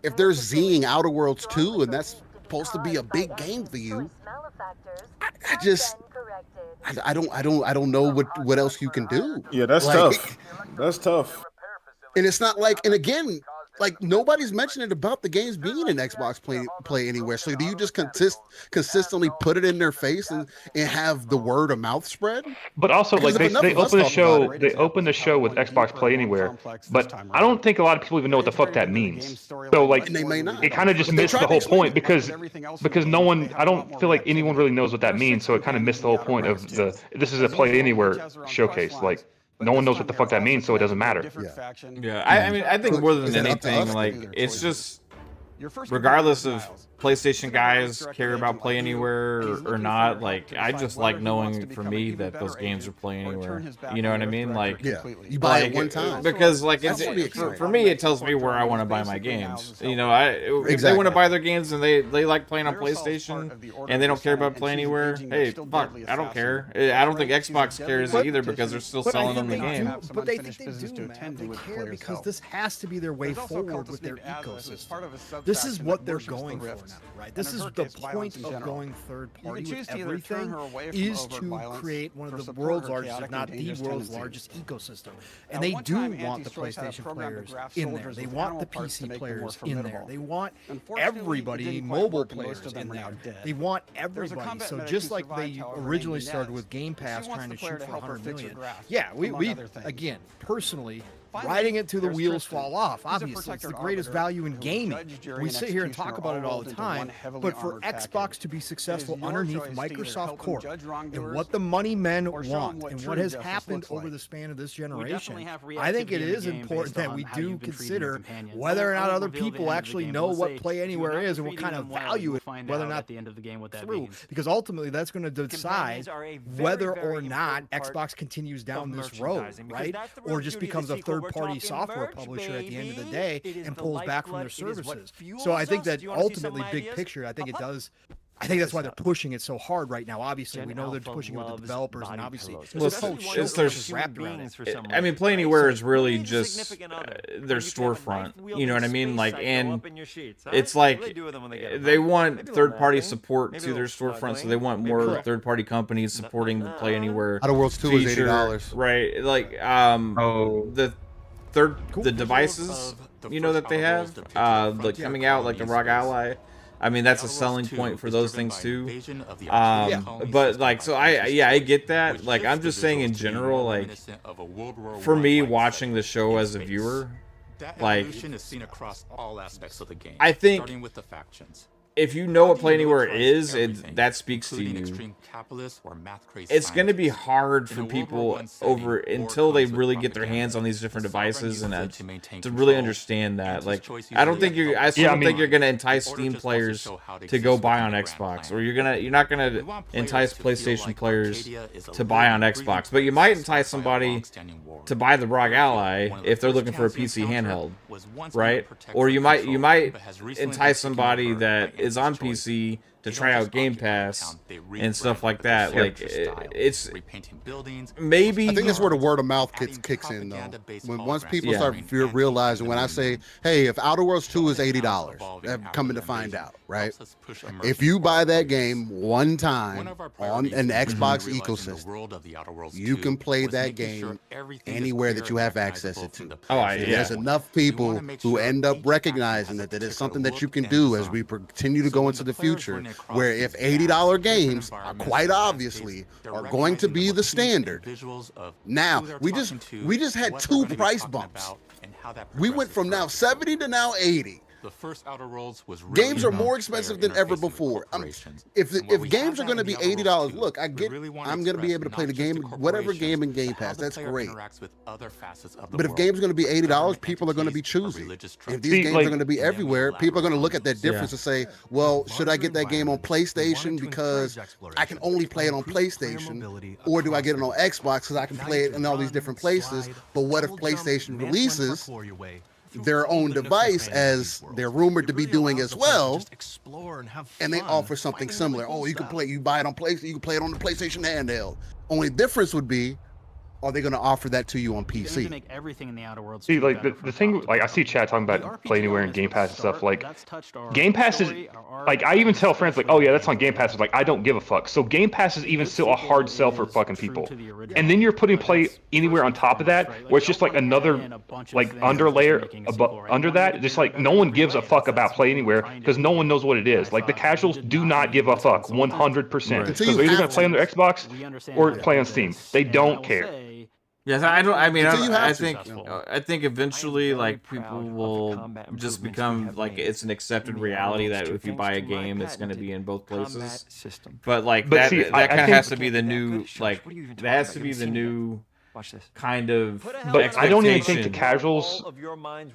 if they're zinging Outer Worlds 2 and that's supposed to be a big game for you, I don't know what else you can do. Yeah, that's tough. That's tough. And it's not like, and again, like nobody's mentioning about the games being in Xbox play anywhere. So do you just consistently put it in their face and have the word of mouth spread? But also, like they open the show, with Xbox Play Anywhere, but I don't think a lot of people even know what the fuck that means. So like, and they may not. It kind of just missed the whole point because no one, I don't feel like anyone really knows what that means. So it kind of missed the whole point of this is a Play Anywhere showcase. Like, no one knows what the fuck that means, so it doesn't matter. Yeah. I mean, I think more than anything, like it's just regardless of PlayStation guys care about Play Anywhere or not, like I just like knowing for me that those games are Play Anywhere. You know what I mean? Like, you buy it one time because like for me it tells me where I want to buy my games. You know, if they want to buy their games and they like playing on PlayStation and they don't care about Play Anywhere, hey, fuck, I don't care. I don't think Xbox cares either because they're still selling them the game. But they think they do, man. They care because this has to be their way forward with their ecosystem. This is what they're going for now, right? This is the point of going third party with everything, is to create one of the world's largest, if not the world's largest ecosystem. And they do want the PlayStation players in there. They want the PC players in there. They want everybody, mobile players in there. They want everybody. So just like they originally started with Game Pass trying to shoot for 100 million. Yeah, we again, personally, riding it till the wheels fall off. Obviously, it's the greatest value in gaming. We sit here and talk about it all the time, but for Xbox to be successful underneath Microsoft Corp and what the money men want and what has happened over the span of this generation, I think it is important that we do consider whether or not other people actually know what Play Anywhere is and what kind of value it, whether or not the end of the game what that through, means. because ultimately that's going to decide whether or not Xbox continues down this road, right? Or just becomes a third-party software publisher at the end of the day and pulls back from their services. So I think that ultimately, big picture, I think it does. I think that's why they're pushing it so hard right now. Obviously, we know they're pushing it with the developers, and obviously, I mean, Play Anywhere is really just their storefront. You know what I mean? Like, and it's like they want third-party support to their storefront, so they want more third-party companies supporting the Play Anywhere. Outer Worlds 2 is $80, right? Like, the devices, you know, that they have, like coming out, like the ROG Ally. I mean, that's a selling point for those things too. But like, so I get that. Like, I'm just saying in general, like, for me watching the show as a viewer, like, is seen across all aspects of the game. I think starting with the factions. If you know what Play Anywhere is, that speaks to you. It's going to be hard for people until they really get their hands on these different devices and to really understand that. Like, I don't think I don't think you're going to entice Steam players to go buy on Xbox, or you're not going to entice PlayStation players to buy on Xbox, but you might entice somebody to buy the ROG Ally if they're looking for a PC handheld, right? Or you might entice somebody that is on PC to try out Game Pass and stuff like that. Like, it's maybe. I think that's where the word of mouth kicks in, though. When once people start realizing, when I say, "Hey, if Outer Worlds 2 is $80," coming to find out, right? If you buy that game one time on an Xbox ecosystem, you can play that game anywhere that you have access to. There's enough people who end up recognizing that it's something that you can do as we continue to go into the future. Where if $80 games quite obviously are going to be the standard. Now we just had 2 price bumps. We went from now 70 to now 80. The first Outer Worlds was games are more expensive than ever before. If games are going to be $80, look, I get. I'm going to be able to play the game, whatever game in Game Pass. That's great. But if games are going to be $80, people are going to be choosy. If these games are going to be everywhere, people are going to look at that difference and say, "Well, should I get that game on PlayStation because I can only play it on PlayStation, or do I get it on Xbox because I can play it in all these different places?" But what if PlayStation releases their own device, as they're rumored to be doing as well, and they offer something similar? Oh, you buy it on PlayStation, you can play it on the PlayStation handheld. Only difference would be, are they going to offer that to you on PC? Make everything in the Outer Worlds. See, like the thing, like I see chat talking about Play Anywhere and Game Pass and stuff. Like, Game Pass is, like, I even tell friends like, "Oh yeah, that's on Game Pass." It's like, I don't give a fuck. So Game Pass is even still a hard sell for fucking people. And then you're putting Play Anywhere on top of that, where it's just like another like under layer under that. Just like no one gives a fuck about Play Anywhere because no one knows what it is. Like, the casuals do not give a fuck 100%. Because they're either gonna play on their Xbox or play on Steam. They don't care. Yes, I don't. I mean, I think eventually, like, people will just become like it's an accepted reality that if you buy a game, it's going to be in both places. But like that kind of has to be the new, like, that has to be the new kind of. But I don't even think the casuals,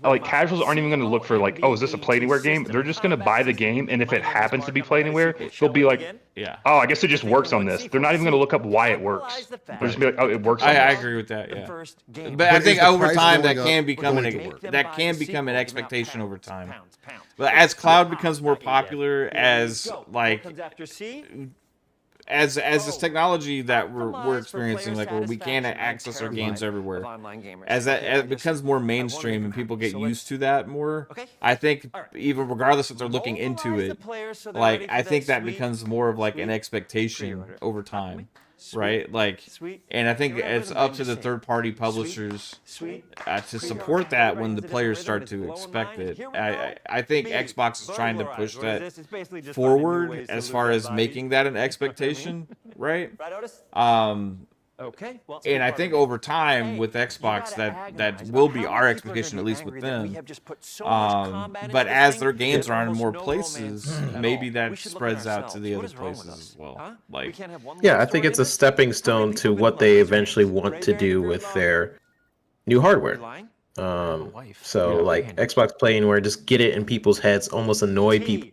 like casuals, aren't even going to look for like, oh, is this a Play Anywhere game? They're just going to buy the game, and if it happens to be Play Anywhere, they'll be like, yeah, oh, I guess it just works on this. They're not even going to look up why it works. They're just be like, oh, it works. On I this. agree with that. Yeah, but I think over time that can become an expectation over time. But as cloud becomes more popular, as like as this technology that we're experiencing, like where we can access our games everywhere, as it becomes more mainstream and people get used to that more, I think even regardless if they're looking into it, like I think that becomes more of like an expectation over time. Right, like, and I think it's up to the third-party publishers to support that when the players start to expect it. I think Xbox is trying to push that forward as far as making that an expectation, right? And I think over time with Xbox that will be our expectation, at least with them. But as their games are on more places, maybe that spreads out to the other places as well. Like, yeah, I think it's a stepping stone to what they eventually want to do with their new hardware. So like Xbox Play Anywhere, just get it in people's heads, almost annoy people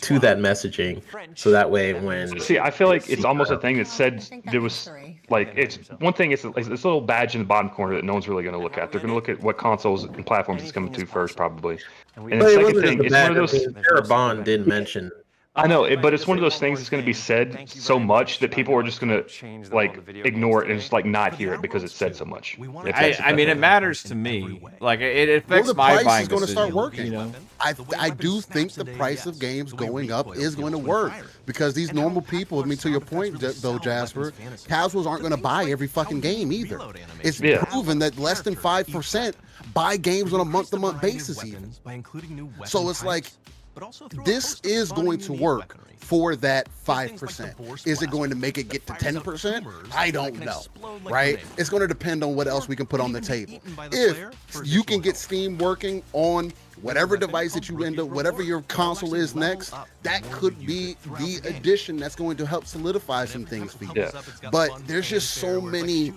to that messaging, so that way when I feel like it's almost a thing that said there was like it's one thing. It's this little badge in the bottom corner that no one's really going to look at. They're going to look at what consoles and platforms it's coming to first, probably. And the second thing, it's one of those. Sarah Bond did mention. I know, but it's one of those things that's going to be said so much that people are just going to like ignore it and just like not hear it because it's said so much. I mean, it matters to me. Like it affects my buying decision. The price is going to start working. You know, I do think the price of games going up is going to work because these normal people. I mean, to your point though, Jasper, casuals aren't going to buy every fucking game either. It's proven that less than 5% buy games on a month-to-month basis even. So it's like. This is going to work for that 5%. Is it going to make it get to 10%? I don't know, right? It's going to depend on what else we can put on the table. If you can get Steam working on whatever device that you end up, whatever your console is next, that could be the addition that's going to help solidify some things for you. Yeah. But there's just so many.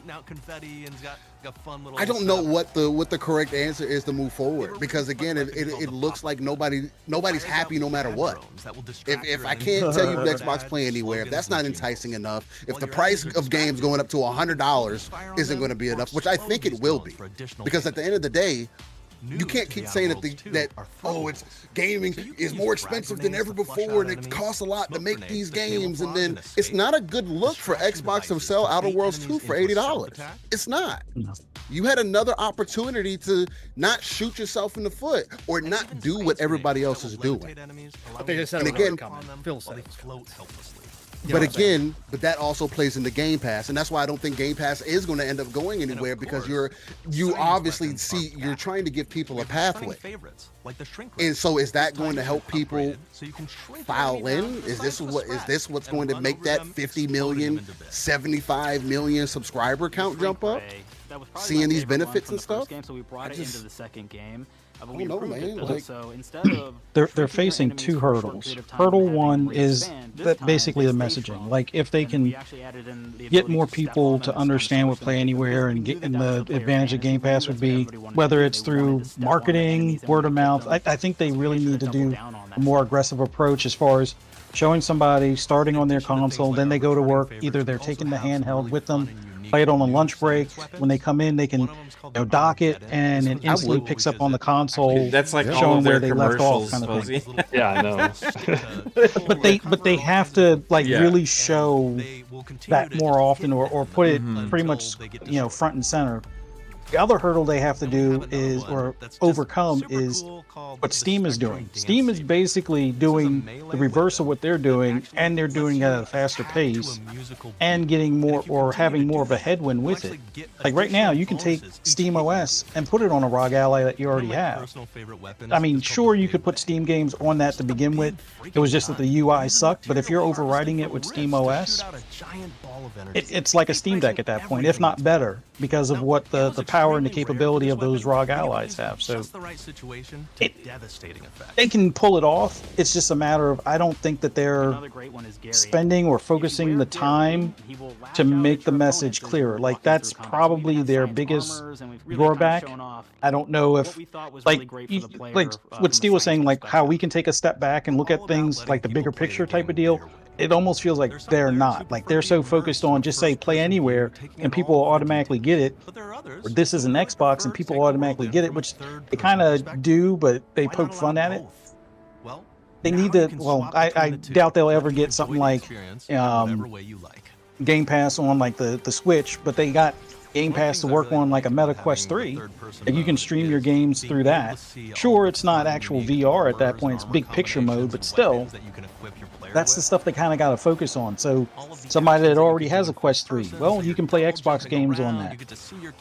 I don't know what the correct answer is to move forward because again, it looks like nobody's happy no matter what. If I can't tell you Xbox Play Anywhere, if that's not enticing enough, if the price of games going up to $100 isn't going to be enough, which I think it will be, because at the end of the day. You can't keep saying that it's gaming is more expensive than ever before and it costs a lot to make these games, and then it's not a good look for Xbox to sell Outer Worlds 2 for $80. It's not. You had another opportunity to not shoot yourself in the foot or not do what everybody else is doing. I think I said it again. Phil said But that also plays into Game Pass, and that's why I don't think Game Pass is going to end up going anywhere because you obviously see you're trying to give people a pathway. And so is that going to help people file in? Is this what's going to make that 50 million, 75 million subscriber count jump up? Seeing these benefits and stuff? I don't know, man. Like, they're facing two hurdles. Hurdle one is basically the messaging. Like if they can get more people to understand what Play Anywhere and the advantage of Game Pass would be, whether it's through marketing, word of mouth. I think they really need to do a more aggressive approach as far as showing somebody starting on their console, then they go to work. Either they're taking the handheld with them, play it on a lunch break. When they come in, they can dock it, and it instantly picks up on the console. That's like showing where they left off, kind of thing. Yeah, I know. but they have to really show that more often, or put it pretty much front and center. The other hurdle they have to do is, or overcome, is what Steam is doing. Steam is basically doing the reverse of what they're doing, and they're doing it at a faster pace, and getting more, or having more of a headwind with it. Like right now, you can take Steam OS and put it on a ROG Ally that you already have. I mean, sure, you could put Steam games on that to begin with. It was just that the UI sucked, but if you're overriding it with Steam OS, it's like a Steam Deck at that point, if not better, because of what the power power and the capability of those ROG allies have. So they can pull it off. It's just a matter of, I don't think that they're spending or focusing the time to make the message clearer. Like, that's probably their biggest drawback. I don't know if, like what Steve was saying, like how we can take a step back and look at things like the bigger picture type of deal. It almost feels like they're not. Like, they're so focused on just say play anywhere and people will automatically get it. Or this is an Xbox and people automatically get it, which they kind of do, but they poke fun at it. They need to, well, I doubt they'll ever get something like Game Pass on like the Switch, but they got Game Pass to work on like a Meta Quest 3, and you can stream your games through that. Sure, it's not actual VR at that point, it's big picture mode, but still, that's the stuff they kind of got to focus on. So somebody that already has a Quest 3, well, you can play Xbox games on that.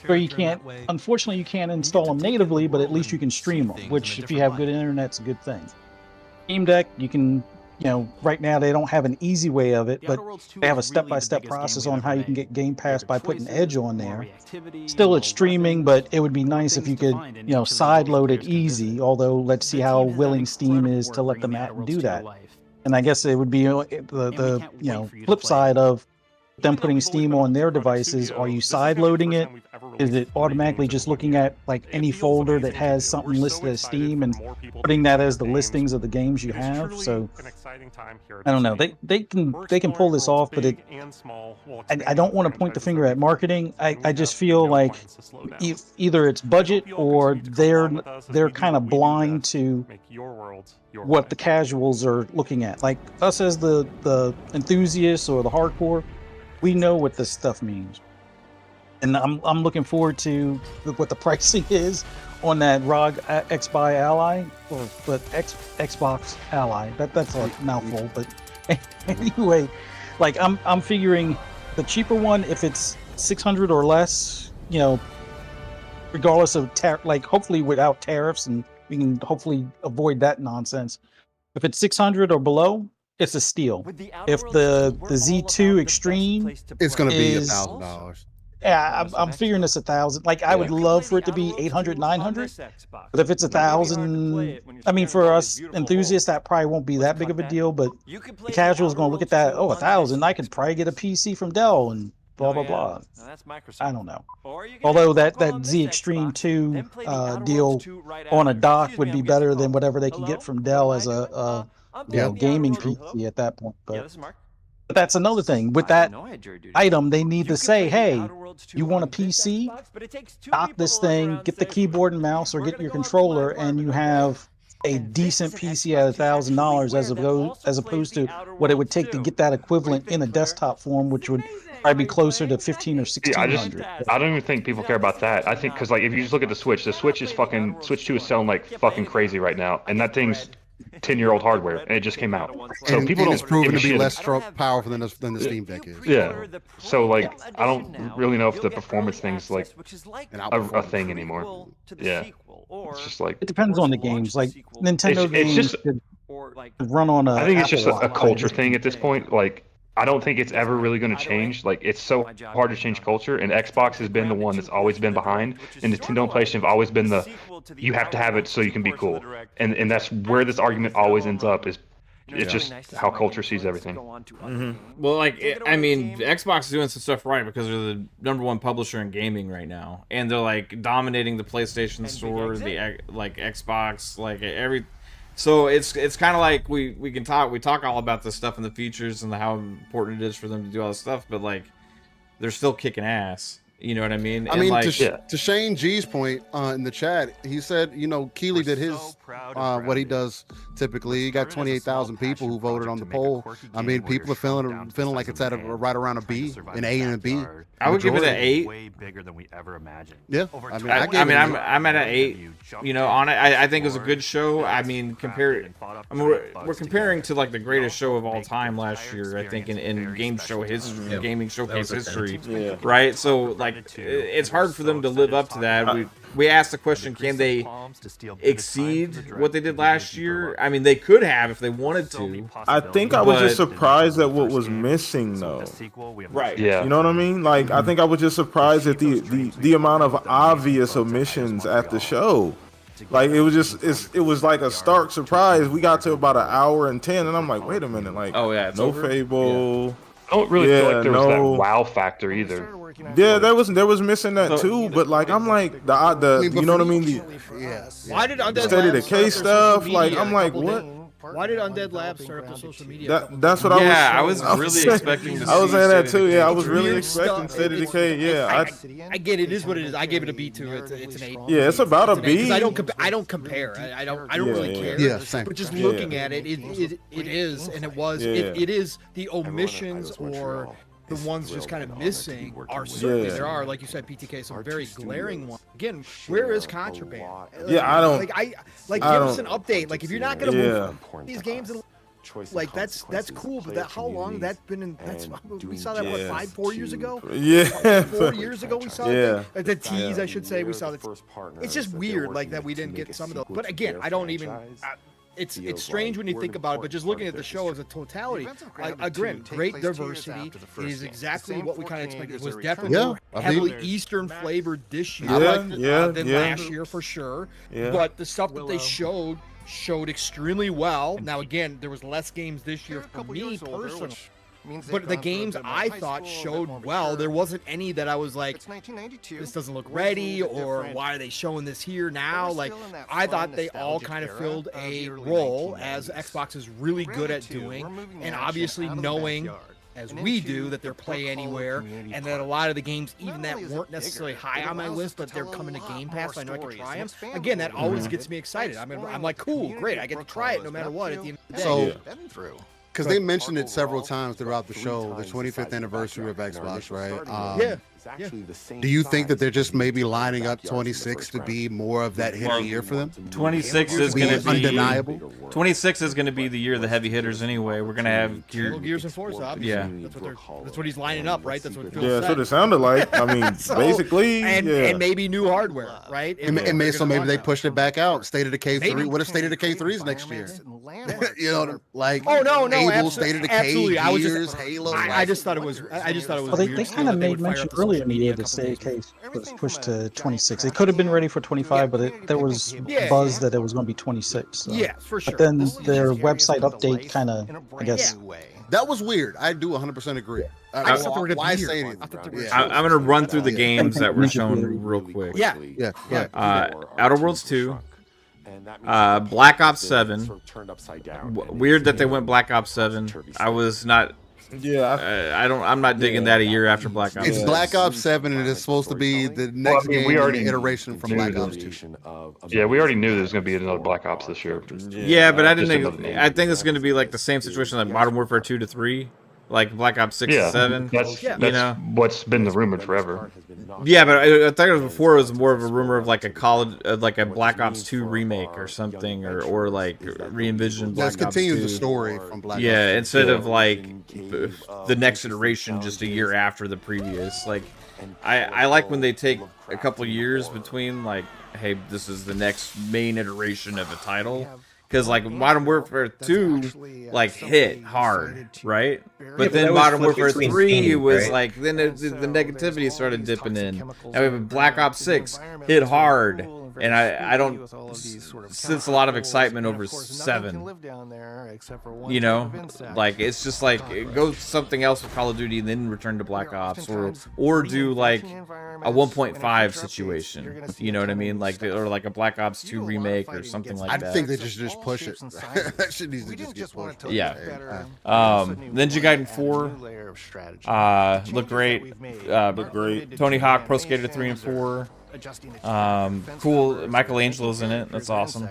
Or you can't, unfortunately, you can't install them natively, but at least you can stream them, which if you have good internet, it's a good thing. Steam Deck, you can, you know, right now they don't have an easy way of it, but they have a step-by-step process on how you can get Game Pass by putting Edge on there. Still, it's streaming, but it would be nice if you could, you know, side-load it easy, although let's see how willing Steam is to let them do that. And I guess it would be the you know, flip side of them putting Steam on their devices. Are you side-loading it? Is it automatically just looking at like any folder that has something listed as Steam and putting that as the listings of the games you have? So I don't know. They can pull this off, but I don't want to point the finger at marketing. I just feel like either it's budget or they're kind of blind to what the casuals are looking at. Like us as the enthusiasts or the hardcore, we know what this stuff means. And I'm looking forward to what the pricing is on that ROG Xbox Ally, but Xbox Ally. That's a mouthful, but anyway, like I'm figuring the cheaper one, if it's 600 or less, you know, regardless of like hopefully without tariffs, and we can hopefully avoid that nonsense. If it's 600 or below, it's a steal. If the Z2 Extreme, it's going to be $1,000. Yeah, I'm figuring it's 1,000. Like, I would love for it to be 800, 900. But if it's 1,000, I mean, for us enthusiasts, that probably won't be that big of a deal. But the casual's going to look at that. Oh, 1,000. I could probably get a PC from Dell and blah blah blah. I don't know. Although that Z Extreme 2 deal on a dock would be better than whatever they can get from Dell as a you know, gaming PC at that point. But that's another thing. With that item, they need to say, hey, you want a PC? Dock this thing, get the keyboard and mouse, or get your controller, and you have a decent PC at $1,000 as opposed to what it would take to get that equivalent in a desktop form, which would probably be closer to 1,500 or 1,600. I don't even think people care about that. I think because like if you just look at the Switch is fucking Switch 2 is selling like fucking crazy right now, and that thing's 10-year-old hardware, and it just came out. So and, people and don't. It's proven to be less powerful than the Steam Deck is. Yeah. So like, I don't really know if the performance thing's like a thing anymore. Yeah. It's just like it depends on the games. Like Nintendo games, it's just run on a. I think it's just a culture thing at this point. Like, I don't think it's ever really going to change. Like, it's so hard to change culture, and Xbox has been the one that's always been behind, and Nintendo and PlayStation have always been the you have to have it so you can be cool, and that's where this argument always ends up. Is it's just how culture sees everything. Mm-hmm. Well, like I mean, Xbox is doing some stuff right because they're the #1 publisher in gaming right now, and they're like dominating the PlayStation store, the like Xbox, like every. So it's kind of like we talk all about this stuff in the features and how important it is for them to do all this stuff, but like they're still kicking ass. You know what I mean? I mean, like, to Shane G's point in the chat, he said, you know, Keeley did his what he does typically. He got 28,000 people who voted on the poll. I mean, people are feeling like it's at right around a B, an A and a B. I would give it an 8. Way bigger than we ever imagined. Yeah, I'm at an 8. You know, on it, I think it was a good show. I mean, we're comparing to like the greatest show of all time last year. I think in game show history, gaming showcase history, right? So like, it's hard for them to live up to that. we asked the question, can they exceed what they did last year? I mean, they could have if they wanted to. I think I was just surprised at what was missing, though. Right. Yeah. You know what I mean? Like, I think I was just surprised at the amount of obvious omissions at the show. Like, it was just it was like a stark surprise. We got to about 1:10, and I'm like, wait a minute, like, oh yeah, no Fable. I don't really feel like there was that wow factor either. Yeah, there was missing that too, but like I'm like the you know what I mean? Why did Undead State of Labs Decay start their social stuff? Like media I'm a like couple what? days- Why did Undead Labs start up their social media? That's what I was. Yeah, I was really expecting to see. I was saying that too. Yeah, I was It's really weird expecting stuff. State of Decay. Yeah, I get it. It is what it is. I gave it a B too. It's an 8. Yeah, it's about a It's an 8, 'cause B. I don't compare. I don't Yeah, really yeah. care. Yeah, same. But just Yeah. looking at it, it is, and it was. Yeah. It is the omissions or the ones just kind of missing are certainly Yeah. there are, like you said, PTK, some very glaring ones. Again, where is Contraband? Yeah, I don't- give I us don't- an update. Like if you're not gonna Yeah. move these games, like that's cool. But how long that's been in? We saw that what 4 years ago? Yeah. 4 years ago we saw Yeah. that. The tease, I should say, we saw that. It's just weird, like that we didn't get some of those. But again, I don't even. It's strange when you think about it, but just looking at the show as a totality, again, great diversity. It is exactly what we kind of expected. It was definitely more heavily Eastern flavored this year than last year for sure. Yeah. But the stuff that they showed extremely well. Now again, there was less games this year for me personally. But the games I thought showed well. There wasn't any that I was like, this doesn't look ready, or why are they showing this here now? Like, I thought they all kind of filled a role as Xbox is really good at doing, and obviously knowing, as we do, that they're play anywhere, and that a lot of the games, even that weren't necessarily high on my list, but they're coming to Game Pass, so I know I can try them. Again, that always gets me excited. I mean, I'm like, cool, great, I get to try it no matter what at the end of the day. So, because they mentioned it several times throughout the show, the 25th anniversary of Xbox, right? Do you think that they're just maybe lining up 26 to be more of that hit year for them? 26 is going to be undeniable. 26 is going to be the year of the heavy hitters anyway. We're going to have Gears and Forza, obviously. Yeah. That's what he's lining up, right? That's what Phil Yeah, said. that's what it sounded like. I mean, basically, and maybe new hardware, right? So maybe they pushed it back out. State of Decay 3. What if State of Decay 3 is next year? You know, like Fable, State of Decay, Gears, Halo. I just thought it was. Well, they kind of made mention earlier in the year that State of Decay was pushed to 26. It could have been ready for 25, but there was buzz that it was going to be 26. So. Yeah, for sure. But then their website update kind of, I guess. That was weird. I do 100% agree. Why say anything? I'm going to run through the games that were shown real quick. Yeah. Outer Worlds 2. Black Ops 7. Weird that they went Black Ops 7. I was not. Yeah, I'm not digging that a year after Black Ops. It's Black Ops 7, and it's supposed to be the next game iteration from Black Ops 2. Yeah, we already knew there was going to be another Black Ops this year. Yeah, but I didn't. I think it's going to be like the same situation like Modern Warfare 2 to 3, like Black Ops 6 to 7. That's you know what's been the rumored forever. Yeah, but I thought it was before. It was more of a rumor of like like a Black Ops 2 remake or something, or like re-envision Black Ops 2. Let's continue the story from Black Ops. Yeah, instead of like the next iteration just a year after the previous. Like, I like when they take a couple years between, like, hey, this is the next main iteration of a title. Because, like, Modern Warfare 2, like, hit hard, right? But then Modern Warfare 3 was, like, then the negativity started dipping in. And Black Ops 6 hit hard. And I don't sense a lot of excitement over 7. You know? Like, it's just like, go something else with Call of Duty and then return to Black Ops. Or do, like, a 1.5 situation. You know what I mean? Like, or like a Black Ops 2 remake or something like that. I think they just push it. That shit needs to just get pushed. Yeah. Ninja Gaiden 4 look great. Tony Hawk Pro Skater 3 and 4. Cool. Michelangelo's in it. That's awesome.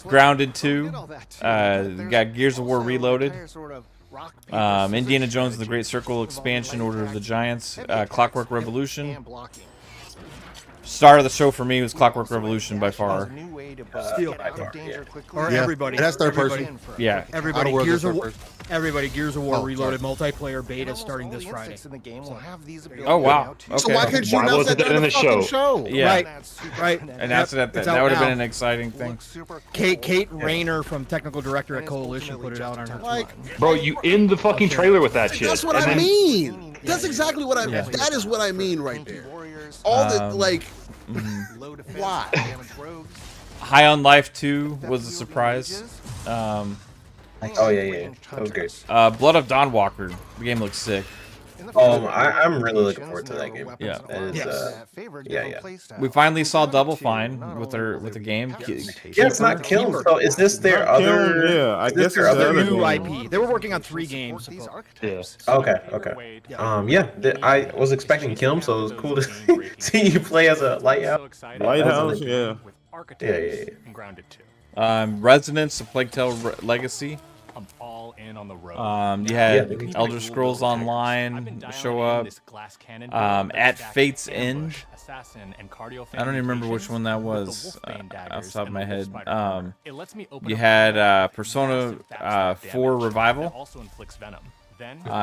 Grounded 2. Got Gears of War Reloaded. Indiana Jones and the Great Circle Expansion, Order of the Giants. Clockwork Revolution. Star of the show for me was Clockwork Revolution by far. Or everybody. That's third person. Yeah. Everybody. Everybody, Gears of War Oh, Reloaded multiplayer beta starting this Friday. Oh wow. Okay. So why couldn't you Why announce wasn't that that in during the the fucking show? show? Yeah. Right. And that's that. It's That out would have been now. an exciting thing. Kate Rayner from Technical Director at Coalition put it out on her Twitter. Bro, you in the fucking trailer with that shit. That's what and I then- mean. That's exactly what I. Yeah. That is what I mean right there. All the like. Why? High on Life 2 was a surprise. Oh yeah. That was great. Blood of Dawnwalker. The game looks sick. I'm really looking forward to that game. Yeah. That is, yeah. We finally saw Double Fine with the game. Yeah, it's not Kiln. So is this their other? Yeah, I guess it's their the other New game. IP. They were working on 3 games. Yeah. Okay. I was expecting Kiln, so it was cool to see you play as a lighthouse. Lighthouse, yeah. Yeah. Resonance, The Plague Tale Legacy. I'm all in on the road. You had Elder Scrolls Online show up. At Fate's End. I don't even remember which one that was off the top of my head. You had Persona 4 Revival.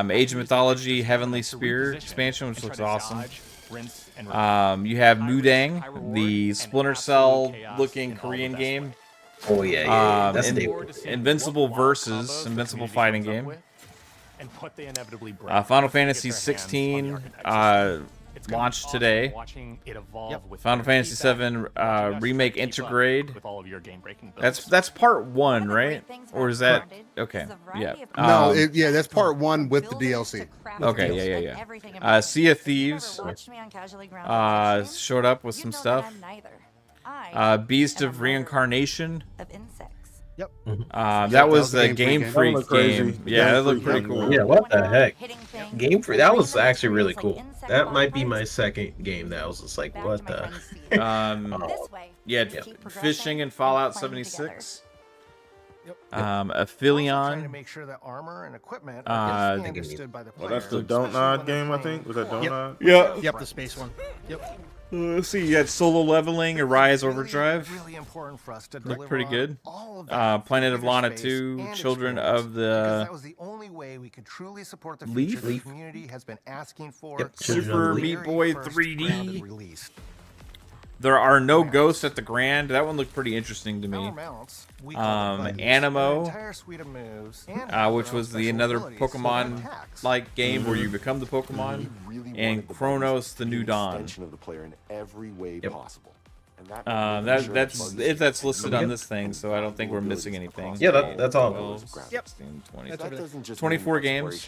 Age of Mythology Heavenly Spear expansion, which looks awesome. You have Mudang, the Splinter Cell looking Korean game. Oh yeah. That's Invincible Versus, Invincible fighting game. Final Fantasy 16 launched today. Final Fantasy 7 Remake Intergrade. That's part 1, right? Or is that okay? Yeah. No, that's part 1 with the DLC. Okay, yeah. Sea of Thieves showed up with some stuff. Beast of Reincarnation. Yep. That was the Game Freak game. Yeah, that looked pretty cool. Yeah, what the heck? Game Freak. That was actually really cool. That might be my second game. That was just like, what the? Fishing in Fallout 76. Aphelion. Make sure that armor and equipment That's the Don't Nod game, I think. Was that Don't Nod? Yeah. Yep, the space one. Yep. Let's see. You had Solo Leveling, Arise Overdrive. really important for us to Looked pretty good. Planet of Lana 2, Children of the that was the only way we could truly support the Leaf. future the community has been asking for. Super Meat Boy 3D. There are no ghosts at the Grand. That one looked pretty interesting to me. Animo, which was another Pokemon-like game where you become the Pokemon, and Chronos: The New Dawn. That's listed on this thing, so I don't think we're missing anything. Yeah, that's all. 16, 20, 24 games.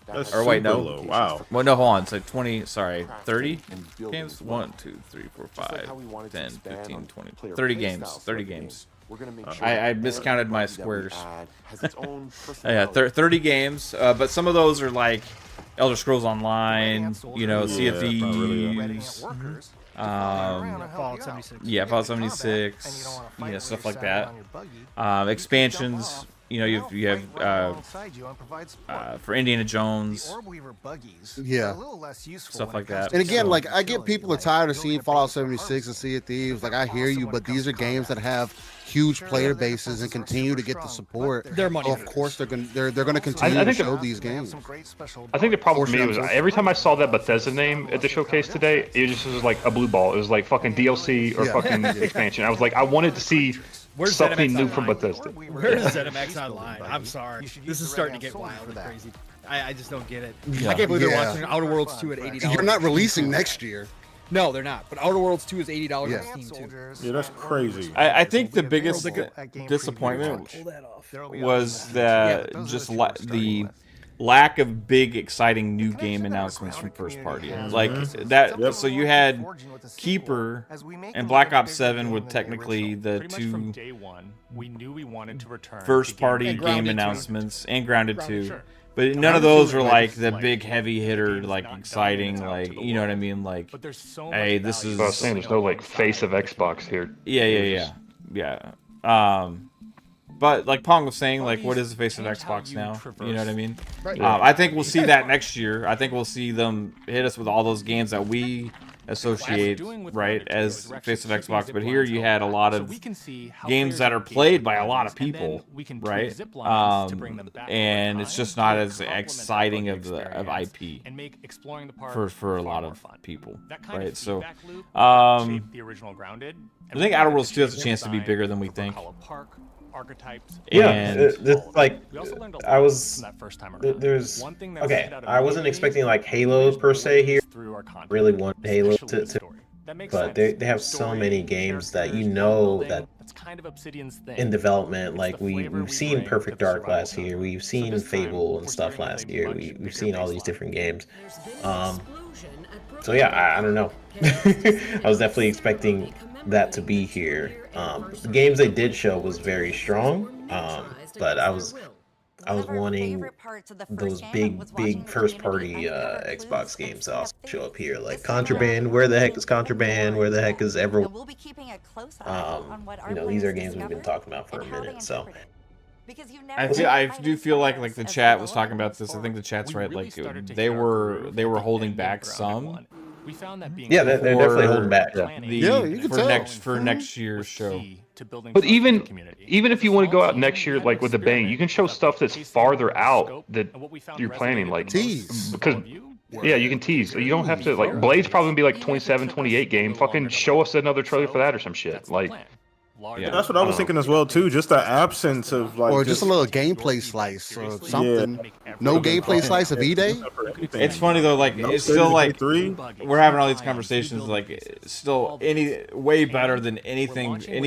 That's Or wait, no. low. Wow. Well, no, hold on. It's like 20, sorry, 30 games? 1, 2, 3, 4, 5, 10, 15, 20, 30 games. 30 games. I miscounted my squares. Yeah, 30 games, but some of those are like Elder Scrolls Online, Sea of Thieves, Fallout 76. Yeah, Fallout 76, stuff like that. Expansions. You have for Indiana Jones, stuff like that. And again, like I get people are tired of seeing Fallout 76 and Sea of Thieves. Like I hear you, but these are games that have huge player bases and continue to get the support. Their money. Of course, they're gonna continue to show these games. I think the problem for me was every time I saw that Bethesda name at the showcase today, it just was like a blue ball. It was like fucking DLC or fucking expansion. I was like, I wanted to see something new from Bethesda. Where is ZMX Online? I'm sorry. This is starting to get wild and crazy. I just don't get it. Yeah. I can't believe they're watching Outer Worlds 2 at $80. You're not releasing next year. No, they're not. But Outer Worlds 2 is $80 on Steam too. Yeah, that's crazy. I think the biggest disappointment was that the lack of big, exciting new game announcements from first party. Like that. So you had Keeper and Black Ops 7 were technically the two first party game announcements, and Grounded 2. But none of those were like the big heavy hitter, like exciting, like you know what I mean? Like, hey, this is. I was saying there's no like face of Xbox here. Yeah. But like Pong was saying, like, what is the face of Xbox now? You know what I mean? Right. I think we'll see that next year. I think we'll see them hit us with all those games that we associate, right, as face of Xbox. But here you had a lot of games that are played by a lot of people, right? And it's just not as exciting of IP for a lot of people, right? So, I think Outer Worlds 2 has a chance to be bigger than we think. Yeah, this like I was there's okay. I wasn't expecting like Halo per se here. Really wanted Halo to but they have so many games that that in development. Like we've seen Perfect Dark last year, we've seen Fable and stuff last year. We've seen all these different games. So yeah, I don't know. I was definitely expecting that to be here. The games they did show was very strong, but I was wanting those big first party Xbox games to also show up here, like Contraband. Where the heck is Contraband? Where the heck is Ever? These are games we've been talking about for a minute. So I do feel like the chat was talking about this. I think the chat's right. Like they were holding back some. Yeah, they're definitely holding back. You can for next year's show. But even if you want to go out next year like with a bang, you can show stuff that's farther out that you're planning, like tease. Because yeah, you can tease. You don't have to like Blade's probably gonna be like 27, 28 game. Fucking show us another trailer for that or some shit. Like yeah, that's what I was thinking as well too. Just the absence of like, or just a little gameplay slice or something. Yeah. No gameplay slice of E-Day. It's funny though, like it's still like we're having all these conversations. Like it's still way better than any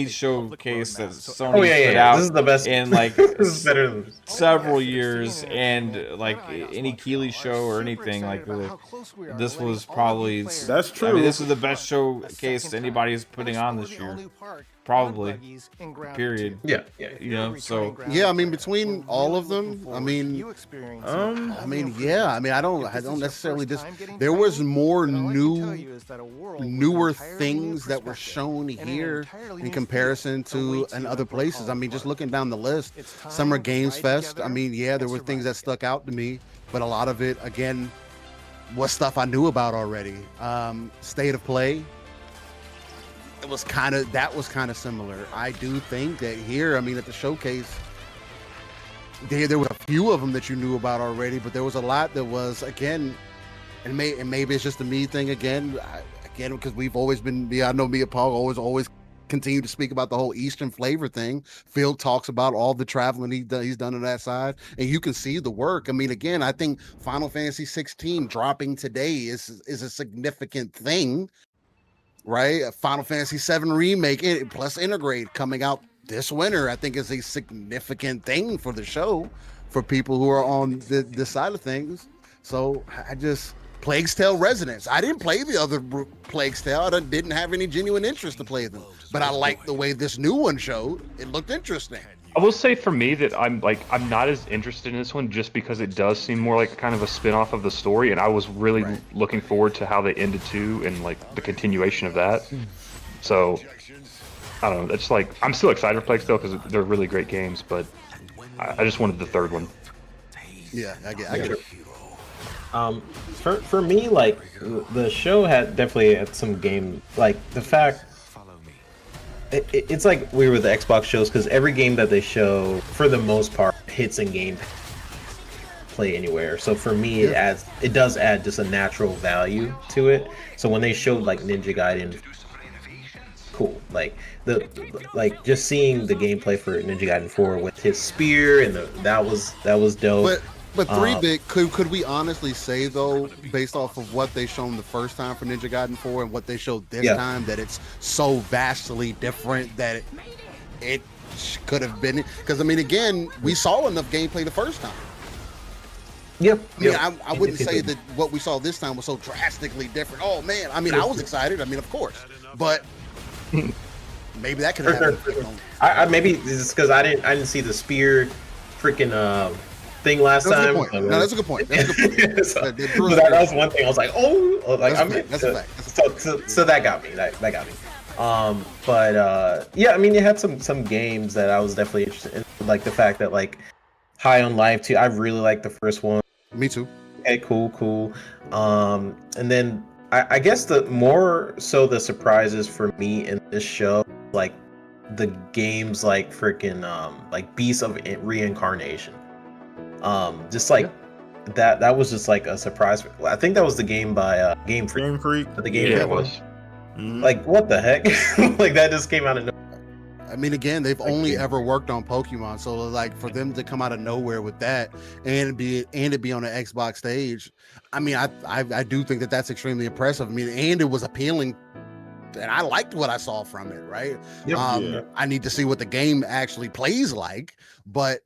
showcase that Sony put out. This is the best in like better than several years, and like any Keighley show or anything like this was probably that's true. I mean, this is the best showcase anybody is putting on this year. Probably. Period. Yeah. You know, so yeah, I mean between all of them, I mean yeah, I mean I don't necessarily there was more newer things that were shown here in comparison to in other places. I mean, just looking down the list, Summer Games Fest, I mean, yeah, there were things that stuck out to me, but a lot of it again was stuff I knew about already. State of Play, was kind of similar. I do think that here, I mean, at the showcase, there were a few of them that you knew about already, but there was a lot that was again, and maybe it's just a me thing again, because we've always been. I know me and Paul always continue to speak about the whole Eastern flavor thing. Phil talks about all the traveling he's done on that side, and you can see the work. I mean, again, I think Final Fantasy 16 dropping today is a significant thing. Right, a Final Fantasy 7 remake plus Integrate coming out this winter, I think is a significant thing for the show, for people who are on this side of things. So I just Plague's Tale Resonance. I didn't play the other Plague's Tale. I didn't have any genuine interest to play them, but I liked the way this new one showed. It looked interesting. I will say for me that I'm not as interested in this one just because it does seem more like kind of a spin-off of the story, and I was really looking forward to how they ended too and like the continuation of that. So I don't know. It's like I'm still excited for Plague Tale because they're really great games, but I just wanted the third one. Yeah, I get it. For me, like the show definitely had some game, like the fact. It's like we were the Xbox shows because every game that they show, for the most part, hits in game play anywhere. So for me, it does add just a natural value to it. So when they showed like Ninja Gaiden, cool. Like just seeing the gameplay for Ninja Gaiden 4 with his spear and that was dope. But 3-Bit, could we honestly say though, based off of what they shown the first time for Ninja Gaiden 4 and what they showed this time, that it's so vastly different that it could have been? Because I mean, again, we saw enough gameplay the first time. Yep. I mean, I wouldn't say that what we saw this time was so drastically different. Oh man, I mean, I was excited. I mean, of course, but maybe that could have happened. Maybe it's because I didn't see the spear freaking thing last time. No, that's a good point. That's a good point. So that was one thing. I was like, that's a fact. So that got me. That got me. But yeah, I mean, you had some games that I was definitely interested in, like the fact that like High on Life 2. I really liked the first one. Me too. Okay, cool. And then I guess the more so the surprises for me in this show, like the games like freaking like Beasts of Reincarnation. Just like that was just like a surprise. I think that was the game by Game Freak. Game Freak. The game Yeah, Freak it one. was. Like what the heck? Like that just came out of nowhere. I mean, again, they've only ever worked on Pokemon, so like for them to come out of nowhere with that and it be on an Xbox stage, I mean, I do think that that's extremely impressive. I mean, and it was appealing, and I liked what I saw from it. Right? I need to see what the game actually plays like, but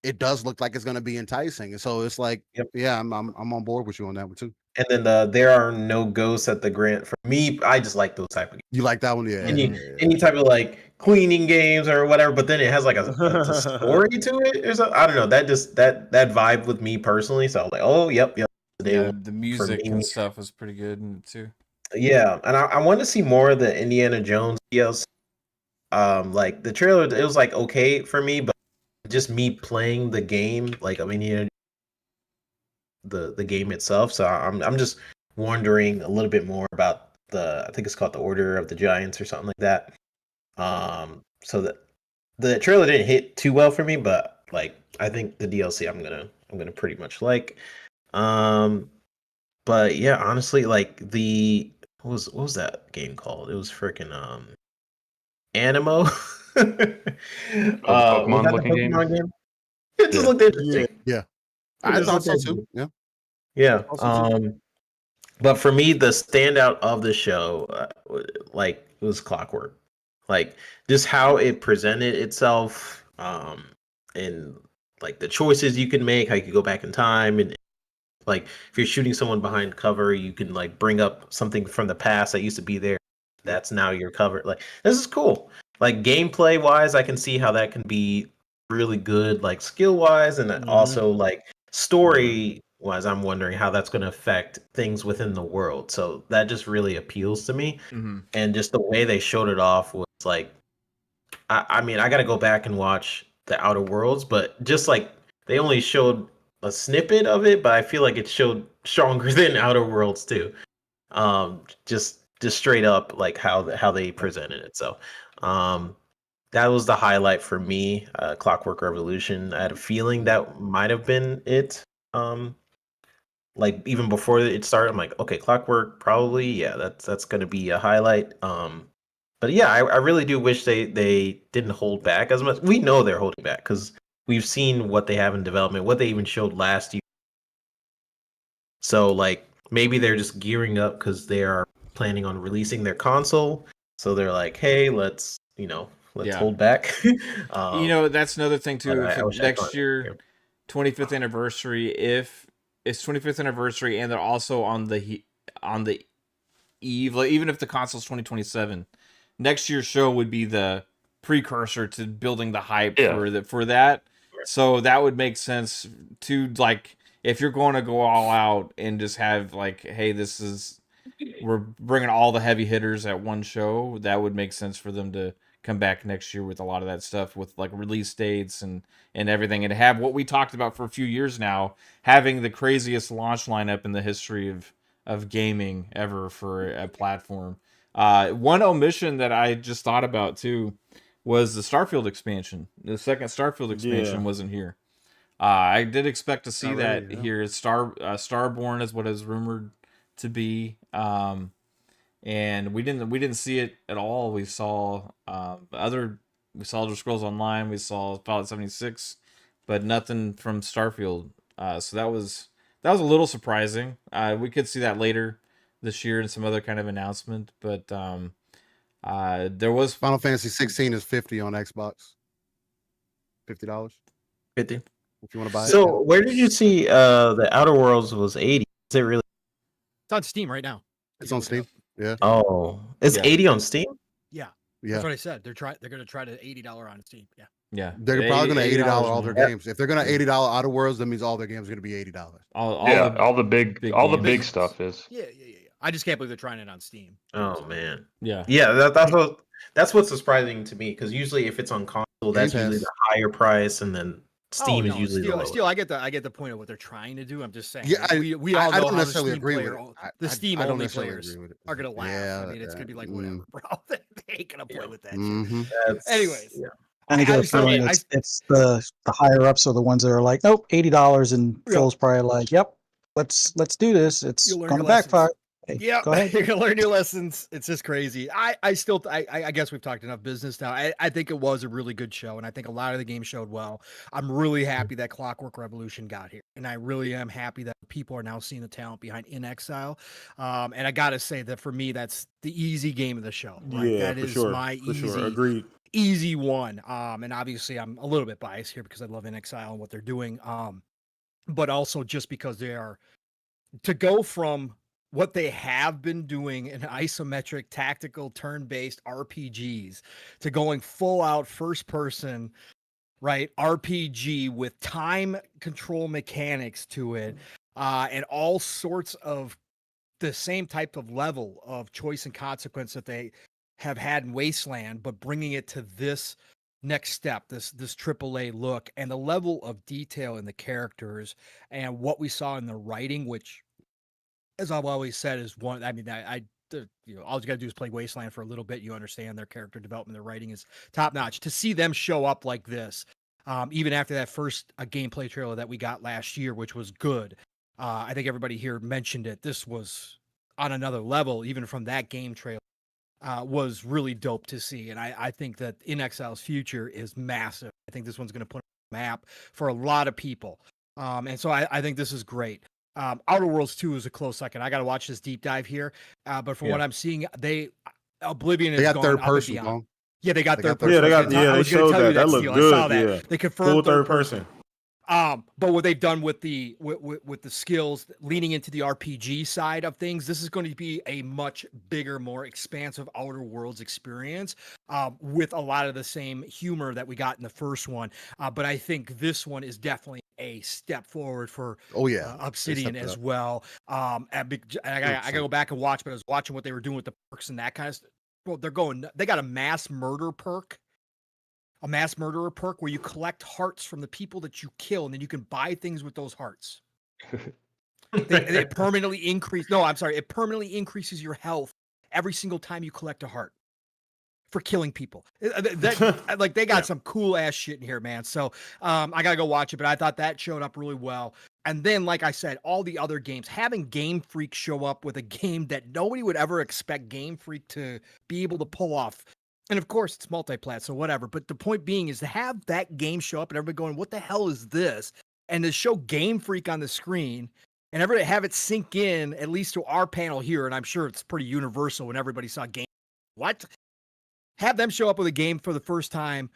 it does look like it's going to be enticing. And so it's like, yeah, I'm on board with you on that one too. And then There Are No Ghosts at the Grant. For me, I just like those type of games. You like that one? Yeah. Any type of like cleaning games or whatever, but then it has like a story to it or something. I don't know. That just that vibe with me personally. So I was like, oh, yep. Yeah, the music and stuff was pretty good too. Yeah, and I want to see more of the Indiana Jones DLC. Like the trailer, it was like okay for me, but just me playing the game, like I mean, the game itself. So I'm just wondering a little bit more about I think it's called the Order of the Giants or something like that. So the trailer didn't hit too well for me, but like I think the DLC I'm gonna pretty much like. But yeah, honestly, like what was that game called? It was freaking Animo. Pokemon looking game. It just looked interesting. Yeah. I thought so too. Yeah. Yeah. But for me, the standout of the show, like, it was Clockwork. Like, just how it presented itself, and like the choices you can make, how you could go back in time, and like if you're shooting someone behind cover, you can like bring up something from the past that used to be there. That's now your cover. Like, this is cool. Like gameplay wise, I can see how that can be really good, like skill wise, and also like story wise, I'm wondering how that's going to affect things within the world. So that just really appeals to me. And just the way they showed it off was like, I mean, I got to go back and watch the Outer Worlds, but just like they only showed a snippet of it, but I feel like it showed stronger than Outer Worlds too. Just straight up like how they presented it. So that was the highlight for me. Clockwork Revolution. I had a feeling that might have been it. Like even before it started, I'm like, okay, Clockwork probably, yeah, that's gonna be a highlight. But yeah, I really do wish they didn't hold back as much. We know they're holding back because we've seen what they have in development, what they even showed last year. So like maybe they're just gearing up because they are planning on releasing their console. So they're like, hey, let's hold back. That's another thing too. If next year, 25th anniversary, if it's 25th anniversary, and they're also on the eve, like even if the console's 2027, next year's show would be the precursor to building the hype for that. So that would make sense to like if you're going to go all out and just have like, hey, we're bringing all the heavy hitters at one show. That would make sense for them to come back next year with a lot of that stuff, with like release dates and everything, and have what we talked about for a few years now, having the craziest launch lineup in the history of gaming ever for a platform. One omission that I just thought about too was the Starfield expansion. The second Starfield expansion wasn't here. I did expect to see that here. Starborn is what is rumored to be, and we didn't see it at all. We saw Elder Scrolls Online, we saw Fallout 76, but nothing from Starfield. So that was a little surprising. We could see that later this year in some other kind of announcement, but there was Final Fantasy 16 is $50 on Xbox. $50. 50. If you want to buy it. So where did you see the Outer Worlds was 80? Is it really? It's on Steam right now. It's on Steam. Yeah. Oh, it's 80 on Steam? Yeah. Yeah. That's what I said. They're going to try to $80 on Steam. Yeah. Yeah. They're probably going to $80 all their games. If they're going to $80 Outer Worlds, that means all their games are going to be $80. All the big stuff is. Yeah. I just can't believe they're trying it on Steam. Oh man. Yeah. Yeah, that's what's surprising to me, because usually if it's on console, that's usually the higher price, and then Steam is usually the lowest. Still, I get the point of what they're trying to do. I'm just saying. Yeah, we all know I don't how necessarily the Steam agree with player, it. the Steam only players agree with it. are gonna laugh. Yeah, I mean, it's gonna be like whatever, bro. They ain't gonna play with that Mhm. shit. Anyways, And I get a feeling it's the higher ups are the ones that are like, nope, $80, and Phil's probably like, yep, let's do this. It's You'll learn gonna your lessons. backfire. Hey, Yeah, go ahead. you're gonna learn your lessons. It's just crazy. I guess we've talked enough business now. I think it was a really good show, and I think a lot of the game showed well. I'm really happy that Clockwork Revolution got here, and I really am happy that people are now seeing the talent behind In Exile. And I gotta say that for me, that's the easy game of the show. Right? Yeah, that for is sure. my For easy, sure. Agreed. easy one. And obviously I'm a little bit biased here because I love In Exile and what they're doing. But also just because they are to go from what they have been doing in isometric tactical turn-based RPGs to going full out first person, right? RPG with time control mechanics to it, and all sorts of the same type of level of choice and consequence that they have had in Wasteland, but bringing it to this next step, this AAA look, and the level of detail in the characters and what we saw in the writing, which, as I've always said, is one. I mean, all you got to do is play Wasteland for a little bit. You understand their character development, their writing is top notch. To see them show up like this, even after that first gameplay trailer that we got last year, which was good. I think everybody here mentioned it. This was on another level, even from that game trailer. Was really dope to see. And I think that In Exile's future is massive. I think this one's going to put on the map for a lot of people. And so I think this is great. Outer Worlds 2 is a close second. I got to watch this deep dive here. But from what I'm seeing, Oblivion is They got gone third up and person, beyond. Pong. Yeah, they got They third got person. third Yeah, they showed that looked Steel. good. I saw that. Yeah, They confirmed full third person. But what they've done with the skills leaning into the RPG side of things, this is going to be a much bigger, more expansive Outer Worlds experience, with a lot of the same humor that we got in the first one. But I think this one is definitely a step forward for Obsidian as well. I gotta go back and watch, but I was watching what they were doing with the perks and that kind of stuff. Well, they got a mass murder perk. A mass murderer perk where you collect hearts from the people that you kill, and then you can buy things with those hearts. It permanently it permanently increases your health every single time you collect a heart for killing people. They got some cool ass shit in here, man. So I gotta go watch it, but I thought that showed up really well. And then, like I said, all the other games, having Game Freak show up with a game that nobody would ever expect Game Freak to be able to pull off. And of course, it's multi-plat, so whatever. But the point being is to have that game show up and everybody going, what the hell is this? And to show Game Freak on the screen and everybody have it sink in, at least to our panel here, and I'm sure it's pretty universal when everybody saw Game. What? Have them show up with a game for the first time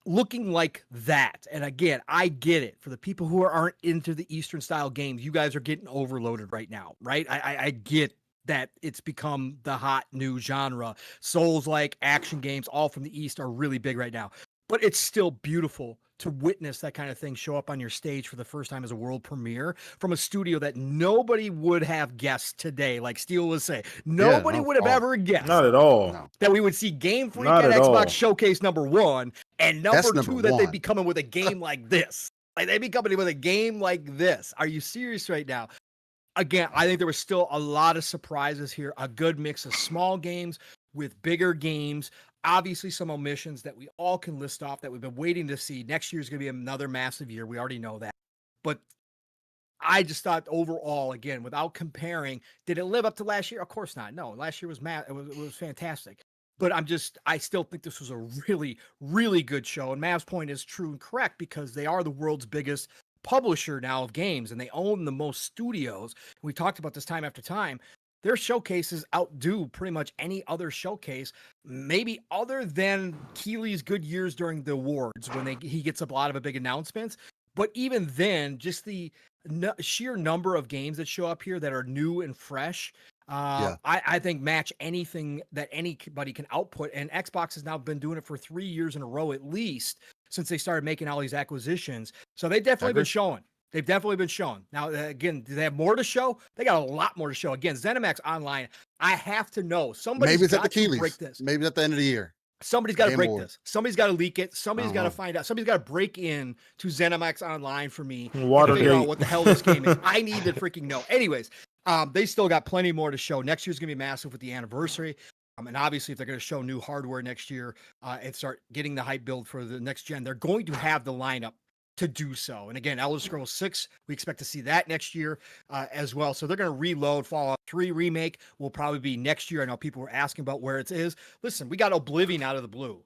looking like that. And again, I get it. For the people who aren't into the Eastern style games, you guys are getting overloaded right now, right? I get that it's become the hot new genre. Souls-like action games, all from the East, are really big right now. But it's still beautiful to witness that kind of thing show up on your stage for the first time as a world premiere from a studio that nobody would have guessed today. Like Steel was saying, nobody would have ever guessed. Not at all. That we would see Game Freak Not at at Xbox all. Showcase #1, and number That's two that they'd one. be coming with a game like this. Like they'd be coming with a game like this. Are you serious right now? Again, I think there was still a lot of surprises here. A good mix of small games with bigger games. Obviously, some omissions that we all can list off that we've been waiting to see. Next year is going to be another massive year. We already know that. But I just thought overall, again, without comparing, did it live up to last year? Of course not. No, last year was it was fantastic. But I still think this was a really, really good show. And Mav's point is true and correct because they are the world's biggest publisher now of games, and they own the most studios. We've talked about this time after time. Their showcases outdo pretty much any other showcase, maybe other than Keeley's good years during the awards when he gets a lot of big announcements. But even then, just the sheer number of games that show up here that are new and fresh, I think match anything that anybody can output. And Xbox has now been doing it for 3 years in a row at least, since they started making all these acquisitions. So they've definitely been showing. They've definitely been showing. Now, again, do they have more to show? They got a lot more to show. Again, ZeniMax Online, I have to know. Somebody's Maybe it's at got the to break Keeleys. this. Maybe at the end of the year. Somebody's got to Game break over. this. Somebody's got to leak it. Somebody's got to find out. Somebody's got to break in to ZeniMax Online for me and figure out what the hell this game is. I need to freaking know. Anyways, they still got plenty more to show. Next year's going to be massive with the anniversary. And obviously, if they're going to show new hardware next year and start getting the hype build for the next gen, they're going to have the lineup to do so. And again, Elder Scrolls 6, we expect to see that next year as well. So they're going to reload. Fallout 3 remake will probably be next year. I know people were asking about where it is. Listen, we got Oblivion out of the blue.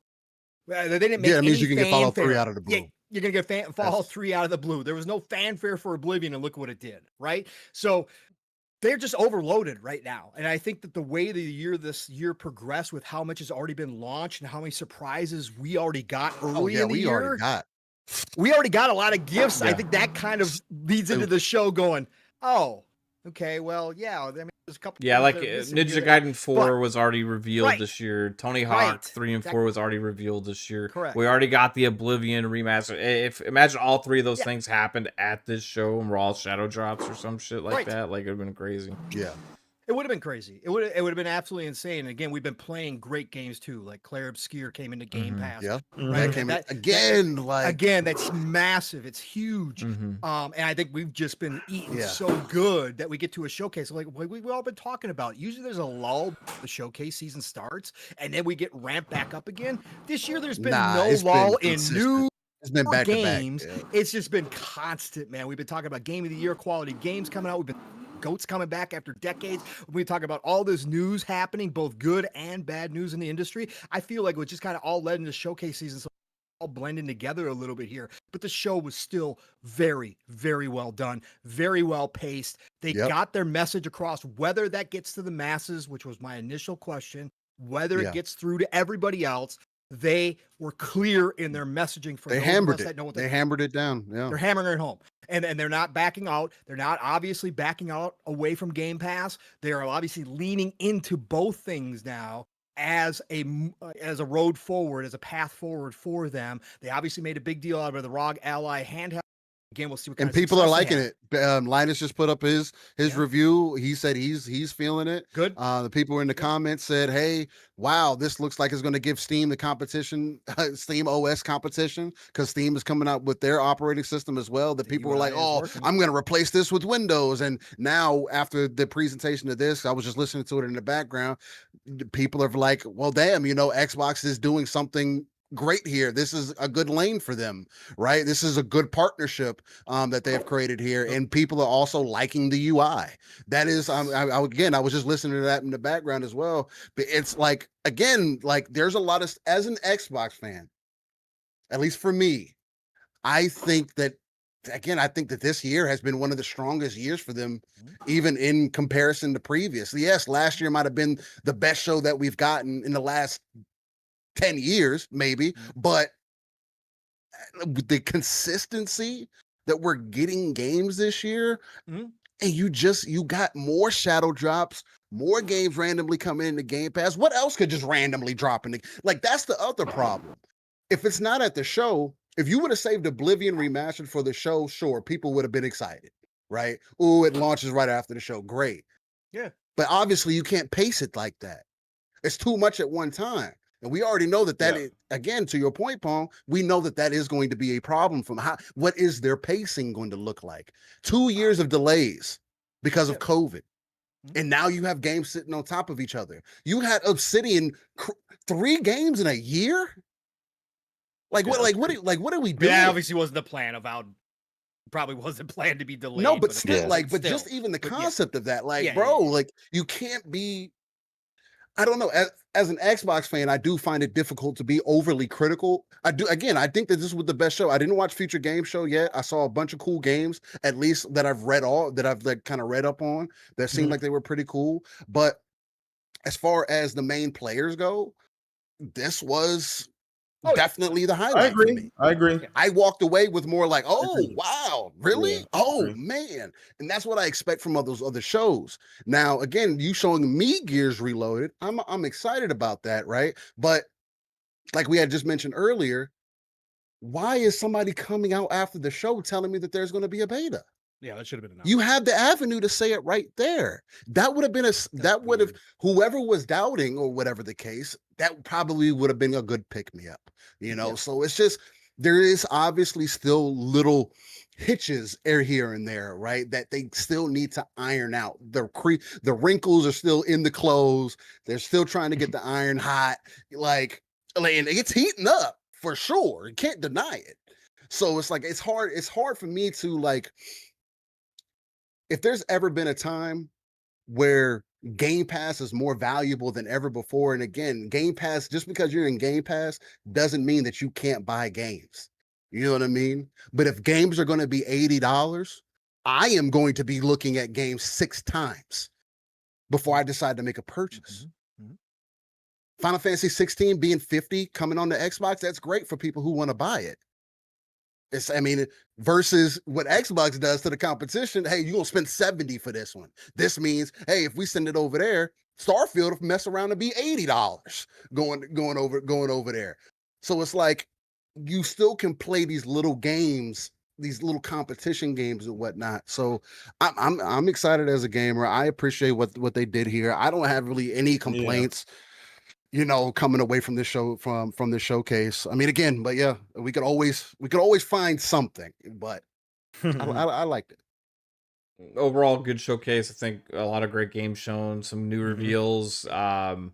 They didn't make that means any you can get Fallout 3 fanfare. out of the blue. Yeah, you're going to get Fallout 3 out of the blue. There was no fanfare for Oblivion, and look what it did, right? So they're just overloaded right now. And I think that the way this year progressed with how much has already been launched and how many surprises we already got early in the year. We already got a lot of gifts. I think that kind of leads into the show going, oh, okay, well, yeah. I mean, there's a couple. Yeah, like Ninja Gaiden 4 was already revealed this year. Tony Hawk 3 and 4 was already revealed this year. Correct. We already got the Oblivion remaster. Imagine all three of those things happened at this show and were all shadow drops or some shit like that. Like, it would have been crazy. Yeah. It would have been crazy. It would have been absolutely insane. And again, we've been playing great games too. Like Claire Obscure came into Game Pass. Yeah. Right? Again, that's massive. It's huge. And I think we've just been eating so good that we get to a showcase. Like we've all been talking about. Usually there's a lull. The showcase season starts, and then we get ramped back up again. This year there's been no lull in news. It's been back games. to back. Yeah. It's just been constant, man. We've been talking about Game of the Year quality games coming out. We've been GOATs coming back after decades. We talk about all this news happening, both good and bad news in the industry. I feel like it was just kind of all led into showcase season, so all blending together a little bit here. But the show was still very, very well done, very well paced. They got their message across. Whether that gets to the masses, which was my initial question, whether it gets through to everybody else, they were clear in their messaging for they those hammered of us it. that know what They hammered it down. Yeah. They're hammering it home. And they're not backing out. They're not obviously backing out away from Game Pass. They are obviously leaning into both things now as a road forward, as a path forward for them. They obviously made a big deal out of the ROG Ally handheld. Again, we'll see what kind And of people are success they liking have. it. Linus just put up his review. He said he's feeling it. Good. The people in the comments said, "Hey, wow, this looks like it's going to give Steam the competition, Steam OS competition, because Steam is coming out with their operating system as well." The people were like, "Oh, I'm going to replace this with Windows." And now, after the presentation of this, I was just listening to it in the background. People are like, "Well, damn, Xbox is doing something great here. This is a good lane for them, right? This is a good partnership that they have created here, and people are also liking the UI. That is, I was just listening to that in the background as well. But it's like, again, like there's a lot of, as an Xbox fan, at least for me, I think that this year has been one of the strongest years for them, even in comparison to previous. Yes, last year might have been the best show that we've gotten in the last 10 years, maybe, but the consistency that we're getting games this year, and you got more shadow drops, more games randomly coming into Game Pass. What else could just randomly drop in? Like, that's the other problem. If it's not at the show, if you would have saved Oblivion Remastered for the show, sure, people would have been excited, right? Oh, it launches right after the show. Great. Yeah. But obviously you can't pace it like that. It's too much at one time. And we already know that is, again, to your point, Pong, we know that is going to be a problem from what is their pacing going to look like? 2 years of delays because of COVID. And now you have games sitting on top of each other. You had Obsidian 3 games in a year? What are we doing? Yeah, obviously wasn't the plan about, probably wasn't planned to be delayed. No, but still, just even the concept of that, you can't be, I don't know. As an Xbox fan, I do find it difficult to be overly critical. I think that this was the best show. I didn't watch Future Game Show yet. I saw a bunch of cool games, at least that I've read kind of read up on, that seemed like they were pretty cool. But as far as the main players go, this was definitely the highlight. I agree. I walked away with more like, oh, wow, really? Yeah, man. And that's what I expect from those other shows. Now, again, you showing me Gears Reloaded, I'm excited about that, right? But like we had just mentioned earlier, why is somebody coming out after the show telling me that there's going to be a beta? Yeah, that should have been enough. You have the avenue to say it right there. That would have been that would have, whoever was doubting or whatever the case, that probably would have been a good pick me up, So it's just, there is obviously still little hitches here and there, right? That they still need to iron out. The wrinkles are still in the clothes. They're still trying to get the iron hot. And it's heating up for sure. You can't deny it. So it's like, it's hard for me to like, if there's ever been a time where Game Pass is more valuable than ever before, and again, Game Pass, just because you're in Game Pass doesn't mean that you can't buy games. You know what I mean? But if games are going to be $80, I am going to be looking at games 6 times before I decide to make a purchase. Final Fantasy 16 being $50 coming on the Xbox, that's great for people who want to buy it. Versus what Xbox does to the competition. Hey, you're gonna spend $70 for this one. This means, hey, if we send it over there, Starfield will mess around and be $80 going over there. So it's like you still can play these little games, these little competition games and whatnot. So I'm excited as a gamer. I appreciate what they did here. I don't have really any complaints. Coming away from this show, from this showcase. Again, but yeah, we could always find something, but I liked it. Overall, good showcase. I think a lot of great games shown, some new reveals. Not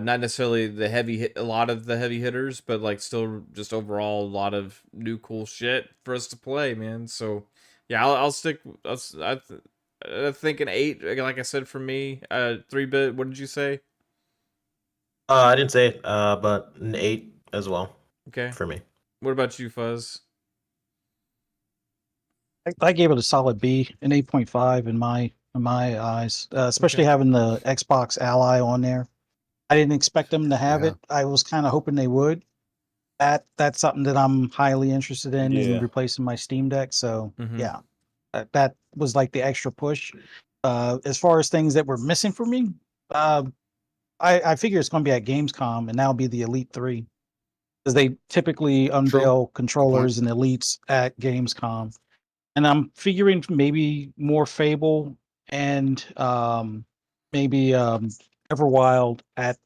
necessarily a lot of the heavy hitters, but like still just overall a lot of new cool shit for us to play, man. So yeah, I'll stick. I think an 8. Like I said, for me, 3-bit. What did you say? I didn't say it, but an 8 as well. Okay. For me. What about you, Fuzz? I gave it a solid B, an 8.5 in my eyes, especially having the Xbox Ally on there. I didn't expect them to have it. I was kind of hoping they would. That's something that I'm highly interested in replacing my Steam Deck. So yeah, that was like the extra push. As far as things that were missing for me, I figure it's going to be at Gamescom, and that'll be the Elite 3, because they typically unveil controllers and Elites at Gamescom. And I'm figuring maybe more Fable and maybe Everwild at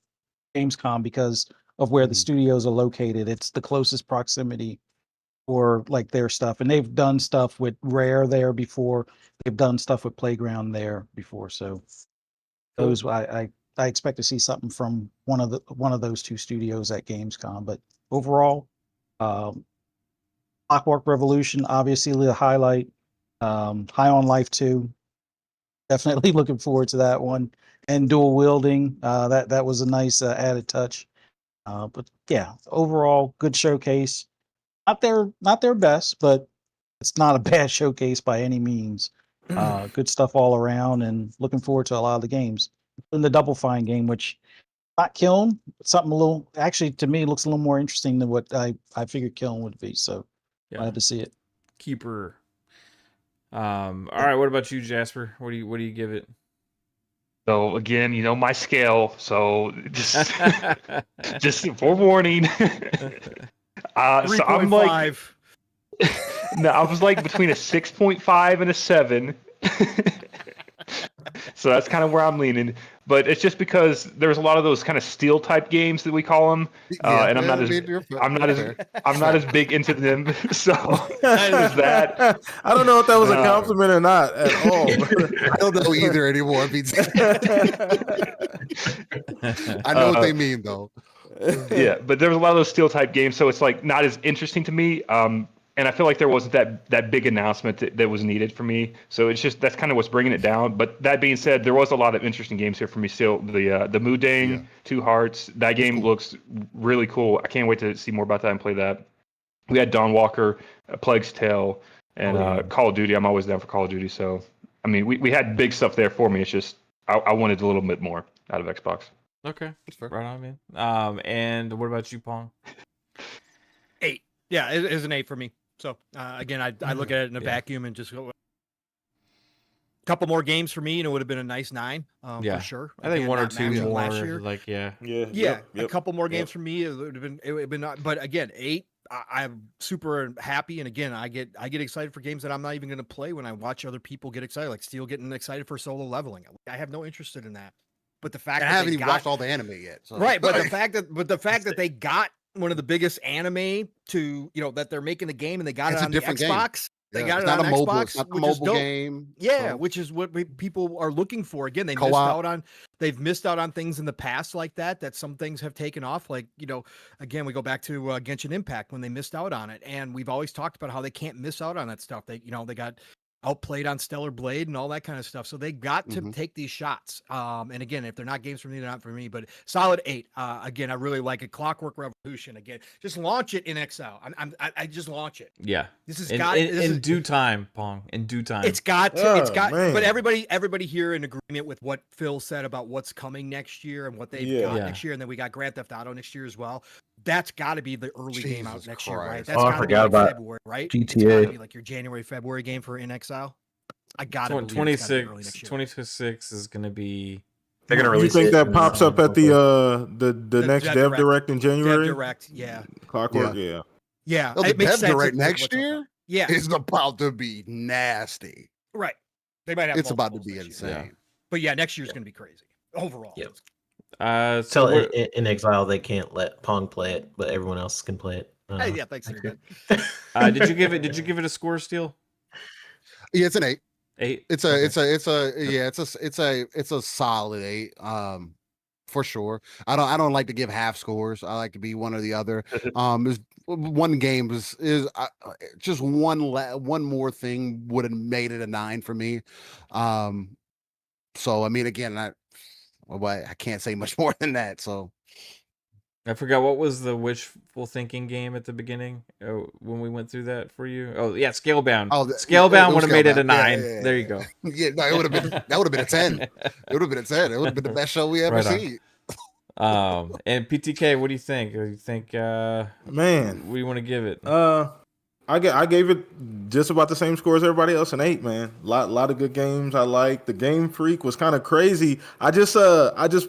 Gamescom because of where the studios are located. It's the closest proximity for like their stuff, and they've done stuff with Rare there before. They've done stuff with Playground there before, so those I expect to see something from one of those 2 studios at Gamescom. But overall, Clockwork Revolution, obviously the highlight. High on Life 2, definitely looking forward to that one. And dual wielding, that was a nice added touch. But yeah, overall good showcase. Not their best, but it's not a bad showcase by any means. Good stuff all around, and looking forward to a lot of the games. In the Double Fine game, which not Kiln, but something a little, actually to me looks a little more interesting than what I figured Kiln would be. So glad to see it. Keeper. All right, what about you, Jasper? What do you give it? So again, my scale. So just forewarning. So I'm like, no, I was like between a 6.5 and a 7. So that's kind of where I'm leaning, but it's just because there's a lot of those kind of steel type games that we call them, and I'm not as big into them. So there's that. I don't know if that was a compliment or not at all. I don't know either anymore. I know what they mean though. Yeah, but there's a lot of those steel type games, so it's like not as interesting to me. And I feel like there wasn't that big announcement that was needed for me. So it's just, that's kind of what's bringing it down. But that being said, there was a lot of interesting games here for me still. The Mudang, 2 Hearts, that game looks really cool. I can't wait to see more about that and play that. We had Dawn Walker, Plague's Tale, and Call of Duty. I'm always down for Call of Duty. So, we had big stuff there for me. It's just, I wanted a little bit more out of Xbox. Okay. Right on, man. And what about you, Pong? 8. Yeah, it's an 8 for me. So again, I look at it in a vacuum and just go. A couple more games for me, and it would have been a nice 9 for sure. I think 1 or 2 more. Last year. Like a couple more games for me. It would have been. But again, 8. I'm super happy, and again, I get excited for games that I'm not even going to play when I watch other people get excited, like Steel getting excited for solo leveling. I have no interest in that, but the fact I that haven't they even got, watched all the anime yet. So. right, but the fact that they got one of the biggest anime to that they're making the game and they got It's it a on the different game. Xbox. They Yeah, got it's it not on a mobile. Xbox, It's not a which is mobile dope. game. Yeah, so. which is what people are looking for. Again, they Co-op. missed out on. They've missed out on things in the past like that. That some things have taken off. Like again, we go back to Genshin Impact when they missed out on it, and we've always talked about how they can't miss out on that stuff. They they got outplayed on Stellar Blade and all that kind of stuff. So they got to take these shots. And again, if they're not games for me, they're not for me. But solid 8. Again, I really like it. Clockwork Revolution. Again, just launch it in Excel. I just launch it. Yeah. This is in due time, Pong. In due time. It's got to. It's got. man. But everybody here in agreement with what Phil said about what's coming next year and what they've got next year, and then we got Grand Theft Auto next year as well. That's got to be the early game out next year, right? That's I got to be forgot about February, right? GTA. It's got to be like your January, February game for In Exile. I got it. 26 is going to be. They're gonna You release. think it that in, pops up at the next Dev Direct in January? Dev Direct, yeah. Clockwork, yeah. Yeah, No, the it makes Dev sense Direct with next what's year. up. Yeah, It's about to be nasty. right. They might have. It's about to multiples be next year. insane. But yeah, next year's going to be crazy overall. Yep. So Tell in Exile they can't let Pong play it, but everyone else can play it. Hey, yeah, thanks. You're good. did you give it a score, Steel? Yeah, it's an 8. 8. It's a solid 8. For sure. I don't like to give half scores. I like to be one or the other. There's one game is just one more thing would have made it a 9 for me. So I mean, again, I can't say much more than that. So I forgot what was the wishful thinking game at the beginning when we went through that for you. Oh yeah, Scalebound. Scalebound would have made it a 9. Yeah. There you go. Yeah, no, it would have been that would have been a 10. It would have been a 10. It would have been the best show we ever Right on. seen. And PTK, what do you think? You think man, what do you want to give it? I gave it just about the same score as everybody else, an 8, man. Lot of good games I like. The Game Freak was kind of crazy. I just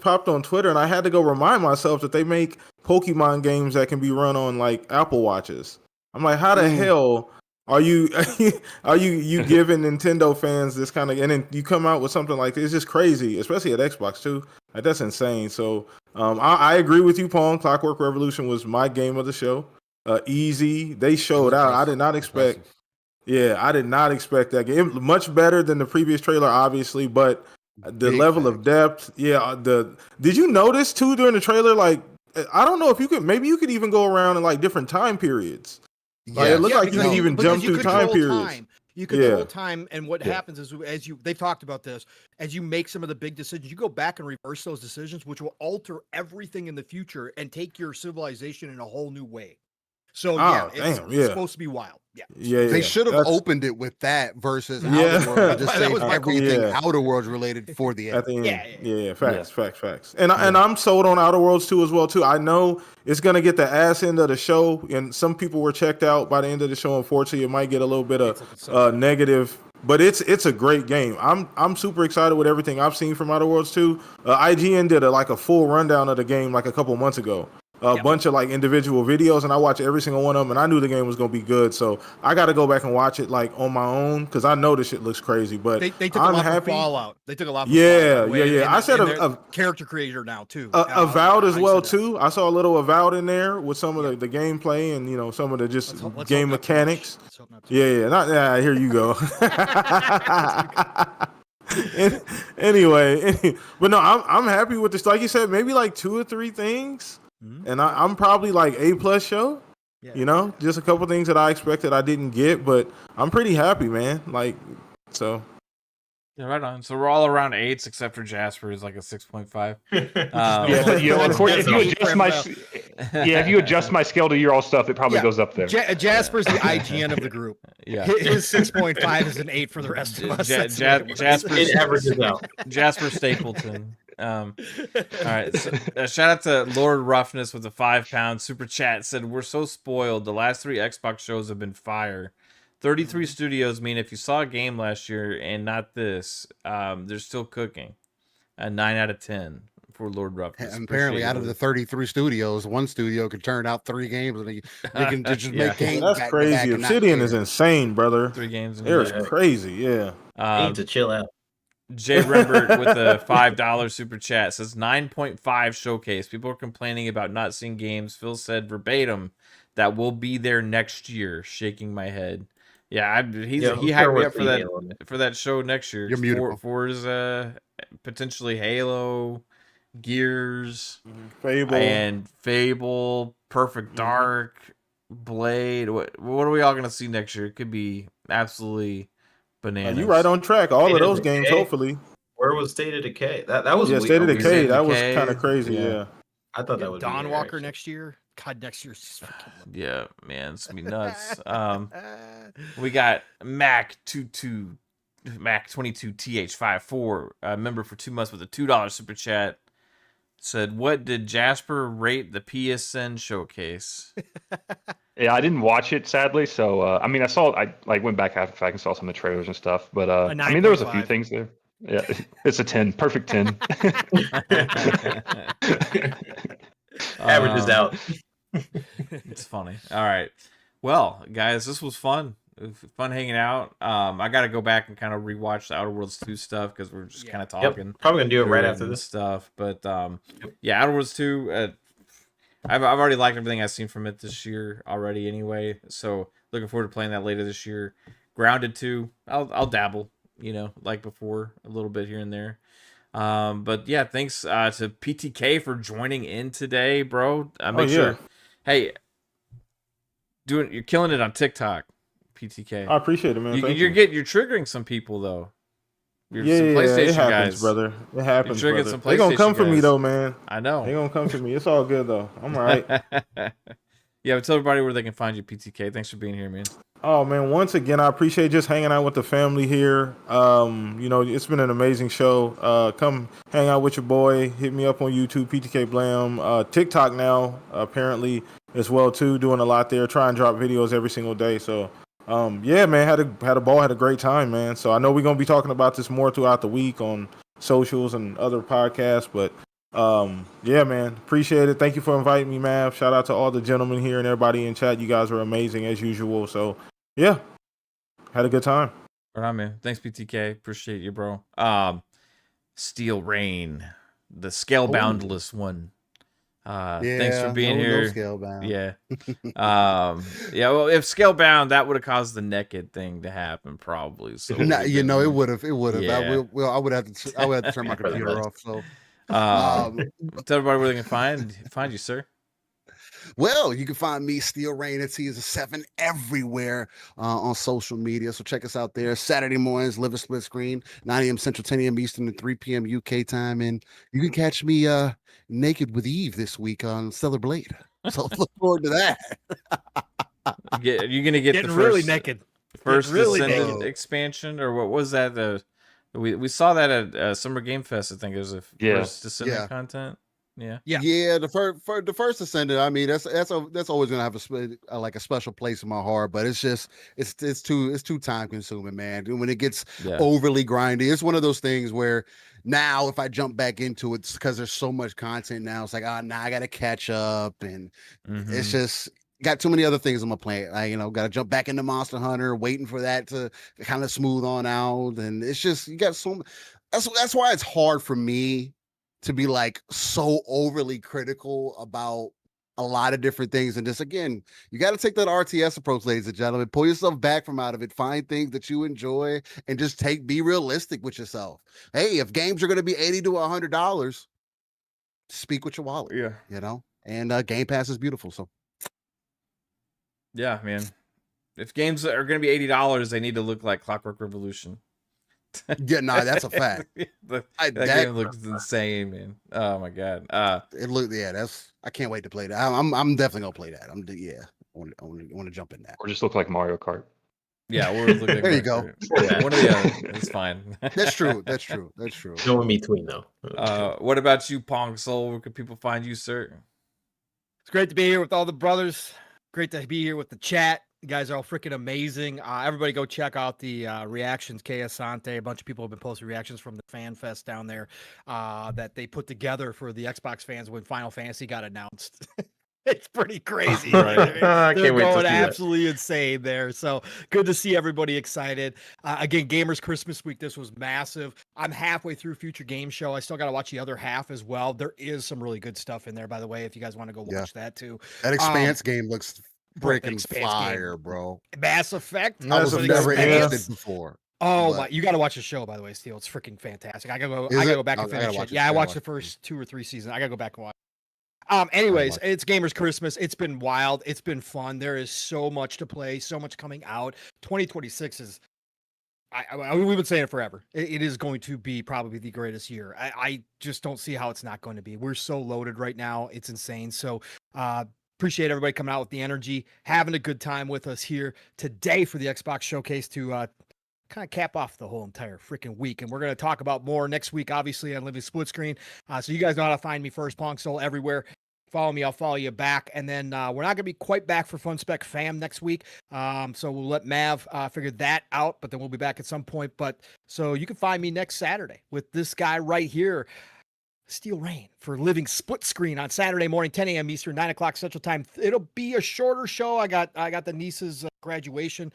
popped on Twitter and I had to go remind myself that they make Pokemon games that can be run on like Apple Watches. I'm like, how the hell are you giving Nintendo fans this kind of, and then you come out with something like this? It's just crazy, especially at Xbox too. Like, that's insane. So I agree with you, Pong. Clockwork Revolution was my game of the show. Easy. They showed out. I did not expect. Yeah, I did not expect that game. Much better than the previous trailer, obviously, but the level of depth. Yeah. Did you notice too during the trailer? Like, I don't know if you could. Maybe you could even go around in like different time periods. Like, it looked like you could even jump through time periods. You control time, and what happens is, they've talked about this, as you make some of the big decisions, you go back and reverse those decisions, which will alter everything in the future and take your civilization in a whole new way. So it's supposed to be wild. Yeah. They should have opened it with that versus Outer Worlds. Just say everything Outer Worlds related for the end. Yeah, facts. And I'm sold on Outer Worlds 2 as well too. I know it's gonna get the ass end of the show, and some people were checked out by the end of the show. Unfortunately, it might get a little bit of negative. But it's a great game. I'm super excited with everything I've seen from Outer Worlds 2. IGN did a full rundown of the game like a couple months ago. A bunch of like individual videos, and I watched every single one of them, and I knew the game was gonna be good. So I got to go back and watch it like on my own because I know this shit looks crazy. But they took a lot from Fallout. They took a lot from Fallout. Yeah. I said a character creator now too. Avowed as well too. I saw a little Avowed in there with some of the gameplay and some of the just game mechanics. Here you go. Anyway, but no, I'm happy with this. Like you said, maybe like 2 or 3 things. And I'm probably like A+ show, just a couple things that I expected I didn't get, but I'm pretty happy, man. Like, so. Yeah, right on. So we're all around 8s except for Jasper, who's like a 6.5. If you adjust my scale to your all stuff, it probably goes up there. Jasper's the IGN of the group. Yeah, his 6.5 is an 8 for the rest of us. Jasper it averages out. Jasper Stapleton. All right. So, shout out to Lord Roughness with a £5 super chat. Said, we're so spoiled. The last 3 Xbox shows have been fire. 33 studios mean if you saw a game last year and not this, they're still cooking. A 9 out of 10 for Lord Ruffus. And apparently, out of the 33 studios, one studio could turn out 3 games, and they can just Yeah. make games. That's back to back crazy. and not Obsidian care. is insane, brother. 3 games. in a They're year. crazy. Yeah. Need to chill out. Jay Rembert with a $5 super chat says 9.5 showcase. People are complaining about not seeing games. Phil said verbatim that we'll be there next year. Shaking my head. Yeah, he hyped me up for that show next year. You're muted. Forza, potentially Halo, Gears, Fable, Perfect Dark, Blade. What are we all gonna see next year? It could be absolutely bananas. You right on track. All of those games, hopefully. Where was State of Decay? That was State of Decay. That was Decay, kind of crazy. Yeah. I thought that would Dawn be Walker next year. God, next year's just fucking Yeah, man, it's gonna be nuts. We got Mac 22 TH54, member for 2 months with a $2 super chat. Said, what did Jasper rate the PSN showcase? Yeah, I didn't watch it sadly. So I mean, I went back after the fact and saw some of the trailers and stuff. But I mean, there was a few things there. Yeah, it's a 10, perfect 10. Averages out. It's funny. All right. Well, guys, this was fun. It was fun hanging out. I got to go back and kind of rewatch the Outer Worlds 2 stuff because we're just kind of talking. Probably gonna do it right after this stuff. But yeah, Outer Worlds 2. I've already liked everything I've seen from it this year already. Anyway, so looking forward to playing that later this year. Grounded 2. I'll dabble. Like before, a little bit here and there. But yeah, thanks to PTK for joining in today, bro. Make sure. Hey, you're killing it on TikTok, PTK. I appreciate it, man. You're triggering some people though. Some PlayStation it happens, brother. It happens, brother. They're gonna come for me though, man. I know. They're gonna come for me. It's all good though. I'm all right. Yeah, but tell everybody where they can find you, PTK. Thanks for being here, man. Oh man, once again, I appreciate just hanging out with the family here. It's been an amazing show. Come hang out with your boy. Hit me up on YouTube, PTK Blam. TikTok now, apparently as well too. Doing a lot there. Try and drop videos every single day. So, yeah, man, had a ball, had a great time, man. So I know we're gonna be talking about this more throughout the week on socials and other podcasts, but. Yeah, man, appreciate it. Thank you for inviting me, Mav. Shout out to all the gentlemen here and everybody in chat. You guys were amazing as usual. So, yeah, had a good time. Right on, man. Thanks, PTK. Appreciate you, bro. Steel Rain, the Scaleboundless one. Thanks for being here. No Scalebound. Yeah. Yeah. Well, if Scalebound, that would have caused the naked thing to happen, probably. So it would have. It would have. Yeah. I would have to turn my computer off. So. Tell everybody where they can find you, sir. Well, you can find me, Steel Rain at Season7 everywhere on social media. So check us out there. Saturday mornings, live a split screen, 9 a.m. Central, 10 a.m. Eastern, and 3 p.m. UK time. And you can catch me naked with Eve this week on Stellar Blade. So look forward to that. You're gonna get Getting the really naked. First really Ascendant naked. expansion, or what was that? We saw that at Summer Game Fest. I think it was a first Descendant content. Yeah. The first Ascendant. I mean, that's always gonna have a special place in my heart. But it's just it's too time consuming, man. When it gets overly grindy, it's one of those things where now if I jump back into it, because there's so much content now, it's like now I gotta catch up, and it's just. Got too many other things on my plate. Got to jump back into Monster Hunter, waiting for that to kind of smooth on out. And it's just, you got so much. That's why it's hard for me to be like so overly critical about a lot of different things. And just, again, you got to take that RTS approach, ladies and gentlemen. Pull yourself back from out of it. Find things that you enjoy and just be realistic with yourself. Hey, if games are going to be $80 to $100, speak with your wallet. Yeah. And Game Pass is beautiful. So. Yeah, man. If games are going to be $80, they need to look like Clockwork Revolution. Yeah, that's a fact. that game looks insane, man. Oh my god. It looked. Yeah, I can't wait to play that. I'm definitely gonna play that. I want to jump in that. Or just look like Mario Kart. Yeah, or look like there you go. Yeah, one or the other. It's fine. That's true. No in between though. What about you, Pong Soul? Where can people find you, sir? It's great to be here with all the brothers. Great to be here with the chat. You guys are all freaking amazing. Everybody go check out the reactions. Kea Asante, a bunch of people have been posting reactions from the fan fest down there that they put together for the Xbox fans when Final Fantasy got announced. It's pretty crazy. Right. I They're can't wait to going see that. absolutely insane there. So good to see everybody excited. Again, Gamers Christmas Week. This was massive. I'm halfway through Future Game Show. I still got to watch the other half as well. There is some really good stuff in there, by the way, if you guys want to go watch that too. That Expanse game looks Bro, the freaking Expanse fire, game. bro. Mass Effect. I was never Expanse. interested before. Oh but- my! You got to watch the show, by the way, Steel. It's freaking fantastic. I gotta Is go it? back and I gotta finish watch it. it. Yeah, I I gotta watched watch the it. first 2 or 3 seasons. I gotta go back and watch. Anyways, it's Gamers Christmas. It's been wild. It's been fun. There is so much to play, so much coming out. 2026 is. We've been saying it forever. It is going to be probably the greatest year. I just don't see how it's not going to be. We're so loaded right now. It's insane. So appreciate everybody coming out with the energy, having a good time with us here today for the Xbox Showcase to kind of cap off the whole entire freaking week. And we're going to talk about more next week, obviously, on Living Split Screen. So you guys know how to find me first, Pong Soul everywhere. Follow me, I'll follow you back. And then we're not going to be quite back for Fun Spec Fam next week. So we'll let Mav figure that out, but then we'll be back at some point. But so you can find me next Saturday with this guy right here, Steel Rain, for Living Split Screen on Saturday morning, 10 a.m. Eastern, 9 o'clock Central Time. It'll be a shorter show. I got the niece's graduation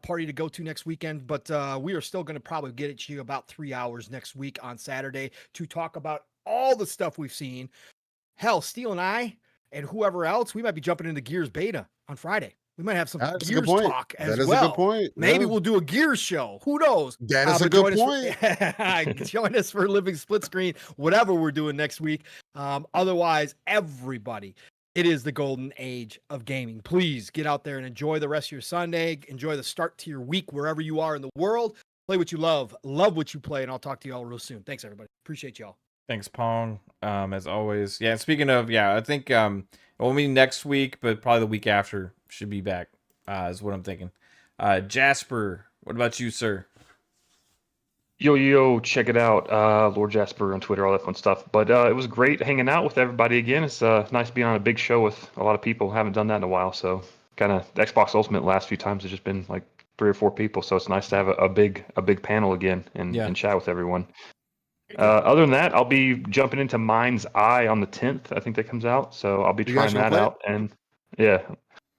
party to go to next weekend, but we are still going to probably get it to you about 3 hours next week on Saturday to talk about all the stuff we've seen. Hell, Steel and I and whoever else, we might be jumping into Gears beta on Friday. We might have some Gears talk as well. That is a good point. Maybe Yeah. we'll do a Gears show. Who knows? That is a But good point. Join us for Living Split Screen, whatever we're doing next week. Otherwise, everybody, it is the golden age of gaming. Please get out there and enjoy the rest of your Sunday. Enjoy the start to your week wherever you are in the world. Play what you love what you play, and I'll talk to you all real soon. Thanks, everybody. Appreciate y'all. Thanks, Pong. As always. Yeah, speaking of, I think it won't be next week, but probably the week after should be back, is what I'm thinking. Jasper, what about you, sir? Yo, check it out. Lord Jasper on Twitter, all that fun stuff. But it was great hanging out with everybody again. It's nice being on a big show with a lot of people. Haven't done that in a while. So kind of Xbox Ultimate last few times has just been like 3 or 4 people. So it's nice to have a big panel again and chat with everyone. Other than that, I'll be jumping into Mind's Eye on the 10th. I think that comes out. So I'll be trying that out. And yeah,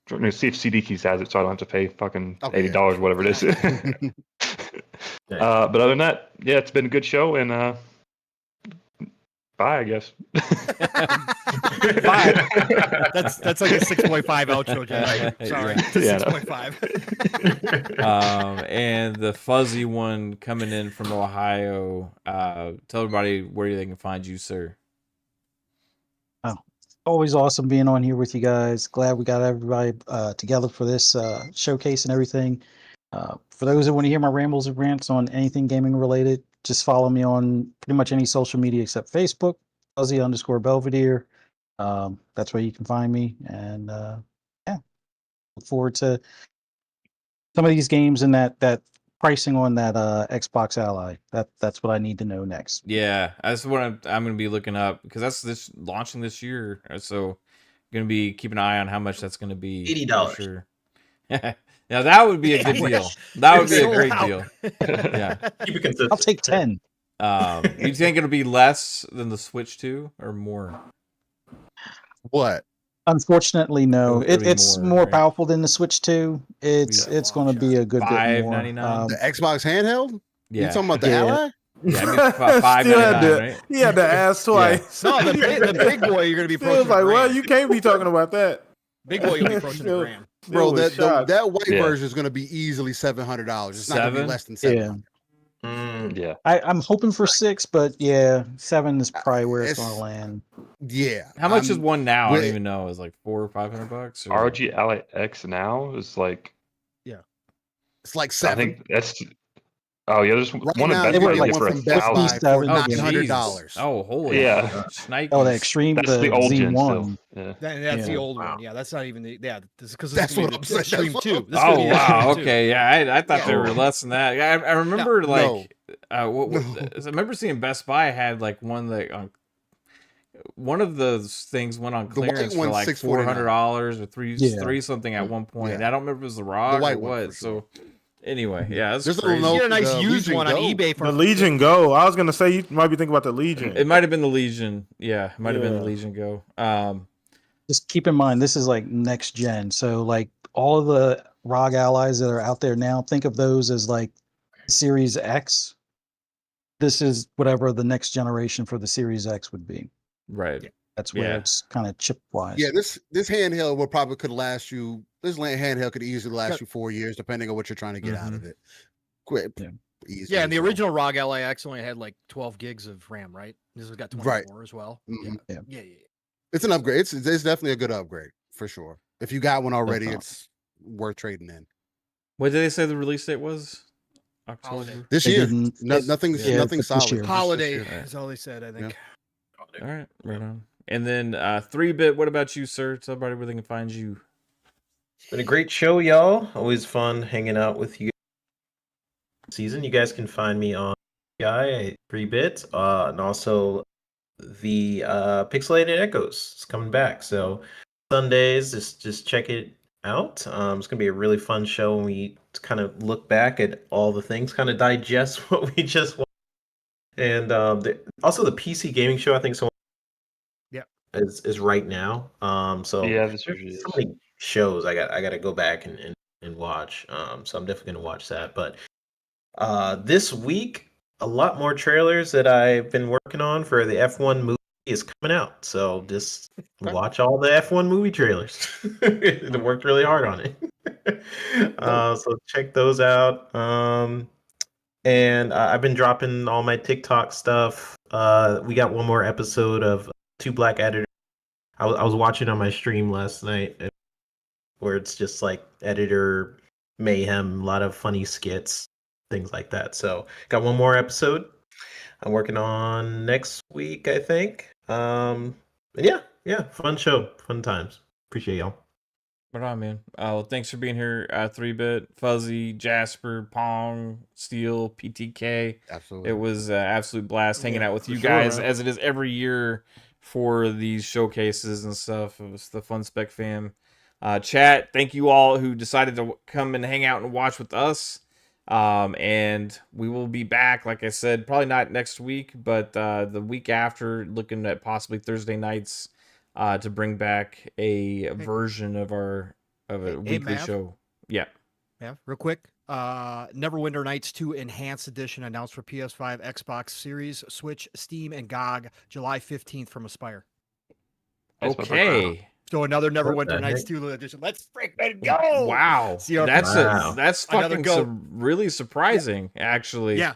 trying to see if CD Keys has it so I don't have to pay fucking $80, whatever it is. But other than that, yeah, it's been a good show, and bye, I guess. Bye. That's like a 6.5 outro, Jack. Sorry, it's 6.5. And the fuzzy one coming in from Ohio. Tell everybody where they can find you, sir. Oh, always awesome being on here with you guys. Glad we got everybody together for this showcase and everything. For those that want to hear my rambles and rants on anything gaming related, just follow me on pretty much any social media except Facebook, Fuzzy_Belvedere. That's where you can find me. And look forward to some of these games and that pricing on that Xbox Ally. That's what I need to know next. Yeah, that's what I'm going to be looking up, because that's this launching this year. So going to be keeping an eye on how much that's going to be. $80. For sure. Now that would be a good deal. That would be a great deal. Yeah. Keep it consistent. I'll take 10. You think it'll be less than the Switch 2 or more? What? Unfortunately, no. It'll be It's more, more right? powerful than the Switch 2. It's going to be a good bit more. $5.99? The Xbox handheld? Yeah. You talking about the Yeah. Ally? Yeah, I mean, $5.99, right? He had to ask twice. No, the big boy, you're going to be He was approaching like, the well, grand. you can't be talking about that. Big boy, you'll be approaching the grand. Bro, was shocked. that white Yeah. version is going to be easily $700. It's not going to be Seven? less than Yeah. $700. Yeah. I'm hoping for 6, but yeah, 7 is probably where it's It's- going to land. Yeah. How much is I'm- one now? I with- don't even know. It's like $400 or $500. Or... ROG Ally X now is like, It's like I 7. think that's. Oh yeah, there's Right one now, of they Best were Buy you like get for one from $1,000. Best Buy for Oh, $900. Jesus. Oh, holy. Yeah. Shnikes. Oh, the Extreme, That's the the old gen Z1. still. Yeah. That's the Yeah. old one. Yeah, that's not even the. Yeah, this because That's what I'm saying. Extreme That's 2. what- This is gonna Oh, be wow. Extreme 2. Okay. Yeah, I thought they Yeah. were less than that. I remember, No. like, I remember seeing Best Buy had, like, one that one of those things went on The white clearance for one's like $400 or three Yeah. something at one point. Yeah. I don't remember if it was the ROG or white one, what. for sure. So anyway, yeah, that's There's a crazy. little You get a nice the used Legion one on Go. eBay for The Legion Go. I was gonna say you might be thinking about the Legion. It might have been the Legion. Yeah, it might have been the Yeah. Legion Go. Just keep in mind, this is like next gen. So like all of the ROG allies that are out there now, think of those as like Series X. This is whatever the next generation for the Series X would be. Right. That's where Yeah. it's kind of chip wise. Yeah, this handheld will probably could last you. This handheld could easily last you 4 years, depending on what you're trying to get out of it. Quick, easy. Yeah, and the original ROG LAX only had like 12 gigs of RAM, right? This has got 24 as well. Mhm. Yeah. It's an upgrade. It's definitely a good upgrade for sure. If you got one already, it's worth trading in. What did they say the release date was? October This They year. didn't- Nothing's Yeah, nothing it's this solid. year. Just Holiday this year. is all they said, I think. All right, right on. And then 3-bit. What about you, sir? Tell everybody where they can find you. It's been a great show, y'all. Always fun hanging out with you. Season. You guys can find me on Guy 3-bit, and also the Pixelated Echoes. It's coming back, so Sundays, just check it out. It's gonna be a really fun show when we kind of look back at all the things, kind of digest what we just watched. And also the PC gaming show, I think so. Yeah, is right now. So Yeah, there's so many shows I got to go back and watch. So I'm definitely gonna watch that. But this week, a lot more trailers that I've been working on for the F1 movie is coming out. So just watch all the F1 movie trailers. I worked really hard on it. So check those out. And I've been dropping all my TikTok stuff. We got one more episode of Two Black Editors. I was watching on my stream last night, where it's just like editor mayhem, a lot of funny skits, things like that. So got one more episode I'm working on next week, I think. And yeah, fun show, fun times. Appreciate y'all. Right on, man. Well, thanks for being here. 3-bit, Fuzzy, Jasper, Pong, Steel, PTK. Absolutely. It was an absolute blast hanging out with you for sure, guys, man. as it is every year for these showcases and stuff. It was the Fun Spec fam. Chat, thank you all who decided to come and hang out and watch with us. And we will be back, like I said, probably not next week, but the week after, looking at possibly Thursday nights. To bring back a version of a weekly Mav? show. Yeah. Yeah, real quick. Neverwinter Nights 2 Enhanced Edition announced for PS5, Xbox Series, Switch, Steam, and GOG July 15th from Aspire. Okay. So another Neverwinter the Nights heck? 2 edition. Let's freaking go! Wow. CRPG. That's Another fucking go. really surprising, actually. Yeah.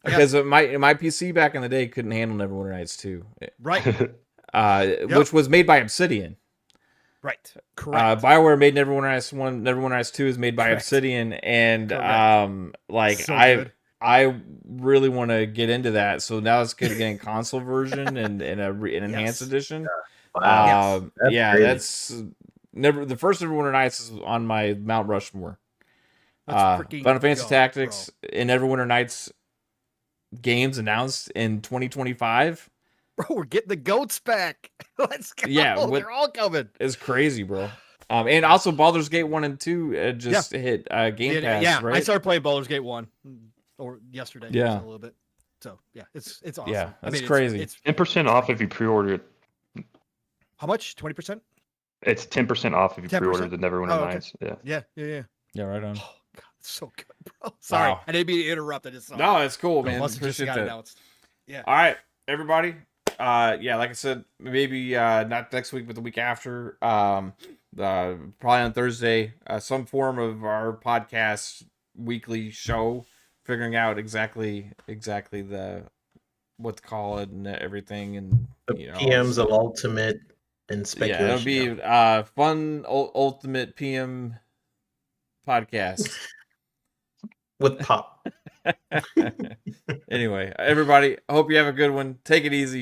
Because my PC back in the day couldn't handle Neverwinter Nights 2. Right. Which was made by Obsidian. Right. Correct. BioWare made Neverwinter Nights 1, Neverwinter Nights 2 is made by Correct. Obsidian, and Correct. So good. I really want to get into that. So now it's getting a console version and an enhanced edition. Wow. That's the first Neverwinter Nights is on my Mount Rushmore. freaking Final Fantasy go, Tactics and Neverwinter Nights games announced in 2025. Bro, we're getting the goats back. Let's go. Yeah, They're all coming. It's crazy, bro. And also Baldur's Gate 1 and 2 just hit Game Pass, Yeah, right? I started playing Baldur's Gate 1 or yesterday. Yeah. A little bit. So yeah, it's awesome. Yeah, I that's mean, crazy. It's 10% off if you pre-order it. how much? 20%? It's 10% off if you 10%? pre-order the Neverwinter Oh, okay. Nights. Yeah. Yeah. Yeah, right on. Oh god, it's so good, bro. Sorry, Wow. I didn't mean to interrupt. I just saw. No, it's cool, man. Must have just Appreciate got that. announced. Yeah. All right, everybody. Yeah, like I said, maybe not next week, but the week after. Probably on Thursday, some form of our podcast weekly show, figuring out exactly the what to call it and everything, and PMs of ultimate and speculation. Yeah, it'll be fun ultimate PM podcast with pop. Anyway, everybody, I hope you have a good one. Take it easy.